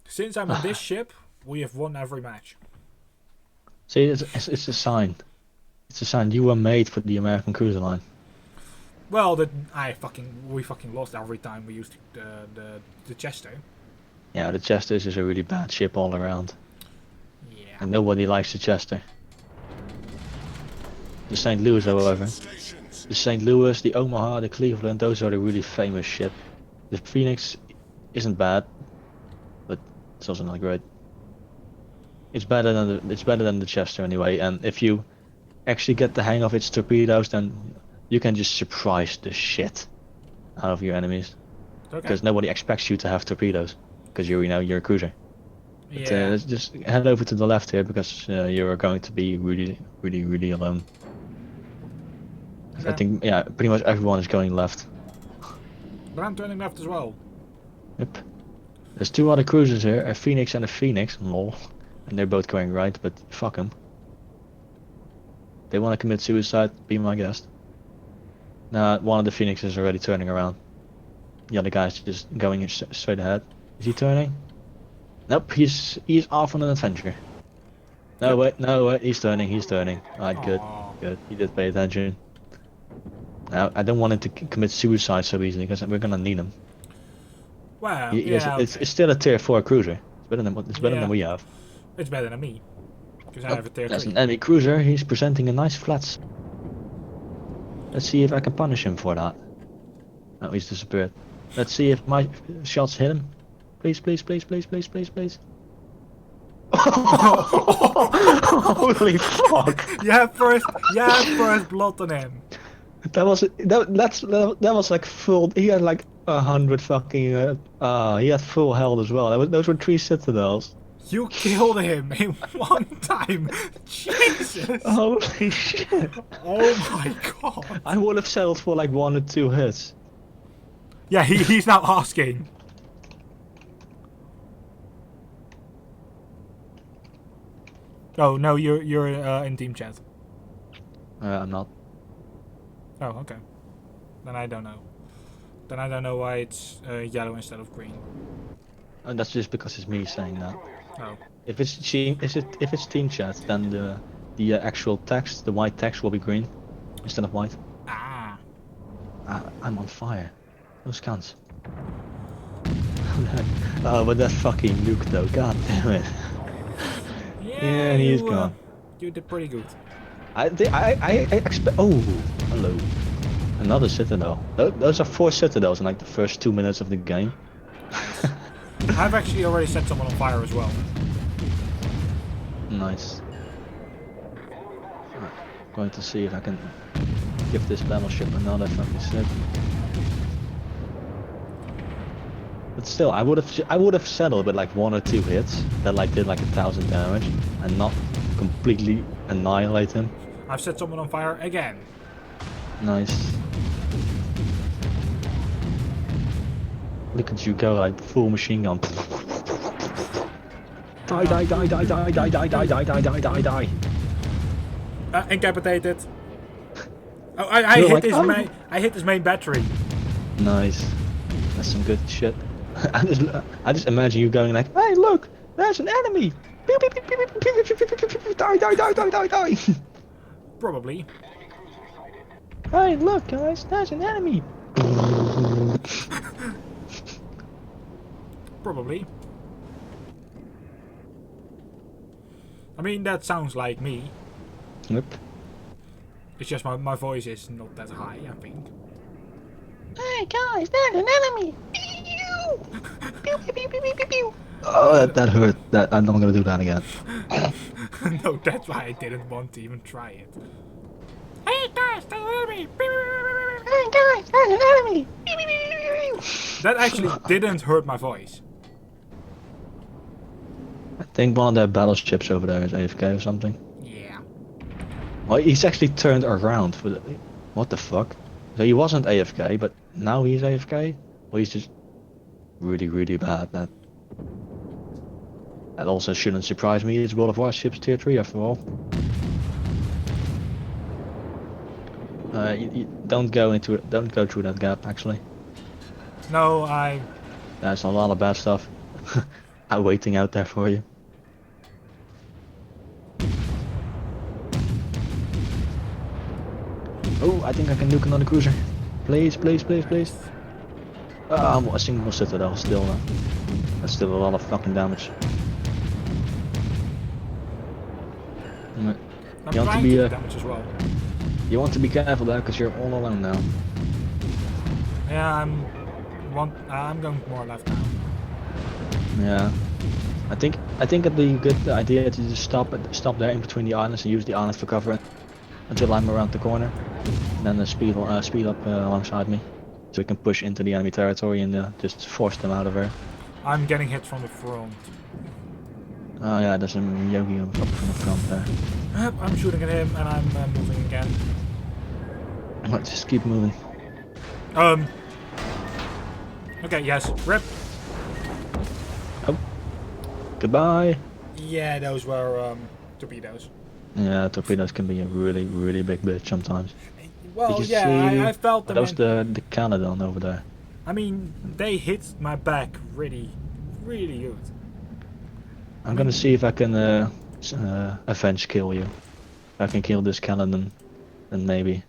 Since I'm on this ship, we have won every match. See, it's a sign. It's a sign you were made for the American cruiser line. Well, we fucking lost every time we used the Chester. Yeah, the Chester is a really bad ship all around. Yeah. And nobody likes the Chester. The St. Louis, however. The St. Louis, the Omaha, the Cleveland, those are the really famous ship. The Phoenix isn't bad, but it's also not great. It's better than the Chester anyway, and if you actually get the hang of its torpedoes, then you can just surprise the shit out of your enemies. It's okay. because nobody expects you to have torpedoes, because you're a cruiser. But, Yeah. let's just head over to the left here because you are going to be really alone. I Okay. think pretty much everyone is going left. But I'm turning left as well. Yep. There's 2 other cruisers here, a Phoenix and a Phoenix, lol. And they're both going right, but fuck them. They want to commit suicide, be my guest. Nah, one of the Phoenixes is already turning around. The other guy's just going straight ahead. Is he turning? Nope, he's off on an adventure. No wait, he's turning. Alright, good. Aw. Good, he did pay attention. Now, I don't want him to commit suicide so easily, because we're gonna need him. Well, Yeah, okay. it's still a tier 4 cruiser. It's better than Yeah. we have. It's better than me. Because I Oh, have a tier that's 3. an enemy cruiser. He's presenting a nice flats. Let's see if I can punish him for that. Oh, he's disappeared. Let's see if my shots hit him. Please. Holy fuck! You have first blood on him. That was like full. He had like 100 fucking. He had full health as well. Those were 3 citadels. You killed him in one time. Jesus. Holy shit! Oh my god. I would have settled for like 1 or 2 hits. Yeah, he's now asking. Oh no, you're in team chat. I'm not. Oh, okay. Then I don't know. Then I don't know why it's yellow instead of green. And that's just because it's me saying that. Oh. If it's team chat, then the actual text, the white text, will be green instead of white. Ah. I'm on fire. Those cunts. Oh, but that fucking nuke though. God damn it. Yeah, he's gone. You did pretty good. I expect. Oh, hello. Another citadel. Those are 4 citadels in like the first 2 minutes of the game. Nice. I've actually already set someone on fire as well. Nice. Right. Going to see if I can give this battleship another fucking set. But still, I would have settled with like 1 or 2 hits that like did like 1,000 damage and not completely annihilate him. I've set someone on fire again. Nice. Look at you go, like full machine gun. Die. Incapacitated. Oh, I You're hit like, his oh. I hit his main battery. Nice. That's some good shit. I just imagine you going like, hey look, there's an enemy! Die! Probably. Hey look guys, there's an enemy! Probably. I mean, that sounds like me. Yep. It's just my voice is not that high, I think. Hey guys, there's an enemy! Oh, that hurt. I'm not gonna do that again. No, that's why I didn't want to even try it. Hey guys, there's an enemy! Hey guys, there's an enemy! That actually didn't hurt my voice. I think one of their battleships over there is AFK or something. Yeah. Well, he's actually turned around for the... What the fuck? So he wasn't AFK, but now he's AFK? Well, he's just really bad. That also shouldn't surprise me. It's World of Warships tier 3 after all. You don't go through that gap actually. No, There's a lot of bad stuff waiting out there for you. Oh, I think I can nuke another cruiser. Please. I'm a single citadel still. That's still a lot of fucking damage. I'm You want to trying be to damage as well. you want to be careful there because you're all alone now. Yeah, I'm going more left now. Yeah. I think it'd be a good idea to just stop there in between the islands and use the island for cover until I'm around the corner. And then speed up alongside me. so we can push into the enemy territory and just force them out of there. I'm getting hit from the front. Oh yeah, there's a Yogi from the front there. I'm shooting at him and I'm moving again. Let's just keep moving. Okay, yes, rip. Oh, goodbye. Yeah, those were torpedoes. Yeah, torpedoes can be a really, really big bitch sometimes. Well, Did you yeah, see I felt them. those the Canadon over there? I mean, they hit my back really, really good. I'm gonna see if I can avenge kill you. If I can kill this Canadon, then maybe.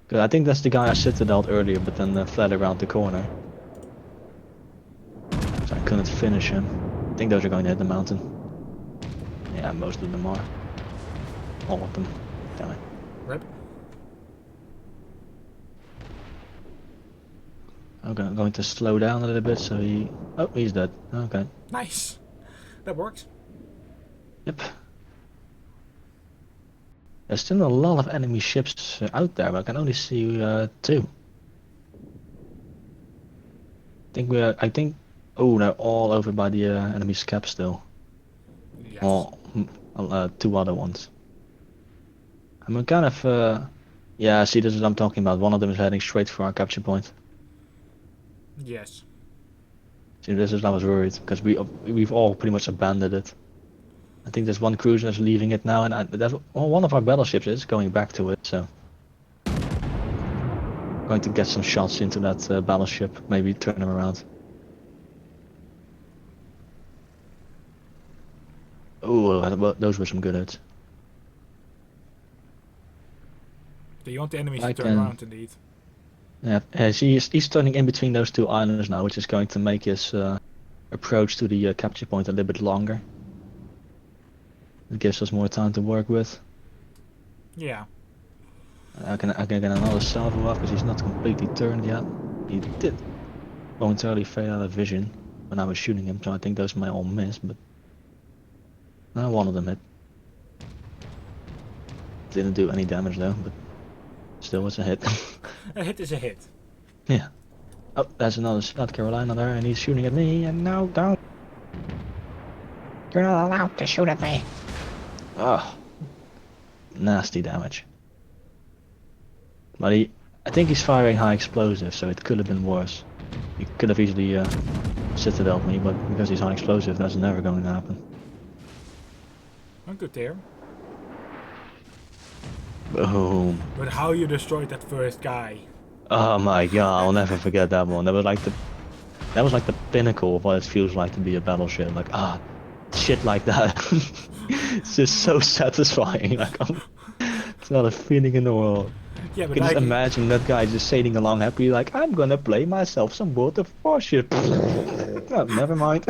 Cause I think that's the guy I citadeled earlier, but then fled around the corner. So I couldn't finish him. I think those are going to hit the mountain. Yeah, most of them are. All of them. Damn it. Rip. I'm going to slow down a little bit so he... Oh, he's dead. Okay. Nice. That works. Yep. There's still a lot of enemy ships out there, but I can only see 2. I think... Oh, they're all over by the enemy's cap still. Yes. Or 2 other ones. I'm kind of... yeah, see, this is what I'm talking about. One of them is heading straight for our capture point. Yes. See, this is I was worried, because we've all pretty much abandoned it. I think there's one cruiser that's leaving it now, and one of our battleships is going back to it, so... Going to get some shots into that battleship, maybe turn them around. Oh, those were some good hits. Do you want the enemies to I turn can- around, indeed? Yeah, see, he's turning in between those 2 islands now, which is going to make his approach to the capture point a little bit longer. It gives us more time to work with. Yeah. I can get another salvo off because he's not completely turned yet. He did momentarily fade out of vision when I was shooting him, so I think those might all miss, but one of them hit. Didn't do any damage though, but still was a hit. A hit is a hit. Yeah. Oh, there's another South Carolina there, and he's shooting at me, and no, don't. You're not allowed to shoot at me. Oh, nasty damage. But I think he's firing high explosive, so it could have been worse. He could have easily citadeled me, but because he's high explosive, that's never going to happen. Oh, good there. Boom. But how you destroyed that first guy. Oh my god, I'll never forget that one. That was like the pinnacle of what it feels like to be a battleship. Like, shit like that. It's just so satisfying. Like, it's not a feeling in the world. Yeah, You but can just like, imagine that guy just sailing along happily like, I'm gonna play myself some World of Warships. No, never mind.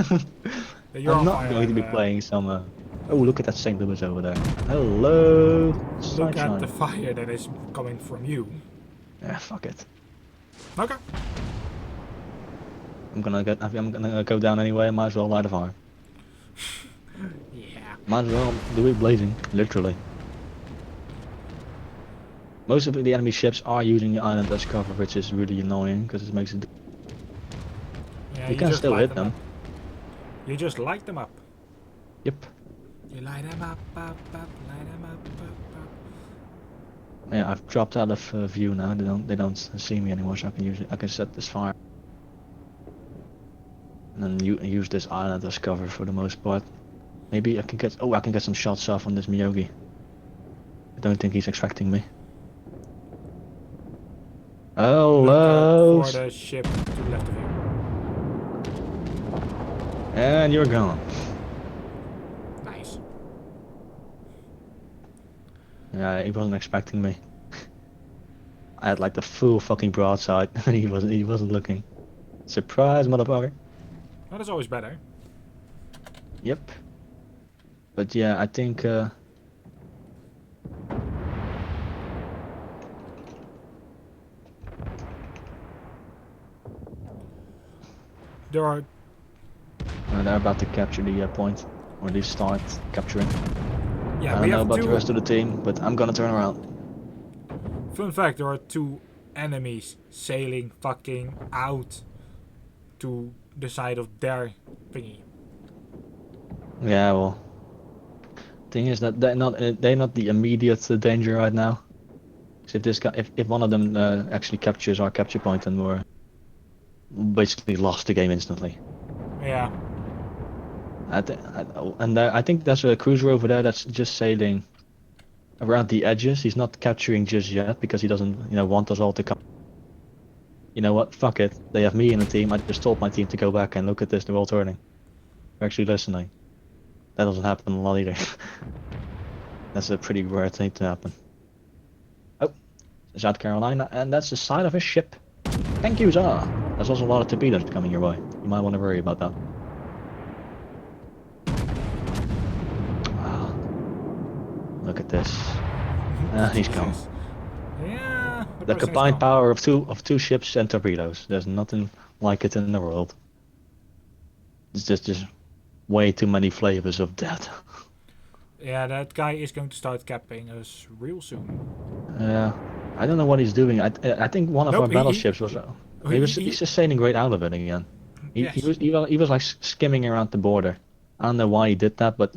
you're I'm on not fire, going to be and, playing some... Oh, look at that St. Louis over there. Hello, Look sunshine. at the fire that is coming from you. Yeah, fuck it. Okay. I'm gonna go down anyway. Might as well light a fire. Yeah. Might as well do it blazing, literally. Most of the enemy ships are using the island as cover, which is really annoying because it makes it. Yeah, You can just still light hit them. up. You just light them up. Yep. You light them up, light them up. Yeah, I've dropped out of view now. They don't see me anymore, so I can set this fire. And then use this island as cover for the most part. Maybe I can get some shots off on this Miyogi. I don't think he's expecting me. Hello. Look out for the ship to the left of you. And you're gone. Nice. Yeah, he wasn't expecting me. I had like the full fucking broadside, and he wasn't looking. Surprise, motherfucker. That is always better. Yep. But yeah, I think There are. they're about to capture the point, or at least start capturing. Yeah, I we don't know have about the two. rest of the team, but I'm gonna turn around. Fun fact: there are two enemies sailing fucking out to the side of their thingy. Yeah, well, thing is that they're not the immediate danger right now. 'Cause if this guy, if one of them actually captures our capture point, then we're basically lost the game instantly. Yeah. I think there's a cruiser over there that's just sailing around the edges. He's not capturing just yet because he doesn't, want us all to come. You know what? Fuck it. They have me in the team. I just told my team to go back and look at this. They're all turning. They're actually listening. That doesn't happen a lot either. That's a pretty rare thing to happen. Oh, South Carolina, and that's the side of a ship. Thank you, sir. There's also a lot of torpedoes coming your way. You might want to worry about that. Look at this. He's gone. Yeah. The combined power of two ships and torpedoes. There's nothing like it in the world. It's just way too many flavors of death. Yeah, that guy is going to start capping us real soon. Yeah, I don't know what he's doing. I think one of our battleships was. He's just sailing right out of it again. He was like skimming around the border. I don't know why he did that, but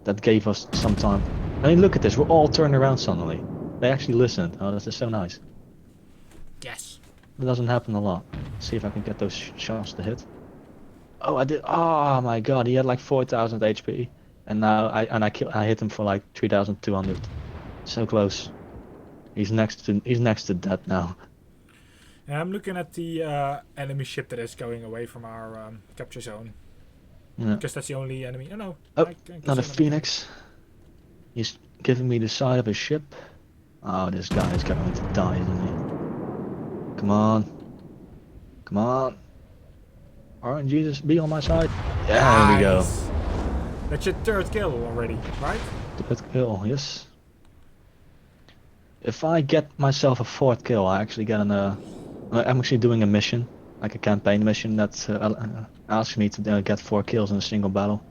that gave us some time. I mean, look at this. We're all turned around suddenly. They actually listened. Oh, that's just so nice. Yes. It doesn't happen a lot. Let's see if I can get those shots to hit. Oh, I did. Oh my god, he had like 4,000 HP, and now I hit him for like 3,200. So close. He's next to death now. And I'm looking at the enemy ship that is going away from our capture zone. Yeah. Because that's the only enemy. Oh no. Oh, another Phoenix. He's giving me the side of his ship. Oh, this guy is going to die, isn't he? Come on. Come on. Alright, Jesus, be on my side. Yeah, there we go. That's your third kill already, right? Third kill, yes. If I get myself a fourth kill, I actually get I'm actually doing a mission, like a campaign mission that asks me to get 4 kills in a single battle.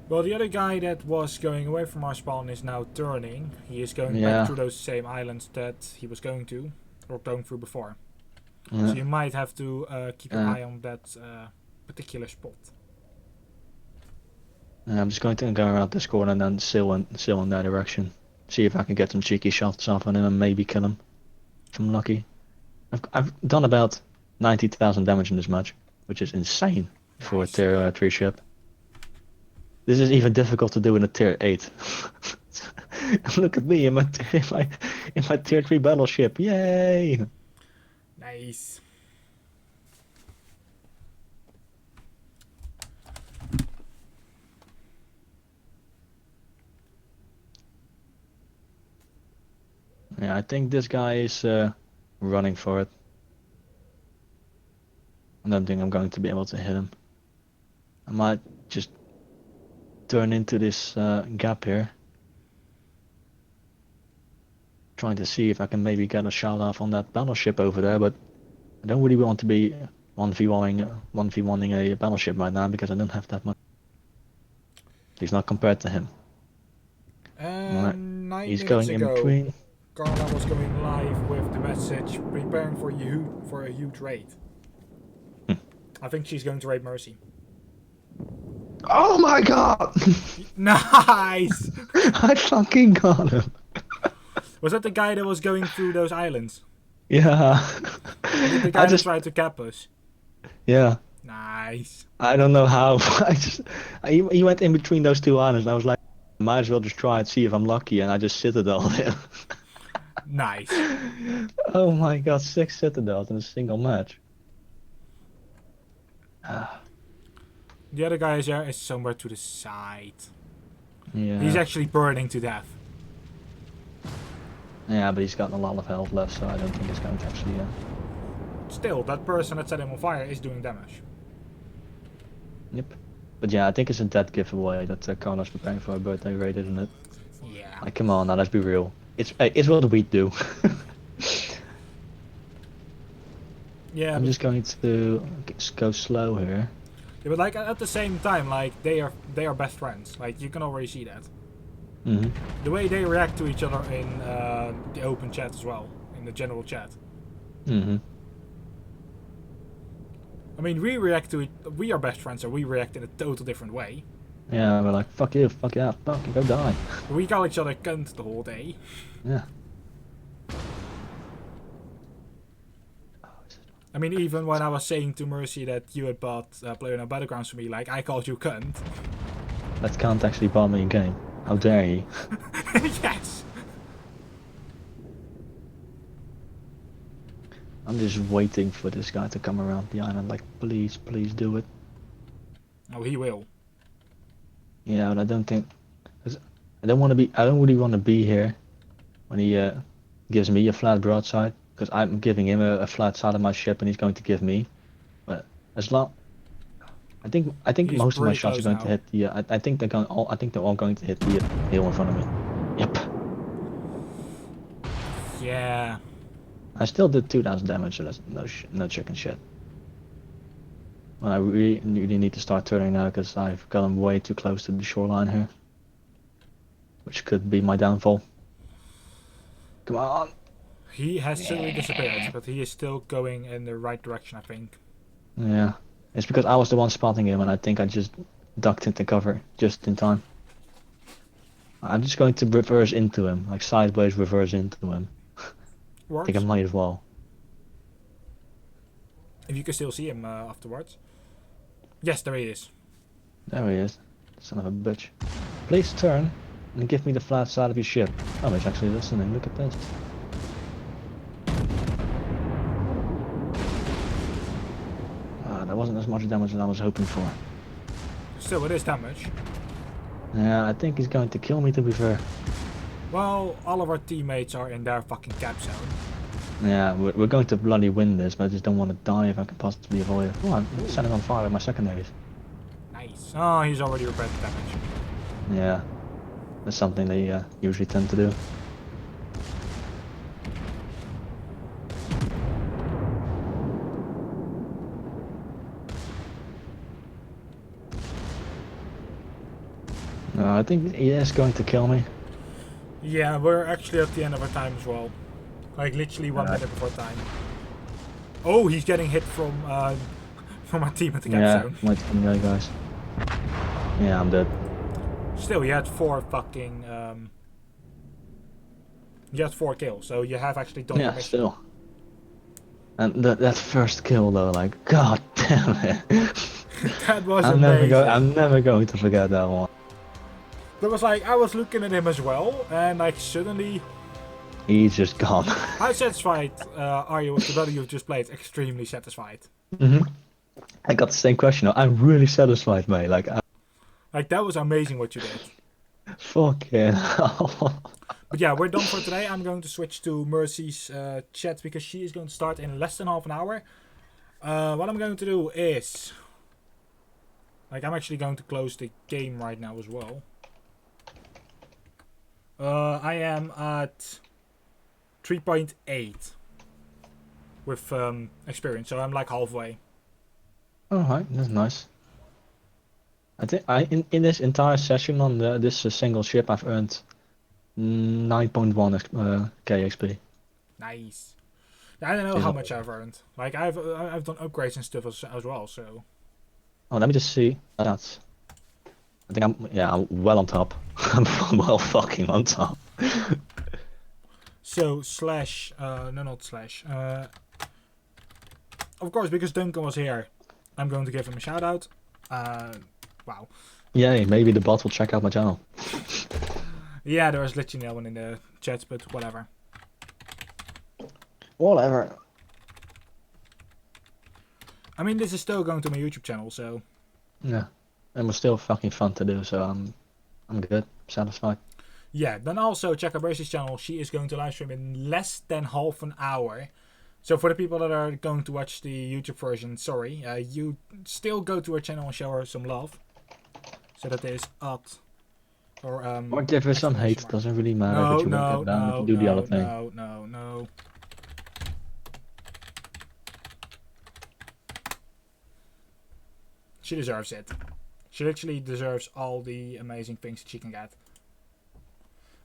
Well, the other guy that was going away from our spawn is now turning. He is going back through those same islands that he was going to, or going through before. Yeah. So you might have to keep an eye on that particular spot. I'm just going to go around this corner and then sail in that direction. See if I can get some cheeky shots off on him and maybe kill him. If I'm lucky. I've done about 90,000 damage in this match, which is insane for a tier 3 ship. This is even difficult to do in a tier 8. Look at me in my tier 3 battleship. Yay! Nice. Yeah, I think this guy is running for it. I don't think I'm going to be able to hit him. I might just turn into this gap here. Trying to see if I can maybe get a shot off on that battleship over there, but I don't really want to be 1v1ing a battleship right now because I don't have that much. He's not compared to him. 9 He's minutes going ago, in between. Carla was going live with the message, preparing for a huge raid. I think she's going to raid Mercy. Oh my god! Nice! I fucking got him. Was that the guy that was going through those islands? Yeah. The guy that tried to cap us? Yeah. Nice. I don't know how. He went in between those two islands and I was like, might as well just try and see if I'm lucky, and I just citadel him. Nice. Oh my god, 6 citadels in a single match. The other guy is somewhere to the side. Yeah. He's actually burning to death. Yeah, but he's got a lot of health left, so I don't think it's going to actually. Still, that person that set him on fire is doing damage. Yep. But yeah, I think it's a dead giveaway that Carla's preparing for a birthday raid, isn't it? Yeah. Like, come on, now let's be real. It's what we do. Yeah. I'm just going to go slow here. Yeah, but like at the same time, like they are best friends. Like you can already see that. Mm-hmm. The way they react to each other in the open chat as well, in in the general chat. Mm-hmm. I mean, we react to it. We are best friends, so we react in a total different way. Yeah, we're like, fuck you, fuck yeah, fuck you, go die. We call each other cunt the whole day. Yeah. I mean, even when I was saying to Mercy that you had bought PlayerUnknown's Battlegrounds for me, like, I called you cunt. That can't actually buy me a game. How dare you? Yes! I'm just waiting for this guy to come around the island, like, please, please do it. Oh, he will. Yeah, but I don't think... 'cause I don't really want to be here when he gives me a flat broadside. Because I'm giving him a flat side of my ship and he's going to give me. But as long... I think He's most of my pretty shots are close going now. to hit the... I think they're all going to hit the hill in front of me. Yep. Yeah. I still did 2,000 damage, so that's no chicken shit. Well, I really need to start turning now because I've gotten way too close to the shoreline here. Which could be my downfall. Come on! He has suddenly disappeared, but he is still going in the right direction, I think. Yeah. It's because I was the one spotting him and I think I just ducked into cover just in time. I'm just going to reverse into him, like sideways reverse into him. I Works. think I might as well. If you can still see him afterwards. Yes, there he is. There he is. Son of a bitch. Please turn and give me the flat side of your ship. Oh, he's actually listening. Look at this. That wasn't as much damage as I was hoping for. Still, it is damage. Yeah, I think he's going to kill me, to be fair. Well, all of our teammates are in their fucking cap zone. Yeah, we're going to bloody win this, but I just don't want to die if I can possibly avoid it. Oh, I'm setting on fire with my secondaries. Nice. Oh, he's already repaired the damage. Yeah, that's something they usually tend to do. I think he is going to kill me. Yeah, we're actually at the end of our time as well. Like literally 1 minute before time. Oh, he's getting hit from our team at the cap zone. Yeah, from the other guys. Yeah, I'm dead. Still, you had 4 fucking you had 4 kills, so you have actually done your Yeah, mission. still. And that first kill though, like, god damn it. That was I'm amazing. never going to forget that one. There was like, I was looking at him as well, and like suddenly, He's just gone. how satisfied are you with the battle you've just played? Extremely satisfied. I got the same question. I'm really satisfied, mate. Like, Like that was amazing what you did. fuck yeah. But yeah, we're done for today. I'm going to switch to Mercy's chat because she is going to start in less than half an hour. What I'm going to do is, like, I'm actually going to close the game right now as well. I am at 3.8 with experience, so I'm like halfway. Alright, that's nice. I think in this entire session on this single ship I've earned 9.1 KXP. Nice. I don't know how much I've earned. Like I've done upgrades and stuff as well. So. Oh, let me just see. That's. I think I'm well on top. I'm well fucking on top. So slash no, not slash. Of course, because Duncan was here, I'm going to give him a shout out. Wow. Yay, maybe the bot will check out my channel. Yeah, there was literally no one in the chat, but whatever. Whatever. I mean, this is still going to my YouTube channel, so. Yeah, it was still fucking fun to do, so I'm good, satisfied. Yeah, then also check out Mercy's channel. She is going to live stream in less than half an hour. So for the people that are going to watch the YouTube version, sorry, you still go to her channel and show her some love. So that is at Or give her some hate, it doesn't really matter, but you won't get down if you do the other thing. No. She deserves it. She literally deserves all the amazing things that she can get.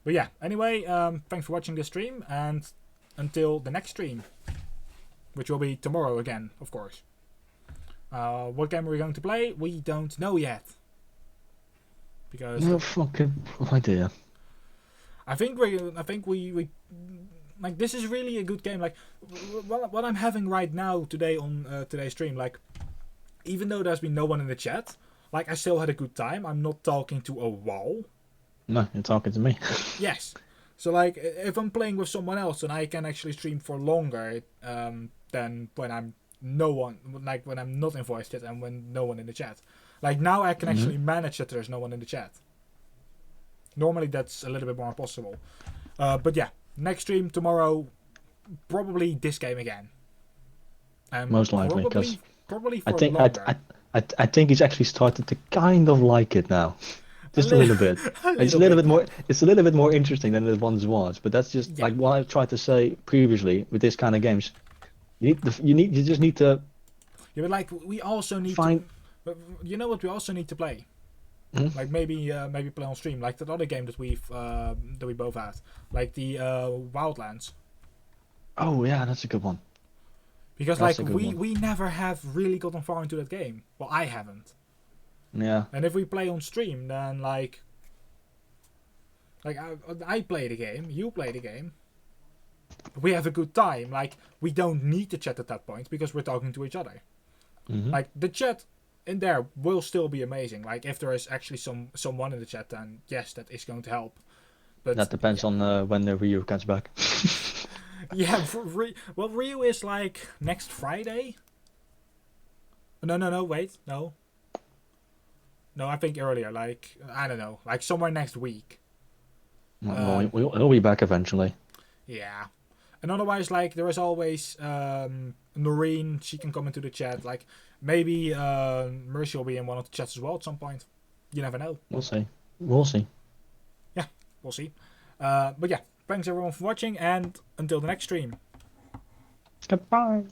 But yeah, anyway, thanks for watching this stream, and until the next stream, which will be tomorrow again, of course. What game are we going to play? We don't know yet. Because No fucking idea. I think we like, this is really a good game. Like what I'm having right now today on today's stream, like, even though there's been no one in the chat, like, I still had a good time. I'm not talking to a wall. No, you're talking to me. Yes. So, like, if I'm playing with someone else, then I can actually stream for longer than when I'm when I'm not in voice chat and when no one in the chat. Like, now I can actually manage that there's no one in the chat. Normally that's a little bit more impossible. But yeah, next stream tomorrow, probably this game again. Most likely, because probably for I think longer. I think he's actually started to kind of like it now. Just a little bit. It's a little bit more. It's a little bit more interesting than it once was. But that's just like what I tried to say previously with this kind of games. You just need to. Yeah, but like, we also need find. to. You know what? We also need to play. Like, maybe play on stream, like that other game that we both had, like the Wildlands. Oh yeah, that's a good one. Because That's like a good one. we never have really gotten far into that game. Well, I haven't. Yeah. And if we play on stream, then like I play the game, you play the game. We have a good time. Like, we don't need to chat at that point because we're talking to each other. Like, the chat in there will still be amazing. Like, if there is actually someone in the chat, then yes, that is going to help. But That depends on when the Ryu gets back. yeah, well, Ryu is like next Friday. No, wait, no. No, I think earlier, like, I don't know, like somewhere next week. He'll be back eventually. Yeah. And otherwise, like, there is always Noreen, she can come into the chat. Like, maybe Mercy will be in one of the chats as well at some point. You never know. We'll see. We'll see. Yeah, we'll see. But yeah, thanks everyone for watching, and until the next stream. Goodbye.